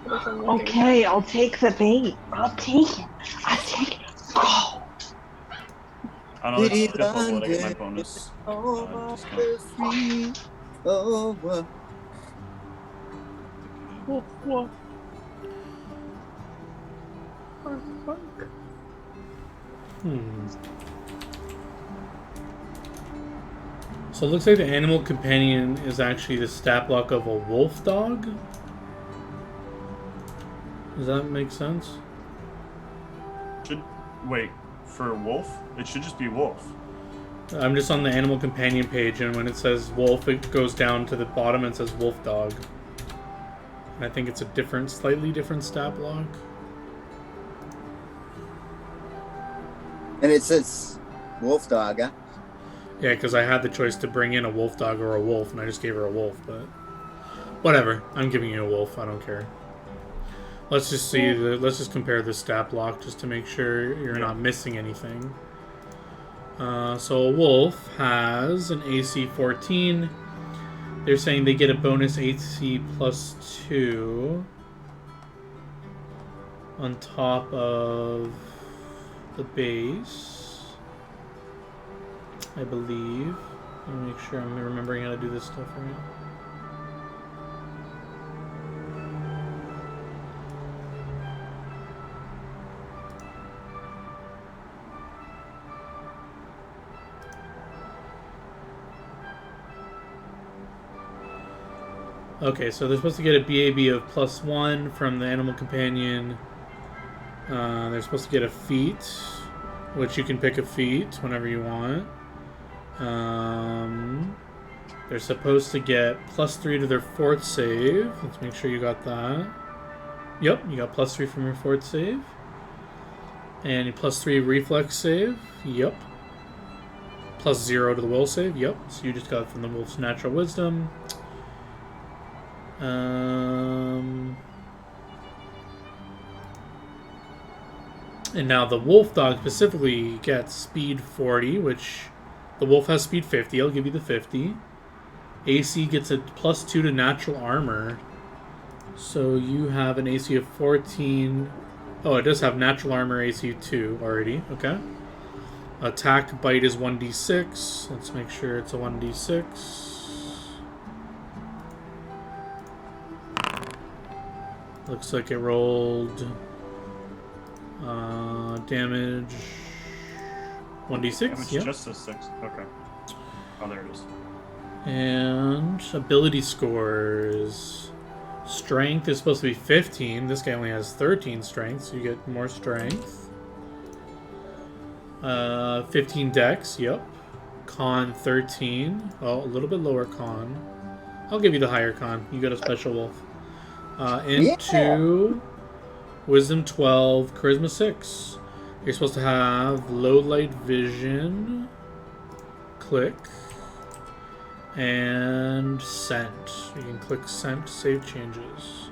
But if I'm looking- Okay, I'll take the bait. I'll take it. Go. I don't know. It's difficult when I get my bonus. Discount. Woof, woof. Bark, bark. So it looks like the animal companion is actually the stat block of a wolf dog. Does that make sense? Wait, for wolf? It should just be wolf. I'm just on the animal companion page, and when it says wolf, it goes down to the bottom and says wolf dog. And I think it's a slightly different stat block. And it says wolf dog, huh? Yeah, because I had the choice to bring in a wolf dog or a wolf, and I just gave her a wolf, but whatever. I'm giving you a wolf. I don't care. Let's just see. Let's just compare the stat block just to make sure you're not missing anything. So a wolf has an AC 14. They're saying they get a bonus AC plus 2 on top of the base, I believe. Let me make sure I'm remembering how to do this stuff right. Okay, so they're supposed to get a BAB of +1 from the animal companion. They're supposed to get a feat, which you can pick a feat whenever you want. They're supposed to get +3 to their fort save. Let's make sure you got that. Yep, you got +3 from your fort save. And +3 reflex save. Yep. +0 to the will save. Yep. So you just got it from the wolf's natural wisdom. And now the wolf dog specifically gets speed 40, which the wolf has speed 50. I'll give you the 50. AC gets a +2 to natural armor. So you have an AC of 14. Oh, it does have natural armor AC 2 already. Okay. Attack bite is 1d6. Let's make sure it's a 1d6. Looks like it rolled damage 1d6. Damage Yep. just a 6. Okay. Oh, there it is. And ability scores. Strength is supposed to be 15. This guy only has 13 strength, so you get more strength. 15 dex, yep. Con 13. Oh, a little bit lower con. I'll give you the higher con. You got a special wolf. Into Wisdom 12, Charisma 6. You're supposed to have low light vision. Click. And scent. You can click scent to save changes.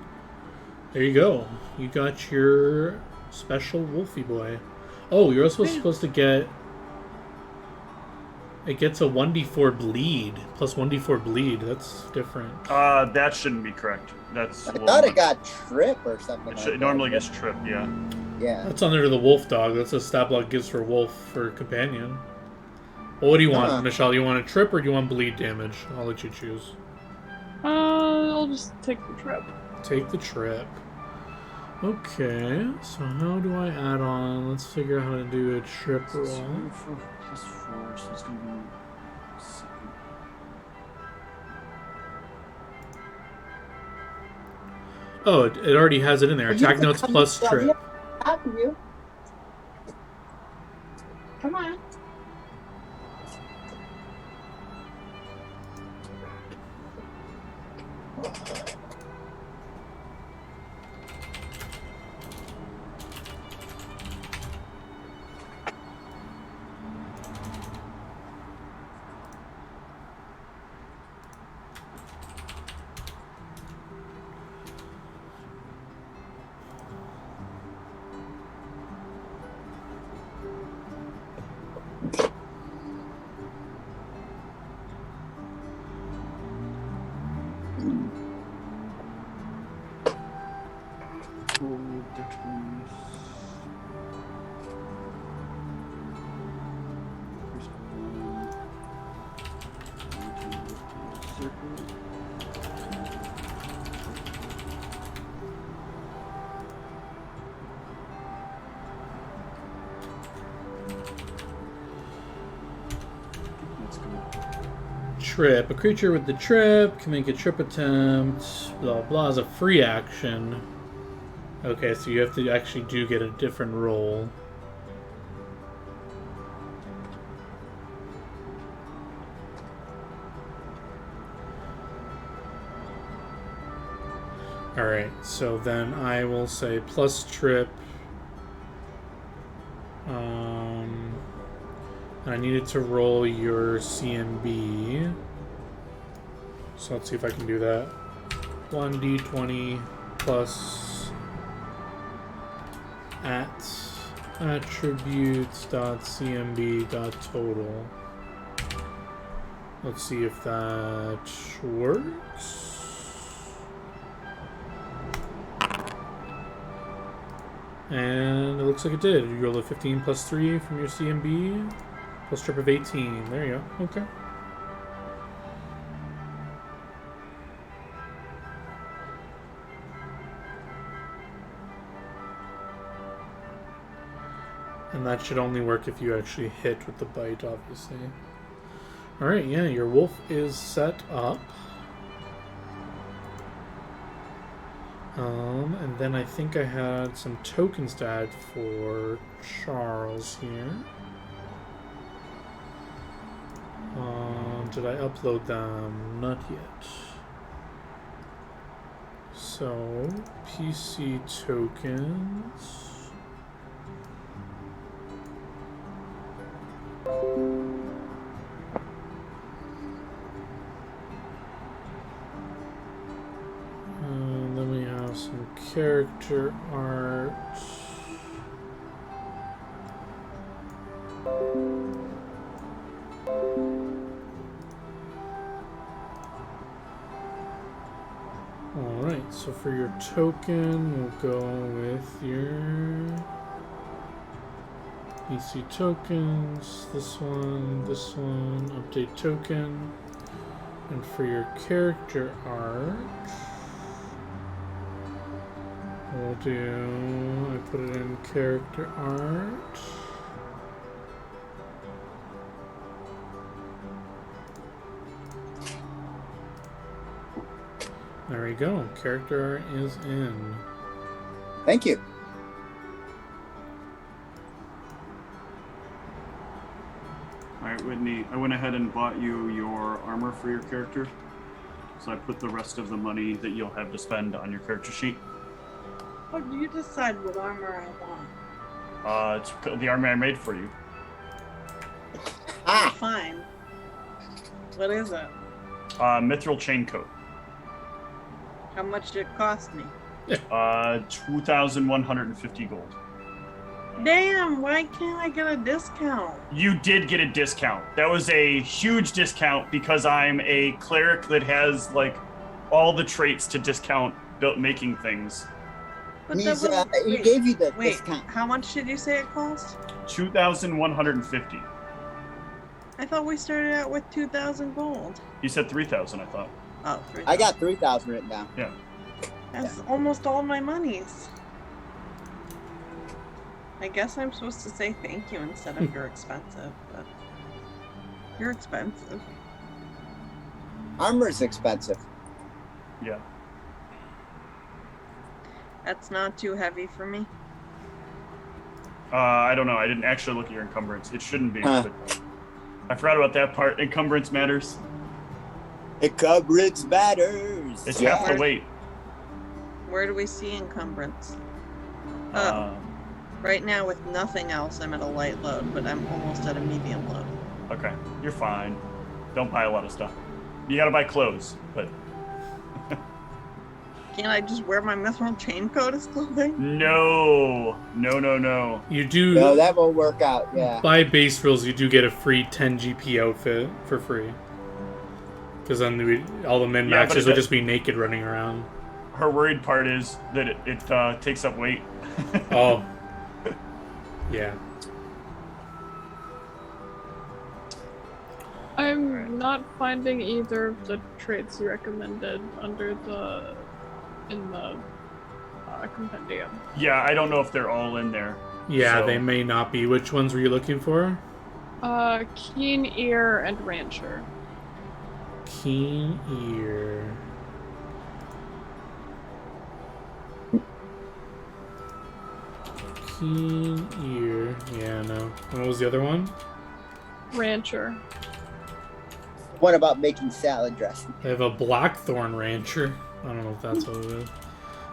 There you go. You got your special wolfie boy. Oh, you're also supposed to get... It gets a 1d4 bleed. Plus 1d4 bleed. That's different. That shouldn't be correct. That's. I thought it got trip or something. It normally gets trip, yeah. Yeah. That's under the wolf dog. That's a stat block gives for wolf for companion. Well, what do you want, Michelle? Do you want a trip or do you want bleed damage? I'll let you choose. I'll just take the trip. Take the trip. Okay, so how do I add on? Let's figure out how to do a trip roll. +4, so it's gonna be 7. Oh, it already has it in there. Attack notes plus trip. You. Come on. Trip. A creature with the trip can make a trip attempt. Blah blah is a free action. Okay, so you have to actually do get a different roll. Alright, so then I will say plus trip. I needed to roll your CMB. So let's see if I can do that. 1d20 plus at attributes.cmb.total. Let's see if that works. And it looks like it did. You rolled a 15 plus 3 from your CMB. Plus trip of 18. There you go. Okay. And that should only work if you actually hit with the bite, obviously. Alright, yeah, your wolf is set up. And then I think I had some tokens to add for Charles here. Did I upload them? Not yet. So, PC tokens. And then we have some character art. Alright, so for your token, we'll go with your EC tokens, this one, update token. And for your character art, we'll do, I put it in character art. There we go. Character is in. Thank you. Alright, Whitney, I went ahead and bought you your armor for your character. So I put the rest of the money that you'll have to spend on your character sheet. How do you decide what armor I want? It's the armor I made for you. Ah! Fine. What is it? Mithril chain coat. How much did it cost me? 2,150 gold. Damn, why can't I get a discount? You did get a discount. That was a huge discount because I'm a cleric that has like all the traits to discount making things. But He's, that was, he gave you the wait, discount. how much did you say it cost? 2,150. I thought we started out with 2,000 gold. You said 3,000, I thought. Oh, 3,000. I got 3,000 written down. Yeah. That's almost all my monies. I guess I'm supposed to say thank you instead of you're expensive, but you're expensive. Armor's expensive. Yeah. That's not too heavy for me. I don't know. I didn't actually look at your encumbrance. It shouldn't be. Huh. But I forgot about that part. Encumbrance matters. Encumbrance matters. It's half the weight. Where do we see encumbrance? Oh, right now with nothing else, I'm at a light load, but I'm almost at a medium load. Okay, you're fine. Don't buy a lot of stuff. You gotta buy clothes, but... Can't I just wear my mithril chain coat as clothing? No. You do. No, that won't work out. Yeah. By base rules, you do get a free 10 GP outfit for free. Because then all the min maxers would just be naked running around. Her worried part is that it takes up weight. Oh. Yeah. I'm not finding either of the traits you recommended in the compendium. Yeah, I don't know if they're all in there. Yeah, so. they may not be. Which ones were you looking for? Keen ear and rancher. Keen ear. Keen ear. Yeah, no. And what was the other one? Rancher. What about making salad dressing? They have a blackthorn rancher. I don't know if that's what it is.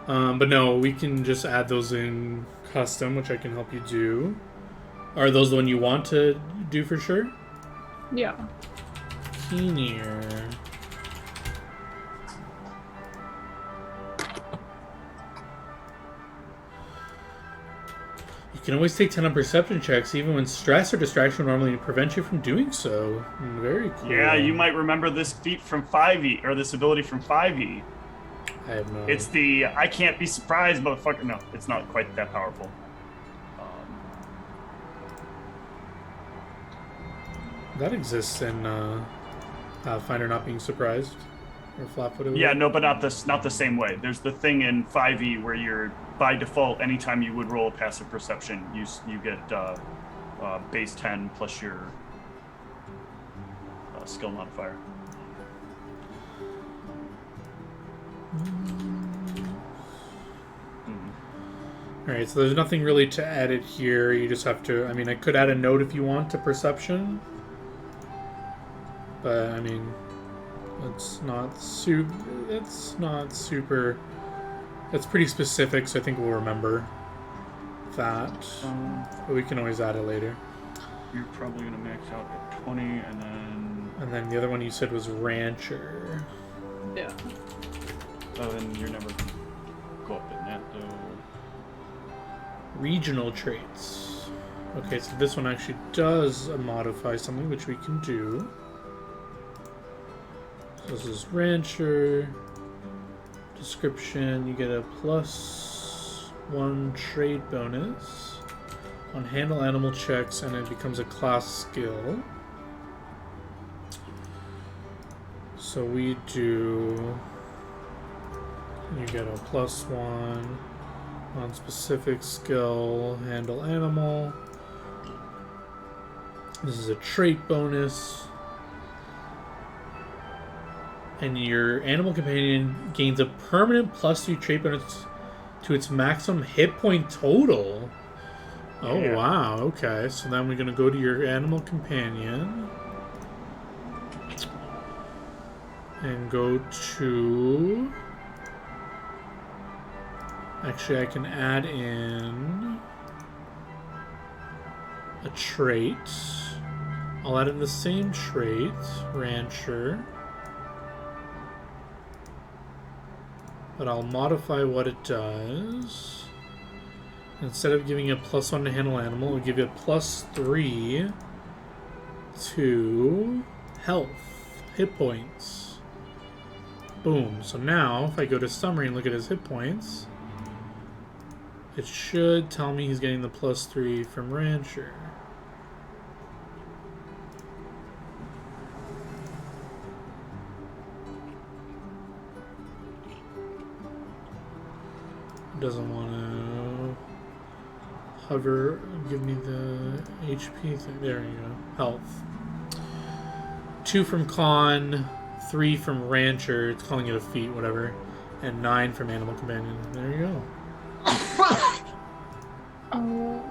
But no, we can just add those in custom, which I can help you do. Are those the one you want to do for sure? Yeah. Keen ear. You can always take 10 on perception checks, even when stress or distraction will normally prevent you from doing so. Very cool. Yeah, you might remember this feat from 5e, or this ability from 5e. I have no... It's the I can't be surprised, motherfucker. No, it's not quite that powerful. That exists in Finder Not Being Surprised, or Flat-Footed. Yeah, no, but not the same way. There's the thing in 5e where you're, by default, anytime you would roll a passive perception, you get base 10 plus your skill modifier. Alright, so there's nothing really to edit here. You just have to... I mean, I could add a note if you want to perception. But, I mean... It's not super... It's pretty specific, so I think we'll remember that. But we can always add it later. You're probably going to max out at 20, and then... And then the other one you said was Rancher. Yeah. Oh, then you're never going to go up in that, though. Regional traits. Okay, so this one actually does modify something, which we can do. So this is Rancher. Description, you get a +1 trait bonus on handle animal checks, and it becomes a class skill. So we do... You get a +1 on specific skill, handle animal. This is a trait bonus. And your animal companion gains a permanent +2 trait bonus to its maximum hit point total. Oh, yeah. Wow. Okay, so then we're going to go to your animal companion. And go to... Actually, I can add in a trait. I'll add in the same trait, Rancher. But I'll modify what it does. Instead of giving you a +1 to handle animal, we'll give you a +3 to health, hit points. Boom. So now, if I go to summary and look at his hit points, it should tell me he's getting the +3 from Rancher. Doesn't want to hover, give me the HP thing. There you go. Health. 2 from Con, 3 from Rancher, it's calling it a feat, whatever, and 9 from Animal Companion. There you go. Oh.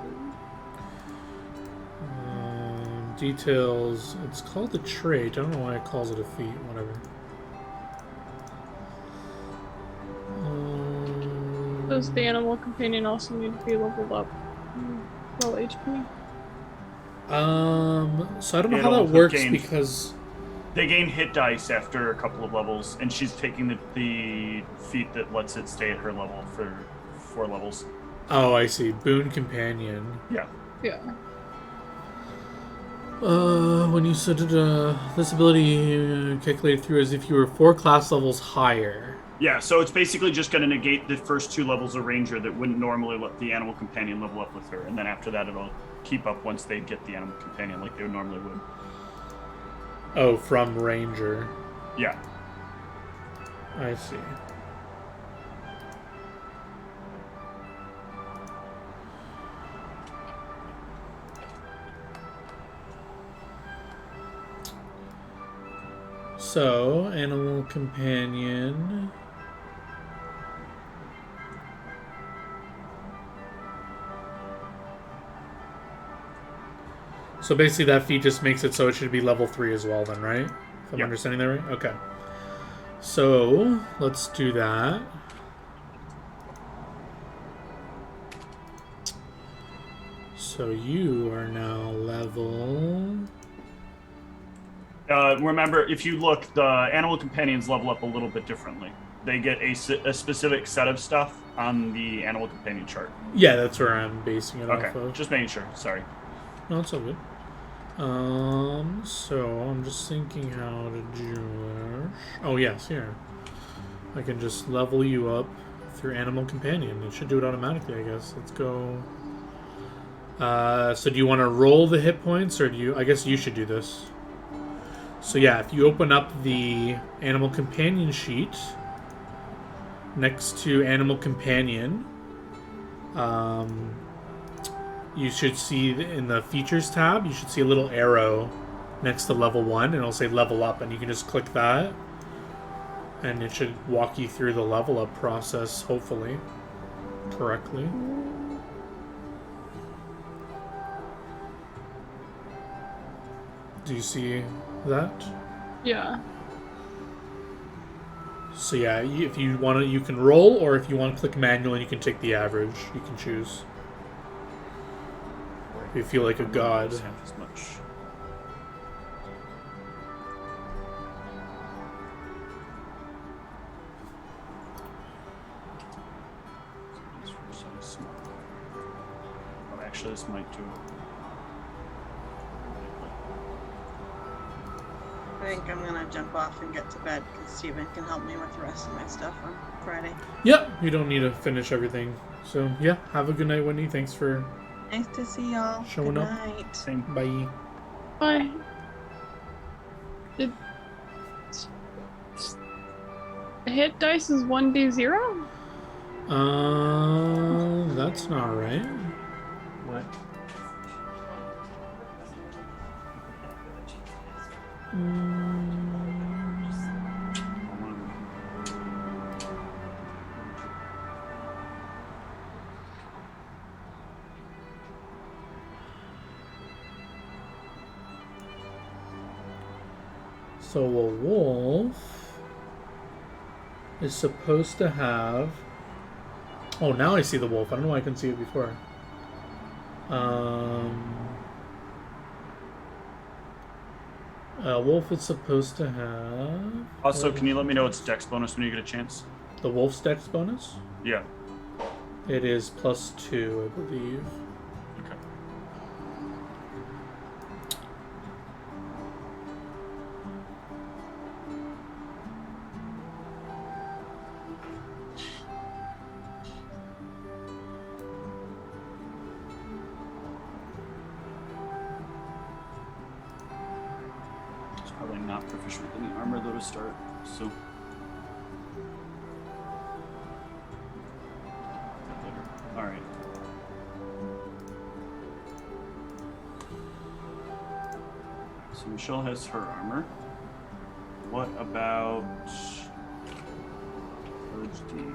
Details. It's called a trait. I don't know why it calls it a feat. Whatever. does the animal companion also need to be leveled up? Low HP? So I don't know how It'll that works gain- because... They gain hit dice after a couple of levels, and she's taking the feat that lets it stay at her level for 4 levels. Oh, I see. Boon Companion. Yeah. Yeah. When you said this ability calculated through as if you were 4 class levels higher. Yeah, so it's basically just going to negate the first 2 levels of Ranger that wouldn't normally let the Animal Companion level up with her, and then after that it'll keep up once they get the Animal Companion like they normally would. Oh, from Ranger. Yeah. I see. So, Animal Companion. So basically that feat just makes it so it should be level 3 as well then, right? If I'm Yep. understanding that right? Okay. So, let's do that. So you are now level... Remember, if you look, the Animal Companions level up a little bit differently. They get a specific set of stuff on the Animal Companion chart. Yeah, that's where I'm basing it Okay, off of. just making sure. Sorry. No, it's all good. So I'm just thinking how to do it. Oh, yes, here. I can just level you up through Animal Companion. It should do it automatically, I guess. Let's go. So do you want to roll the hit points, or do you... I guess you should do this. So yeah, if you open up the Animal Companion sheet next to Animal Companion, you should see in the Features tab, you should see a little arrow next to level 1, and it'll say level up, and you can just click that, and it should walk you through the level up process, hopefully, correctly. Do you see that? Yeah. So yeah, if you want to, you can roll, or if you want to click manual, and you can take the average. You can choose. If you feel like a god. Half as much. Oh, actually, this might do it. I think I'm gonna jump off and get to bed because Steven can help me with the rest of my stuff on Friday. Yep, you don't need to finish everything. So yeah, have a good night, Wendy. Thanks for Nice to see y'all. Showing Good up. night. Same. bye. Bye. Did... Hit dice is 1d0? That's not right. What? So a wolf is supposed to have... Oh, now I see the wolf. I don't know why I couldn't see it before. A wolf is supposed to have... Also, can you let me know its dex bonus when you get a chance? The wolf's dex bonus? Yeah. It is +2, I believe. Okay. It's probably not proficient with any armor though to start, so. Alright. So Michelle has her armor. What about OHD?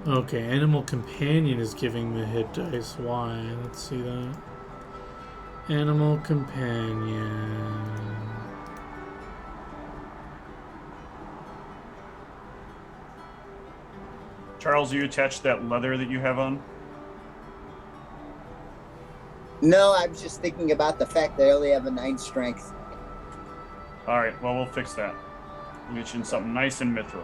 Okay, Animal Companion is giving the hit dice. Why? Let's see that. Animal Companion. Charles, you attached that leather that you have on? No, I was just thinking about the fact that I only have a 9 strength. All right, well, we'll fix that. We'll get you in something nice and mithril.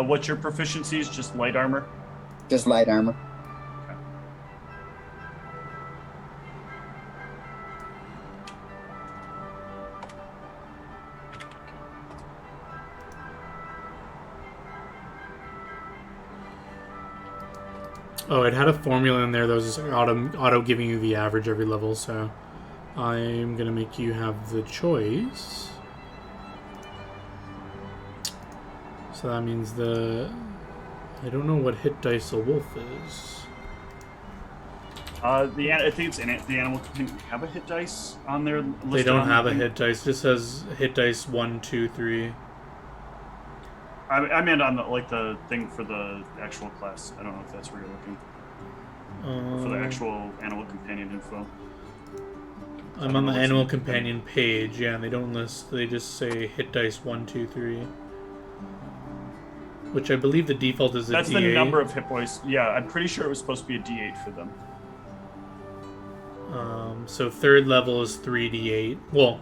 What's your proficiencies? Just light armor? Just light armor. Oh, it had a formula in there that was just like auto giving you the average every level, so I'm gonna make you have the choice. So that means I don't know what hit dice a wolf is. I think it's in it. The animal can have a hit dice on there. They don't have a hit dice. It just says hit dice 1, 2, 3. I meant on the thing for the actual class. I don't know if that's where you're looking. For the actual animal companion info. I'm on the animal companion page, yeah, and they don't list. They just say hit dice 1, 2, 3. Which I believe the default is a That's D8. the number of hit points. Yeah, I'm pretty sure it was supposed to be a D8 for them. So third level is 3d8. Well,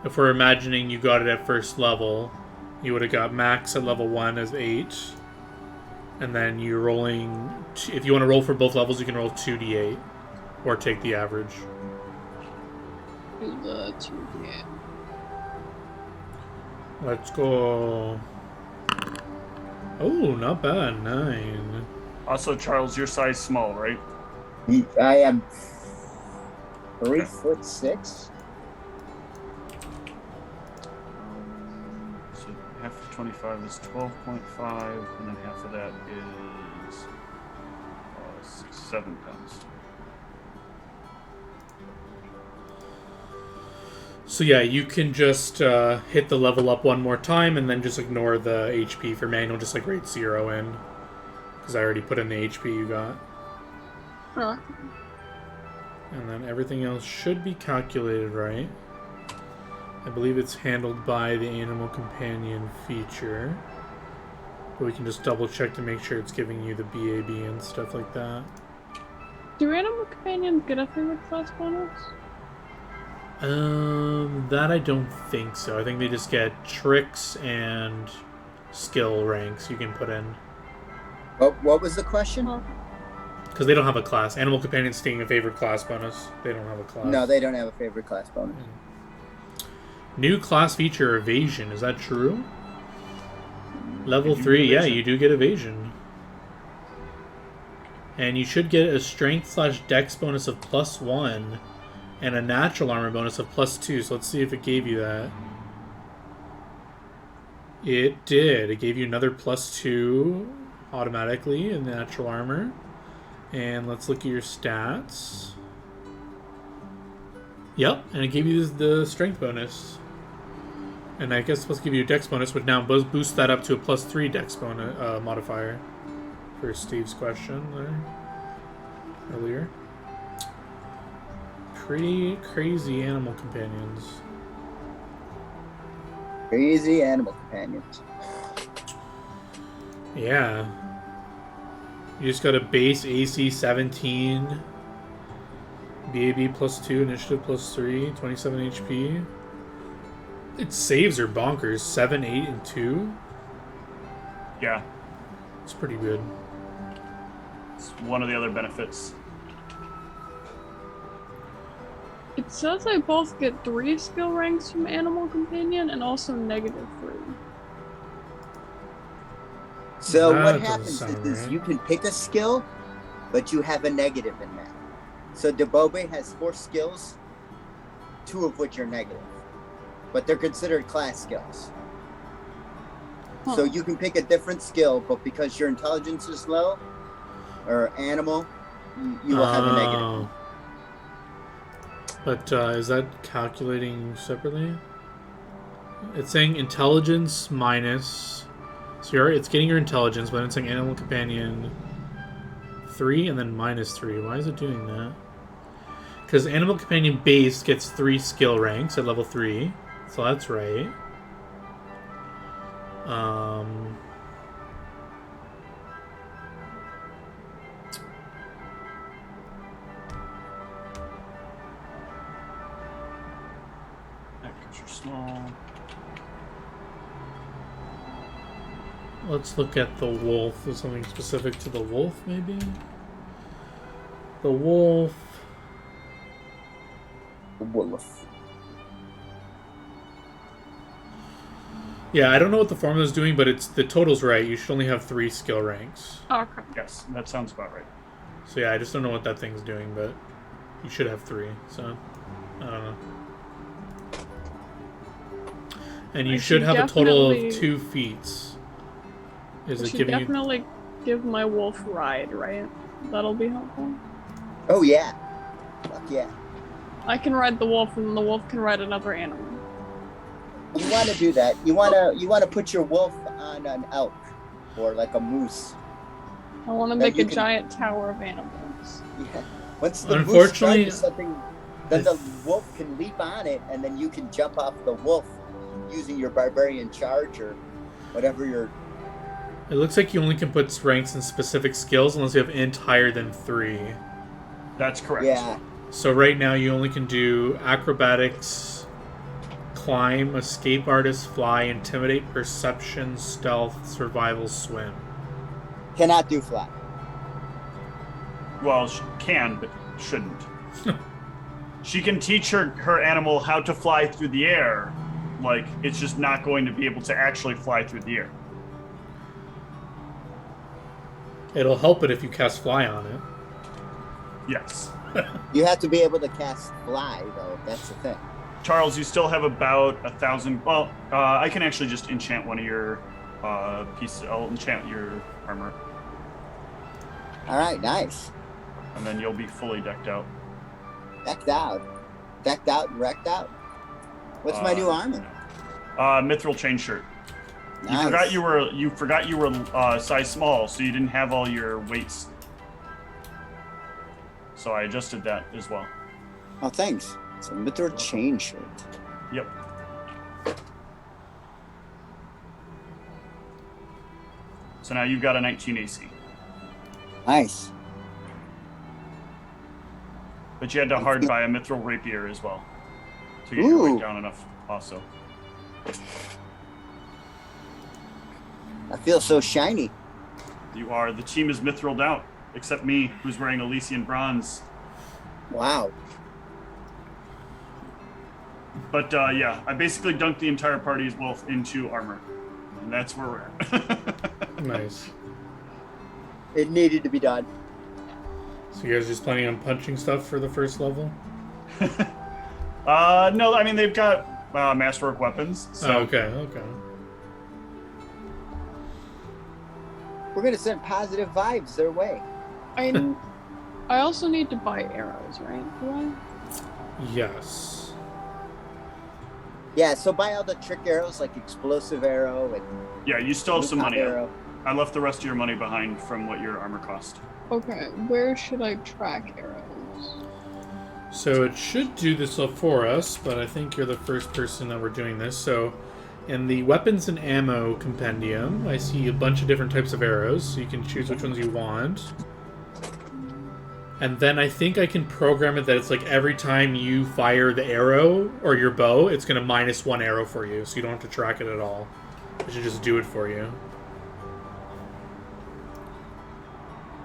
if we're imagining you got it at first level, you would have got max at level 1 as 8. And then you're rolling... If you want to roll for both levels, you can roll 2d8. Or take the average. Do the 2d8. Let's go. Oh, not bad. 9. Also, Charles, your size small, right? I am 3'6". So half of 25 is 12.5, and then half of that is 7 pounds. So yeah, you can just hit the level up one more time and then just ignore the HP for manual, just like rate 0 in. Because I already put in the HP you got. Huh. And then everything else should be calculated right. I believe it's handled by the animal companion feature. But we can just double check to make sure it's giving you the BAB and stuff like that. Do animal companions get a favorite class bonus? That I don't think so. I think they just get tricks and skill ranks you can put in. What was the question? Because they don't have a class. Animal companions taking a favorite class bonus. They don't have a class. No, they don't have a favorite class bonus. New class feature, evasion. Is that true? Level You 3, get yeah, evasion. you do get evasion. And you should get a strength/dex bonus of +1 and a natural armor bonus of +2. So let's see if it gave you that. It did. It gave you another +2 automatically in the natural armor. And let's look at your stats. Yep, and it gave you the strength bonus. And I guess it's supposed to give you a dex bonus, but now boost that up to a +3 dex bonus modifier. For Steve's question there earlier. Pretty crazy animal companions. Crazy animal companions. Yeah. You just got a base AC 17, BAB +2, initiative +3, 27 HP. Its saves are bonkers. 7, 8, and 2. Yeah, It's pretty good. it's one of the other benefits. It says I both get 3 skill ranks from Animal Companion and also -3. So That what doesn't happens sound is right. you can pick a skill, but you have a negative in that. So Debobe has 4 skills, 2 of which are negative. But they're considered class skills. Huh. So you can pick a different skill, but because your intelligence is low, or animal, you will have a negative. Oh. But is that calculating separately? It's saying intelligence minus. So it's getting your intelligence, but it's saying animal companion 3 and then -3. Why is it doing that? Because Animal Companion base gets 3 skill ranks at level 3. So that's right. Extra small. Let's look at the wolf. Is something specific to the wolf, maybe? The wolf. Wolf. Yeah, I don't know what the formula is doing, but the total's right. You should only have 3 skill ranks. Okay. Yes, that sounds about right. So yeah, I just don't know what that thing's doing, but you should have 3. So I don't know. And you should have a total of 2 feats. Is I it should giving you? definitely give my wolf ride, right? That'll be helpful. Oh yeah. Fuck yeah. I can ride the wolf, and the wolf can ride another animal. You want to do that. You want to put your wolf on an elk or like a moose. I want to That make you a can- giant tower of animals. Yeah. Once the moose Unfortunately, charges something, then the wolf can leap on it, and then you can jump off the wolf using your barbarian charge or whatever your. It looks like you only can put ranks in specific skills unless you have int higher than 3. That's correct. Yeah. So right now you only can do acrobatics, climb, escape artist, fly, intimidate, perception, stealth, survival, swim. Cannot do fly. Well, she can, but shouldn't. She can teach her animal how to fly through the air. Like, it's just not going to be able to actually fly through the air. It'll help it if you cast fly on it. Yes. You have to be able to cast fly, though. That's the thing. Charles, you still have about 1,000. Well, I can actually just enchant one of your pieces. I'll enchant your armor, All right, nice. and then you'll be fully decked out. Decked out and wrecked out. What's my new armor? Mithril chain shirt. Nice. You forgot you were size small, so you didn't have all your weights. So I adjusted that as well. Oh, thanks. It's a mithril chain shirt. Yep. So now you've got a 19 AC. Nice. But you had to hard buy a mithril rapier as well to get your Ooh. weight down enough also. I feel so shiny. You are. The team is mithriled out, except me, who's wearing Elysian bronze. Wow. But yeah, I basically dunked the entire party's wolf into armor. And that's where we're at. Nice. It needed to be done. So you guys just planning on punching stuff for the first level? No, I mean, they've got masterwork weapons. So Oh, okay. We're gonna send positive vibes their way. I also need to buy arrows, right? Do I? Yes. Yeah, so buy all the trick arrows like explosive arrow and yeah, you still have some hot money. arrow. I left the rest of your money behind from what your armor cost. Okay, where should I track arrows? So it should do this up for us, but I think you're the first person that we're doing this. So in the weapons and ammo compendium, I see a bunch of different types of arrows, so you can choose which ones you want. And then I think I can program it that it's like every time you fire the arrow or your bow, it's going to -1 arrow for you, so you don't have to track it at all. It should just do it for you.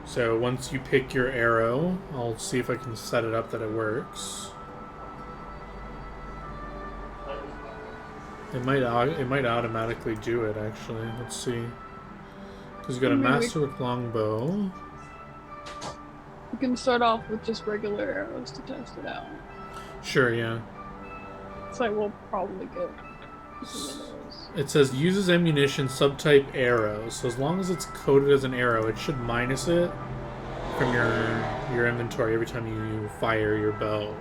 So once you pick your arrow, I'll see if I can set it up that it works. It might automatically do it, actually. Let's see. Because you've got a masterwork longbow. You can start off with just regular arrows to test it out. Sure, yeah. So I will probably get some of those. It says uses ammunition subtype arrow. So as long as it's coded as an arrow, it should minus it from your inventory every time you fire your bow.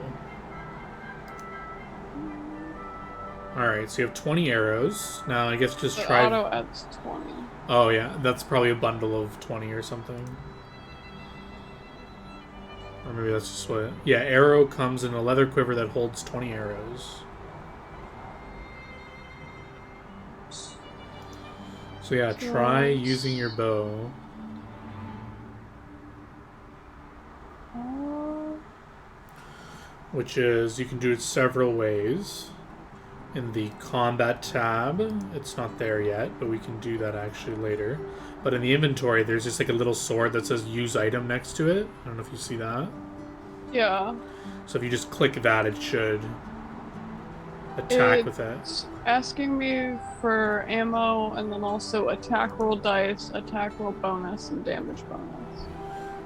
Alright, so you have 20 arrows. Now I guess just The try... auto adds 20. Oh yeah, that's probably a bundle of 20 or something. Or maybe that's just what... Yeah, arrow comes in a leather quiver that holds 20 arrows. So yeah, try using your bow. Which is, you can do it several ways. In the combat tab, it's not there yet, but we can do that actually later. But in the inventory, there's just like a little sword that says use item next to it. I don't know if you see that. Yeah. So if you just click that, it should attack with it. It's asking me for ammo and then also attack roll dice, attack roll bonus, and damage bonus.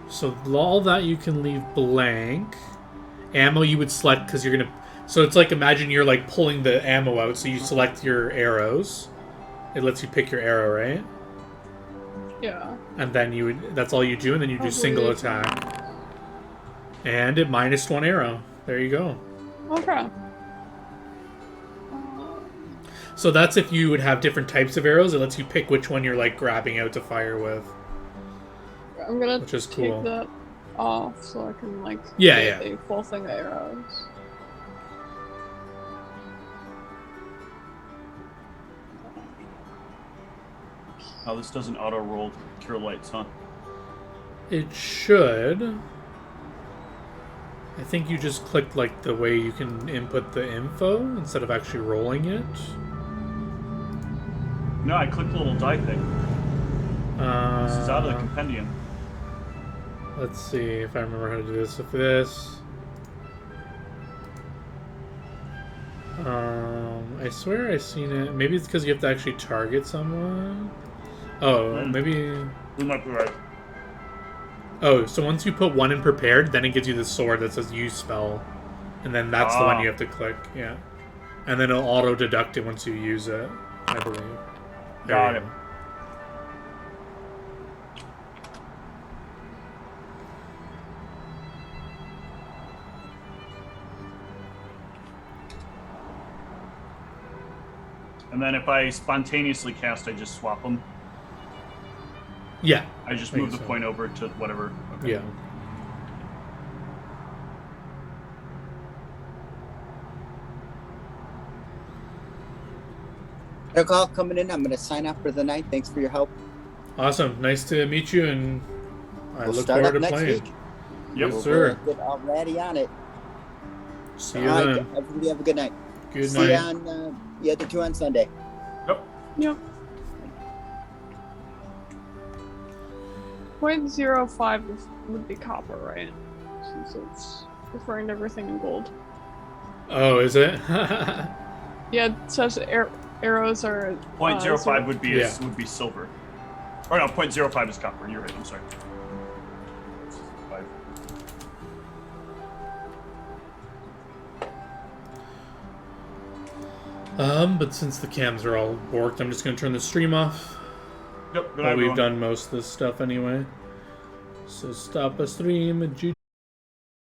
So all that you can leave blank. Ammo you would select because you're gonna. So it's like, imagine you're like pulling the ammo out. So you select your arrows. It lets you pick your arrow, right? Yeah. And then you would. That's all you do, and then you do single attack. And it minus 1 arrow. There you go. Okay. So that's if you would have different types of arrows. It lets you pick which one you're like grabbing out to fire with. I'm gonna which is take cool. that off so I can like Yeah, get a full thing of arrows. Oh, this doesn't auto roll cure lights, huh? It should. I think you just clicked like the way you can input the info instead of actually rolling it. No, I clicked the little die thing. This is out of the Uh, compendium. let's see if I remember how to do this with this. I swear I've seen it. Maybe it's because you have to actually target someone. Oh, maybe. You might be right. Oh, so once you put 1 in prepared, then it gives you the sword that says use spell. And then that's the one you have to click, yeah. And then it'll auto deduct it once you use it, I believe. There Got you it. go. And then if I spontaneously cast, I just swap them. Yeah. I just I move think the so. point over to whatever. Okay. Yeah. Got a call coming in. I'm going to sign off for the night. Thanks for your help. Awesome. Nice to meet you, and I We'll look start forward up to next playing. week. Yes, We're sir. good already on it. See you All right, then. everybody have a good night. Good See you night. on the other 2 on Sunday. Yep. Yep. 0.05 would be copper, right? Since it's referring to everything in gold. Oh, is it? Yeah, it says arrows are... 0.05 would be Yeah. would be silver. Or no, 0.05 is copper. You're right. I'm sorry. 5. But since the cams are all borked, I'm just going to turn the stream off. Yep. Good But night, we've everyone. done most of this stuff anyway. So stop a stream.